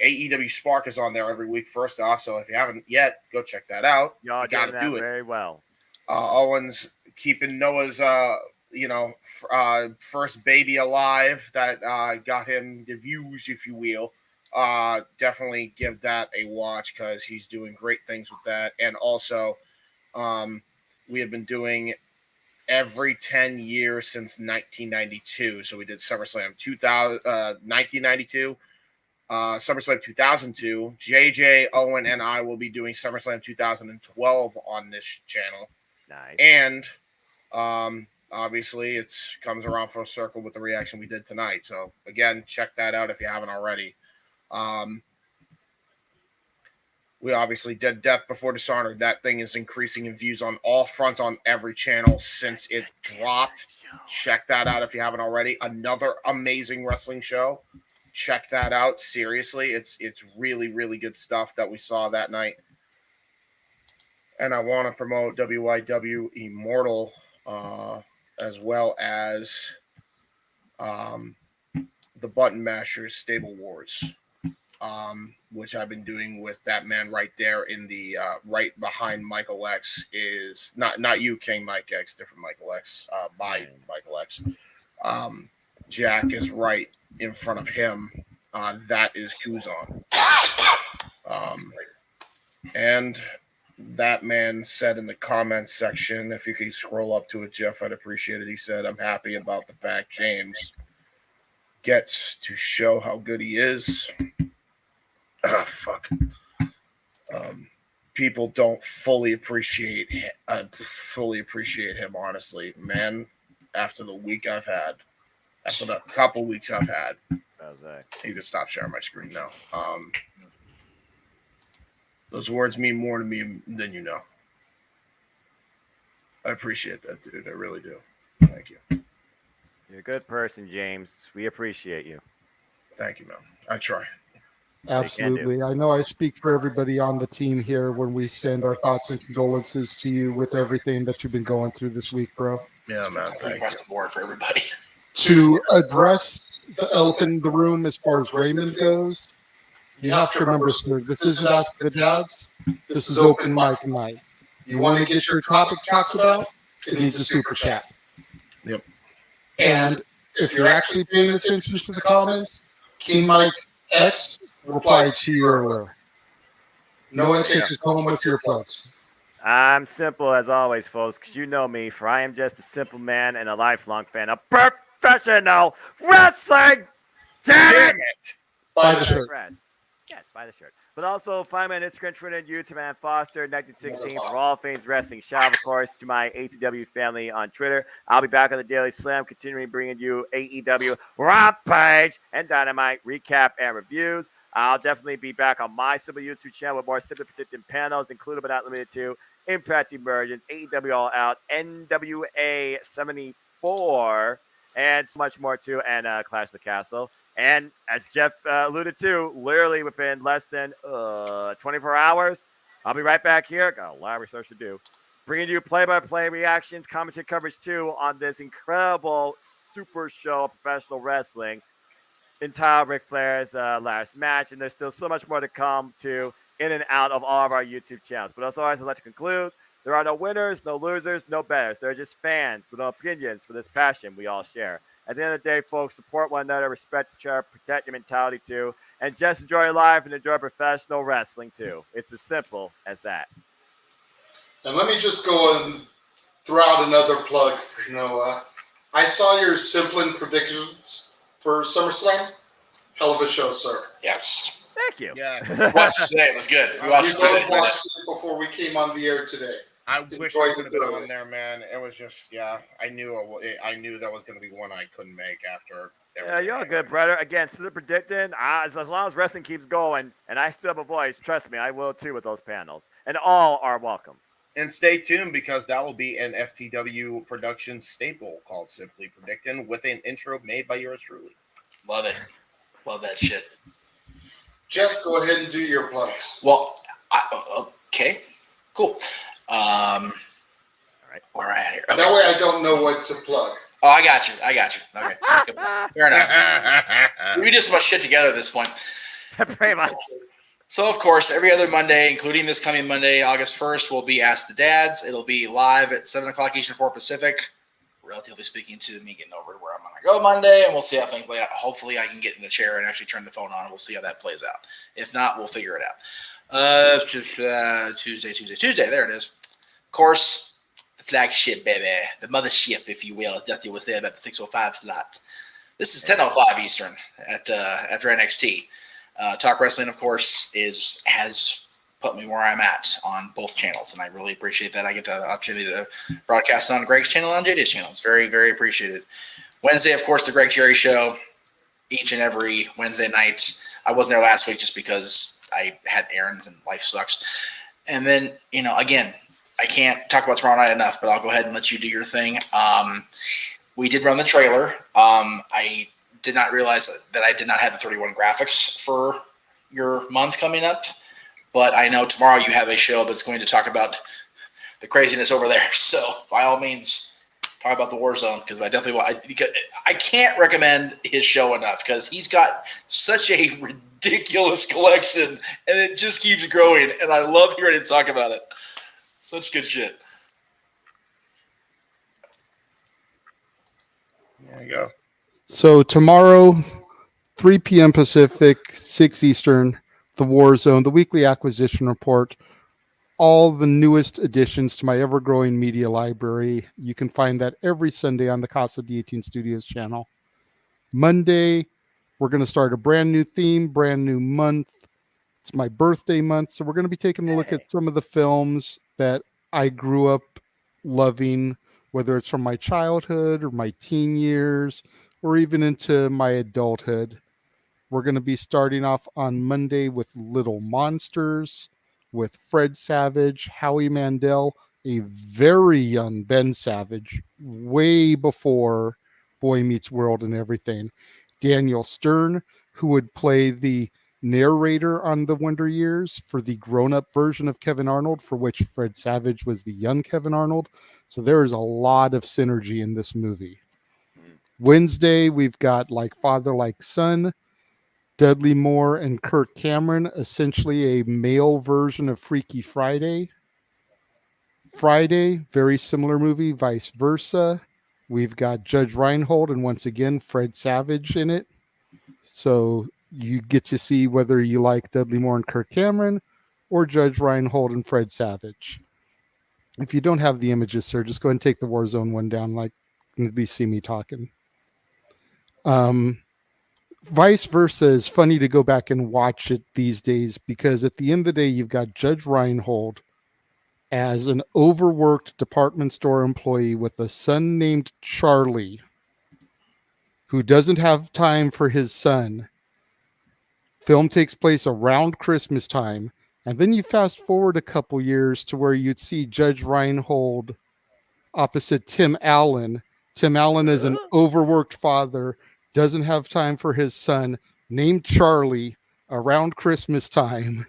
AEW Spark is on there every week. First off, so if you haven't yet, go check that out. Y'all you gotta do it very well. Owen's keeping Noah's, first baby alive that got him the views, if you will. Definitely give that a watch because he's doing great things with that. And also, we have been doing every 10 years since 1992. So we did SummerSlam 1992. SummerSlam 2002, JJ, Owen, and I will be doing SummerSlam 2012 on this channel. Nice. And obviously, it comes around full circle with the reaction we did tonight. So, again, check that out if you haven't already. We obviously did Death Before Dishonored. That thing is increasing in views on all fronts on every channel since it dropped. Check that out if you haven't already. Another amazing wrestling show. Check that out. Seriously, it's really, really good stuff that we saw that night. And I want to promote WIW Immortal as well as the Button Mashers Stable Wars, which I've been doing with that man right there in the right behind Michael X is not you, King Mike X, different Michael X, by Michael X. Jack is right in front of him. That is Kuzan. And that man said in the comments section, if you could scroll up to it, Jeff, I'd appreciate it. He said, I'm happy about the fact James gets to show how good he is. Fuck. People don't fully appreciate him, honestly. Man, after the week I've had, after the couple weeks I've had, you can stop sharing my screen now. Those words mean more to me than you know. I appreciate that, dude. I really do. Thank you. You're a good person, James. We appreciate you. Thank you, man. I try. Absolutely. I know I speak for everybody on the team here when we send our thoughts and condolences to you with everything that you've been going through this week, bro. Yeah, man. Across the board for everybody. To address the elephant in the room as far as Raymond goes, you have to remember, sir, this isn't Ask the Dads. This is open mic night. You want to get your topic talked about? It needs a super chat. Yep. And if you're actually paying attention to the comments, King Mike X replied to you earlier. No one takes us home with your plugs. I'm simple as always, folks, because you know me, for I am just a simple man and a lifelong fan of professional wrestling. Damn it! Buy the shirt. Yes, buy the shirt. But also, find me on Instagram, Twitter, and YouTube, and Foster 1916 for all things wrestling. Shout out, of course, to my ATW family on Twitter. I'll be back on the Daily Slam, continuing bringing you AEW Rampage and Dynamite recap and reviews. I'll definitely be back on my Simple YouTube channel with more Simply Predicted panels, including but not limited to Impact Emergence, AEW All Out, NWA 74, and so much more too, and Clash of the Castle. And as Jeff alluded to, literally within less than 24 hours, I'll be right back here. Got a lot of research to do. Bringing you play-by-play reactions, commentary coverage too on this incredible super show of professional wrestling entitled Ric Flair's last match. And there's still so much more to come to in and out of all of our YouTube channels. But also, as I'd like to conclude, there are no winners, no losers, no betters. They're just fans with no opinions for this passion we all share. At the end of the day, folks, support one another, respect each other, protect your mentality too, and just enjoy life and enjoy professional wrestling too. It's as simple as that. And let me just go and throw out another plug for Noah. I saw your Simplin predictions for SummerSlam. Hell of a show, sir. Yes. Thank you. Yes. We watched it today. It was good. We watched it today. Watched it before we came on the air today. I wish I could have been on there, man. It was just, I knew that was going to be one I couldn't make after. Yeah, you're all good, brother. Again, still predicting. As long as wrestling keeps going, and I still have a voice, trust me, I will too with those panels. And all are welcome. And stay tuned because that will be an FTW Productions staple called Simply Predicting with an intro made by yours truly. Love it. Love that shit. Jeff, go ahead and do your plugs. Well, okay, cool. All right, where am I at here? Okay. That way I don't know what to plug. Oh, I got you. Okay, good. Fair enough. We do so much shit together at this point. Pretty much. So, of course, every other Monday, including this coming Monday, August 1st, will be Ask the Dads. It'll be live at 7 o'clock Eastern, 4 Pacific. Relatively speaking, to me getting over to where I'm going to go Monday, and we'll see how things play out. Hopefully, I can get in the chair and actually turn the phone on, and we'll see how that plays out. If not, we'll figure it out. Tuesday. There it is. Of course, the flagship, baby. The mothership, if you will. Dusty was there about the 6:05 slot. This is 10:05 Eastern after NXT. Talk Wrestling, of course, has put me where I'm at on both channels, and I really appreciate that. I get the opportunity to broadcast on Greg's channel and on JD's channel. It's very, very appreciated. Wednesday, of course, the Greg Cherry Show, each and every Wednesday night. I wasn't there last week just because I had errands and life sucks. And then, again, I can't talk about tomorrow night enough, but I'll go ahead and let you do your thing. We did run the trailer. I did not realize that I did not have the 31 graphics for your month coming up. But I know tomorrow you have a show that's going to talk about the craziness over there. So by all means, talk about the war zone because I definitely want. I can't recommend his show enough because he's got such a ridiculous collection and it just keeps growing. And I love hearing him talk about it. Such good shit. There you go. So tomorrow, 3 p.m. Pacific, 6 Eastern, the War Zone, the weekly acquisition report, all the newest additions to my ever-growing media library. You can find that every Sunday on the Casa D18 Studios channel. Monday, we're going to start a brand new theme, brand new month. It's my birthday month, so we're going to be taking a look at some of the films that I grew up loving, whether it's from my childhood or my teen years or even into my adulthood. We're going to be starting off on Monday with Little Monsters, with Fred Savage, Howie Mandel, a very young Ben Savage, way before Boy Meets World and everything. Daniel Stern, who would play the narrator on the Wonder Years for the grown-up version of Kevin Arnold, for which Fred Savage was the young Kevin Arnold. So there is a lot of synergy in this movie. Wednesday, we've got Like Father, Like Son, Dudley Moore and Kirk Cameron, essentially a male version of Freaky Friday. Friday, very similar movie, Vice Versa. We've got Judge Reinhold and once again Fred Savage in it. So you get to see whether you like Dudley Moore and Kirk Cameron or Judge Reinhold and Fred Savage. If you don't have the images, sir, just go ahead and take the Warzone one down, like at least see me talking. Vice Versa is funny to go back and watch it these days because at the end of the day, you've got Judge Reinhold as an overworked department store employee with a son named Charlie who doesn't have time for his son. Film takes place around Christmas time. And then you fast forward a couple years to where you'd see Judge Reinhold opposite Tim Allen. Tim Allen is an overworked father, doesn't have time for his son, named Charlie, around Christmas time.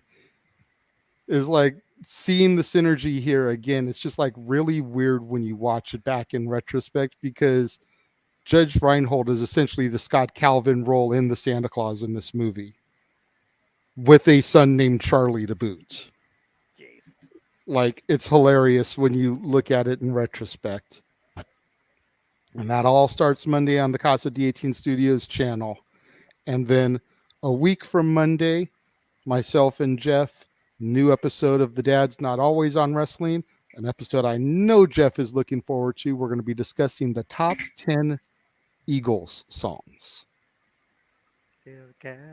Is like seeing the synergy here again. It's just like really weird when you watch it back in retrospect because Judge Reinhold is essentially the Scott Calvin role in the Santa Claus in this movie, with a son named Charlie to boot. Like, it's hilarious when you look at it in retrospect. And that all starts Monday on the Casa D18 Studios channel. And then a week from Monday, myself and Jeff, new episode of The Dad's Not Always on Wrestling, an episode I know Jeff is looking forward to. We're going to be discussing the top 10 Eagles songs. That'll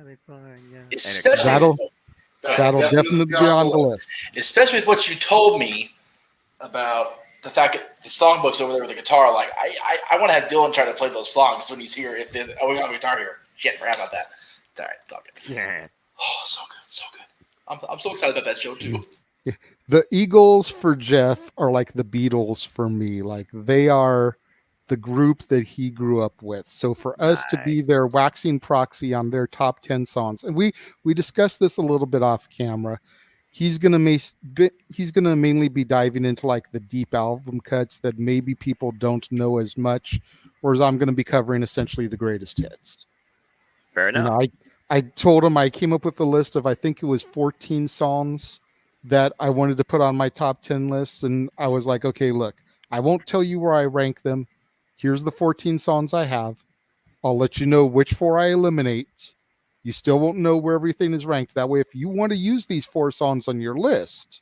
definitely be on the list. Especially with what you told me about the fact that the songbook's over there with the guitar. Like, I want to have Dylan try to play those songs when he's here. If we don't have a guitar here. Shit, forgot about that. It's all right. It's all good. Yeah. Oh, so good. So good. I'm so excited about that show, too. Yeah. The Eagles for Jeff are like the Beatles for me. Like, they are the group that he grew up with. So for us to be their waxing proxy on their top 10 songs, and we discussed this a little bit off camera, he's gonna mainly be diving into like the deep album cuts that maybe people don't know as much, whereas I'm gonna be covering essentially the greatest hits. Fair enough. I told him I came up with a list of, I think it was 14 songs that I wanted to put on my top 10 lists, and I was like, okay, look, I won't tell you where I rank them. Here's the 14 songs I have. I'll let you know which 4 I eliminate. You still won't know where everything is ranked. That way, if you want to use these 4 songs on your list,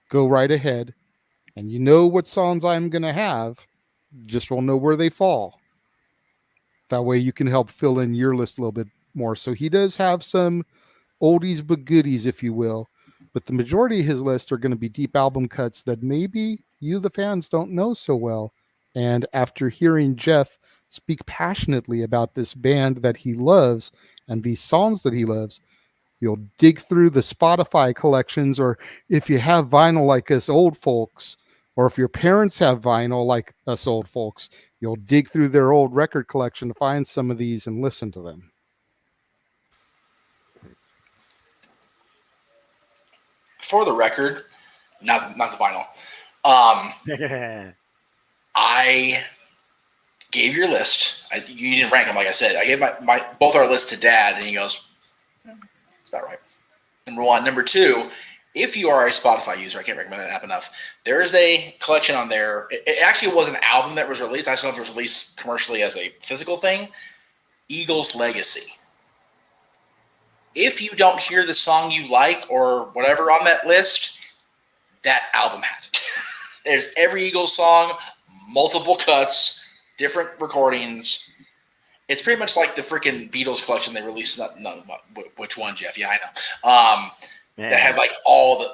go right ahead. And you know what songs I'm going to have. Just won't know where they fall. That way you can help fill in your list a little bit more. So he does have some oldies but goodies, if you will. But the majority of his list are going to be deep album cuts that maybe you, the fans, don't know so well. And after hearing Jeff speak passionately about this band that he loves and these songs that he loves, you'll dig through the Spotify collections, or if you have vinyl like us old folks, or if your parents have vinyl like us old folks, you'll dig through their old record collection to find some of these and listen to them. For the record, not the vinyl. I gave your list. You didn't rank them, like I said. I gave my both our lists to Dad, and he goes, "It's about right." Number one. Number two, if you are a Spotify user, I can't recommend that app enough. There is a collection on there. It actually was an album that was released. I just don't know if it was released commercially as a physical thing. Eagles Legacy. If you don't hear the song you like or whatever on that list, that album has it. There's every Eagles song, multiple cuts, different recordings. It's pretty much like the freaking Beatles collection they released. Which one, Jeff? Yeah, I know. That had like all the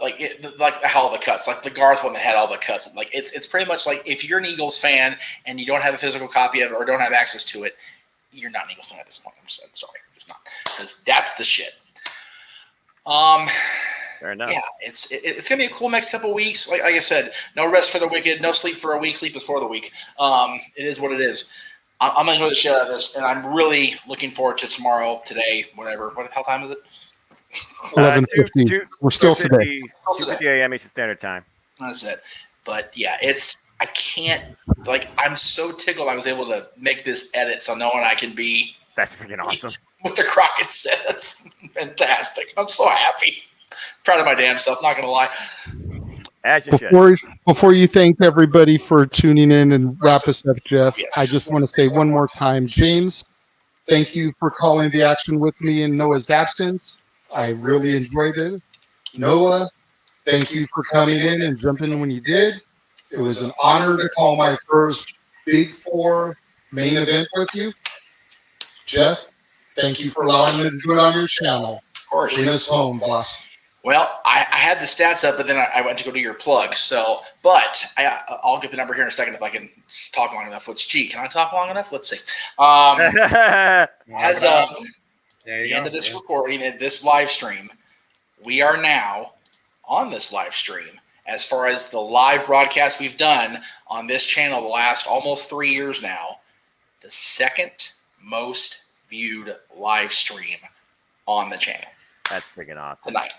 like all the cuts, like the Garth one that had all the cuts. Like it's pretty much like if you're an Eagles fan and you don't have a physical copy of it or don't have access to it, you're not an Eagles fan at this point. I'm sorry, you're just not, because that's the shit. Fair enough. Yeah, it's gonna be a cool next couple of weeks. Like I said, no rest for the wicked, no sleep for a week, sleep is for the week. It is what it is. I'm gonna enjoy the shit out of this, and I'm really looking forward to tomorrow, today, whatever. What the hell time is it? 11:50. We're still today. 2:50 a.m. Eastern Standard Time. That's it. But yeah, I can't, I'm so tickled I was able to make this edit so no one I can be. That's freaking awesome. What the Crockett said. That's fantastic. I'm so happy. Proud of my damn self, not going to lie. As you should. Before you thank everybody for tuning in and wrap us up, Jeff, I just want to say one more time, James, thank you for calling the action with me in Noah's absence. I really enjoyed it. Noah, thank you for coming in and jumping when you did. It was an honor to call my first Big Four main event with you. Jeff, thank you for allowing me to do it on your channel. Of course. Bring us home, boss. Well, I had the stats up, but then I went to go do your plug. But I'll get the number here in a second if I can talk long enough. Let's cheat. Can I talk long enough? Let's see. As of the end of this recording, this live stream, we are now on this live stream. As far as the live broadcast we've done on this channel the last almost 3 years now, the second most viewed live stream on the channel. That's freaking awesome. Tonight.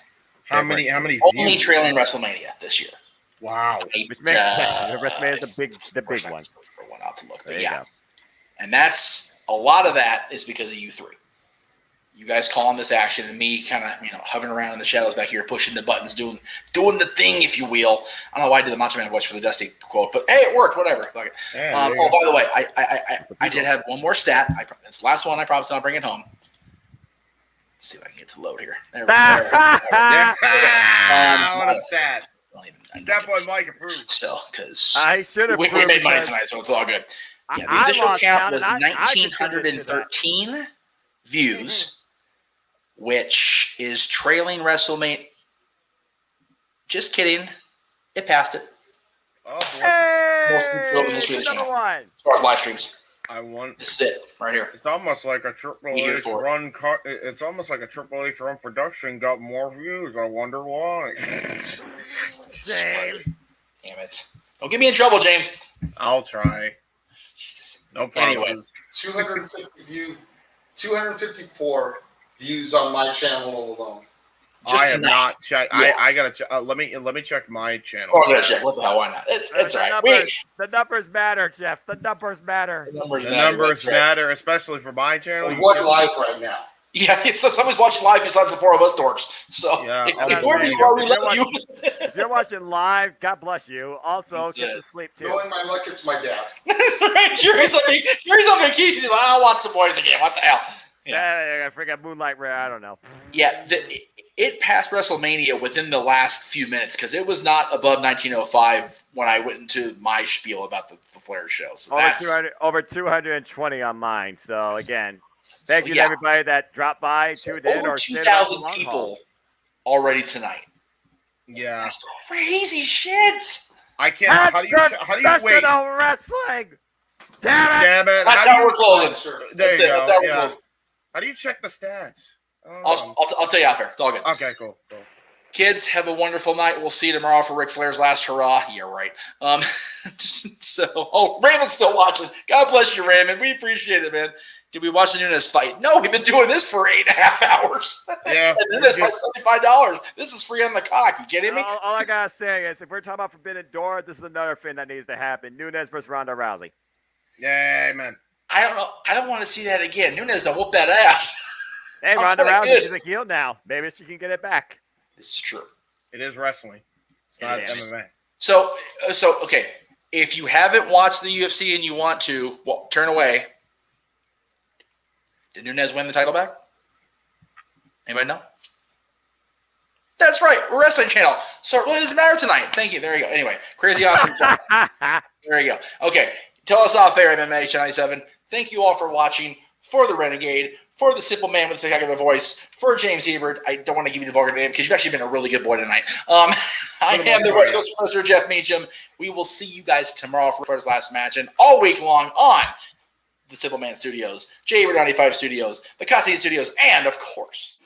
How many Only views? trailing WrestleMania this year. Wow. Which makes sense. WrestleMania is the big one. One out to look. There you go. And that's a lot of that is because of you three. You guys calling this action and me kind of hovering around in the shadows back here, pushing the buttons, doing the thing, if you will. I don't know why I did the Macho Man voice for the Dusty quote, but hey, it worked. Whatever. Fuck it. Yeah, by the way, I did have one more stat. It's the last one. I promise I'll bring it home. Let's see if I can get to load here. There we go. What a stat. Stat boy Mike approved. So, because I should have. We made money tonight, so it's all good. Yeah, the official count was 1,913 views, which is trailing WrestleMania. Just kidding. It passed it. Oh, Most viewed in history of the channel. As far as live streams. This is it right here. It's almost like a Triple H run. It's almost like a Triple H run production got more views. I wonder why. James. Damn it! Don't get me in trouble, James. I'll try. Jesus. No problem. Anyway, 254 views on my channel alone. I am not check. Yeah. I gotta check. Let me check my channel. Oh, check. What the hell? Why not? It's all right. The numbers matter, Jeff. The numbers matter. The numbers matter, especially for my channel. What live right now? Yeah, so somebody's watching live besides the four of us dorks. So yeah, wherever you are, we love you. If you're watching live, God bless you. Also, get to sleep too. Knowing my luck, it's my dad. Jerry's on vacation. He's like, I'll watch the boys again. What the hell? Yeah, I forgot Moonlight Ray. I don't know. Yeah, it passed WrestleMania within the last few minutes because it was not above 1905 when I went into my spiel about the Flair show. So over 220 on mine. So again, thank you to everybody that dropped by, tuned in, over or 2,000 people already tonight. Yeah, that's crazy shit. I can't. How do you wait? Wrestling. Damn it! That's how we're closing. There you go. That's how we're closing. How do you check the stats? I'll tell you after. It's all good. Okay, cool. Kids, have a wonderful night. We'll see you tomorrow for Ric Flair's last hurrah. Yeah, right. Raymond's still watching. God bless you, Raymond. We appreciate it, man. Did we watch the Nunes fight? No, we've been doing this for 8.5 hours. Yeah. And Nunes like $75. This is free on the cock. You kidding me? All I gotta say is, if we're talking about Forbidden Door, this is another thing that needs to happen. Nunes versus Ronda Rousey. Yeah, man. I don't know. I don't want to see that again. Nunes don't whoop that ass. Hey, Ronda Rousey, she's a heel now. Maybe she can get it back. This is true. It is wrestling. It's not MMA. So okay. If you haven't watched the UFC and you want to, well, turn away. Did Nunes win the title back? Anybody know? That's right. We're Wrestling Channel. So it really doesn't matter tonight. Thank you. There you go. Anyway, crazy awesome fun. There you go. Okay. Tell us off there, MMA 97. Thank you all for watching. For the Renegade, for the simple man with a spectacular voice, for James Hebert. I don't want to give you the vulgar name because you've actually been a really good boy tonight. I am the West Coast Professor Jeff Meacham. We will see you guys tomorrow for his last match and all week long on the Simple Man Studios, J95 Studios, the Casa D18 Studios, and of course,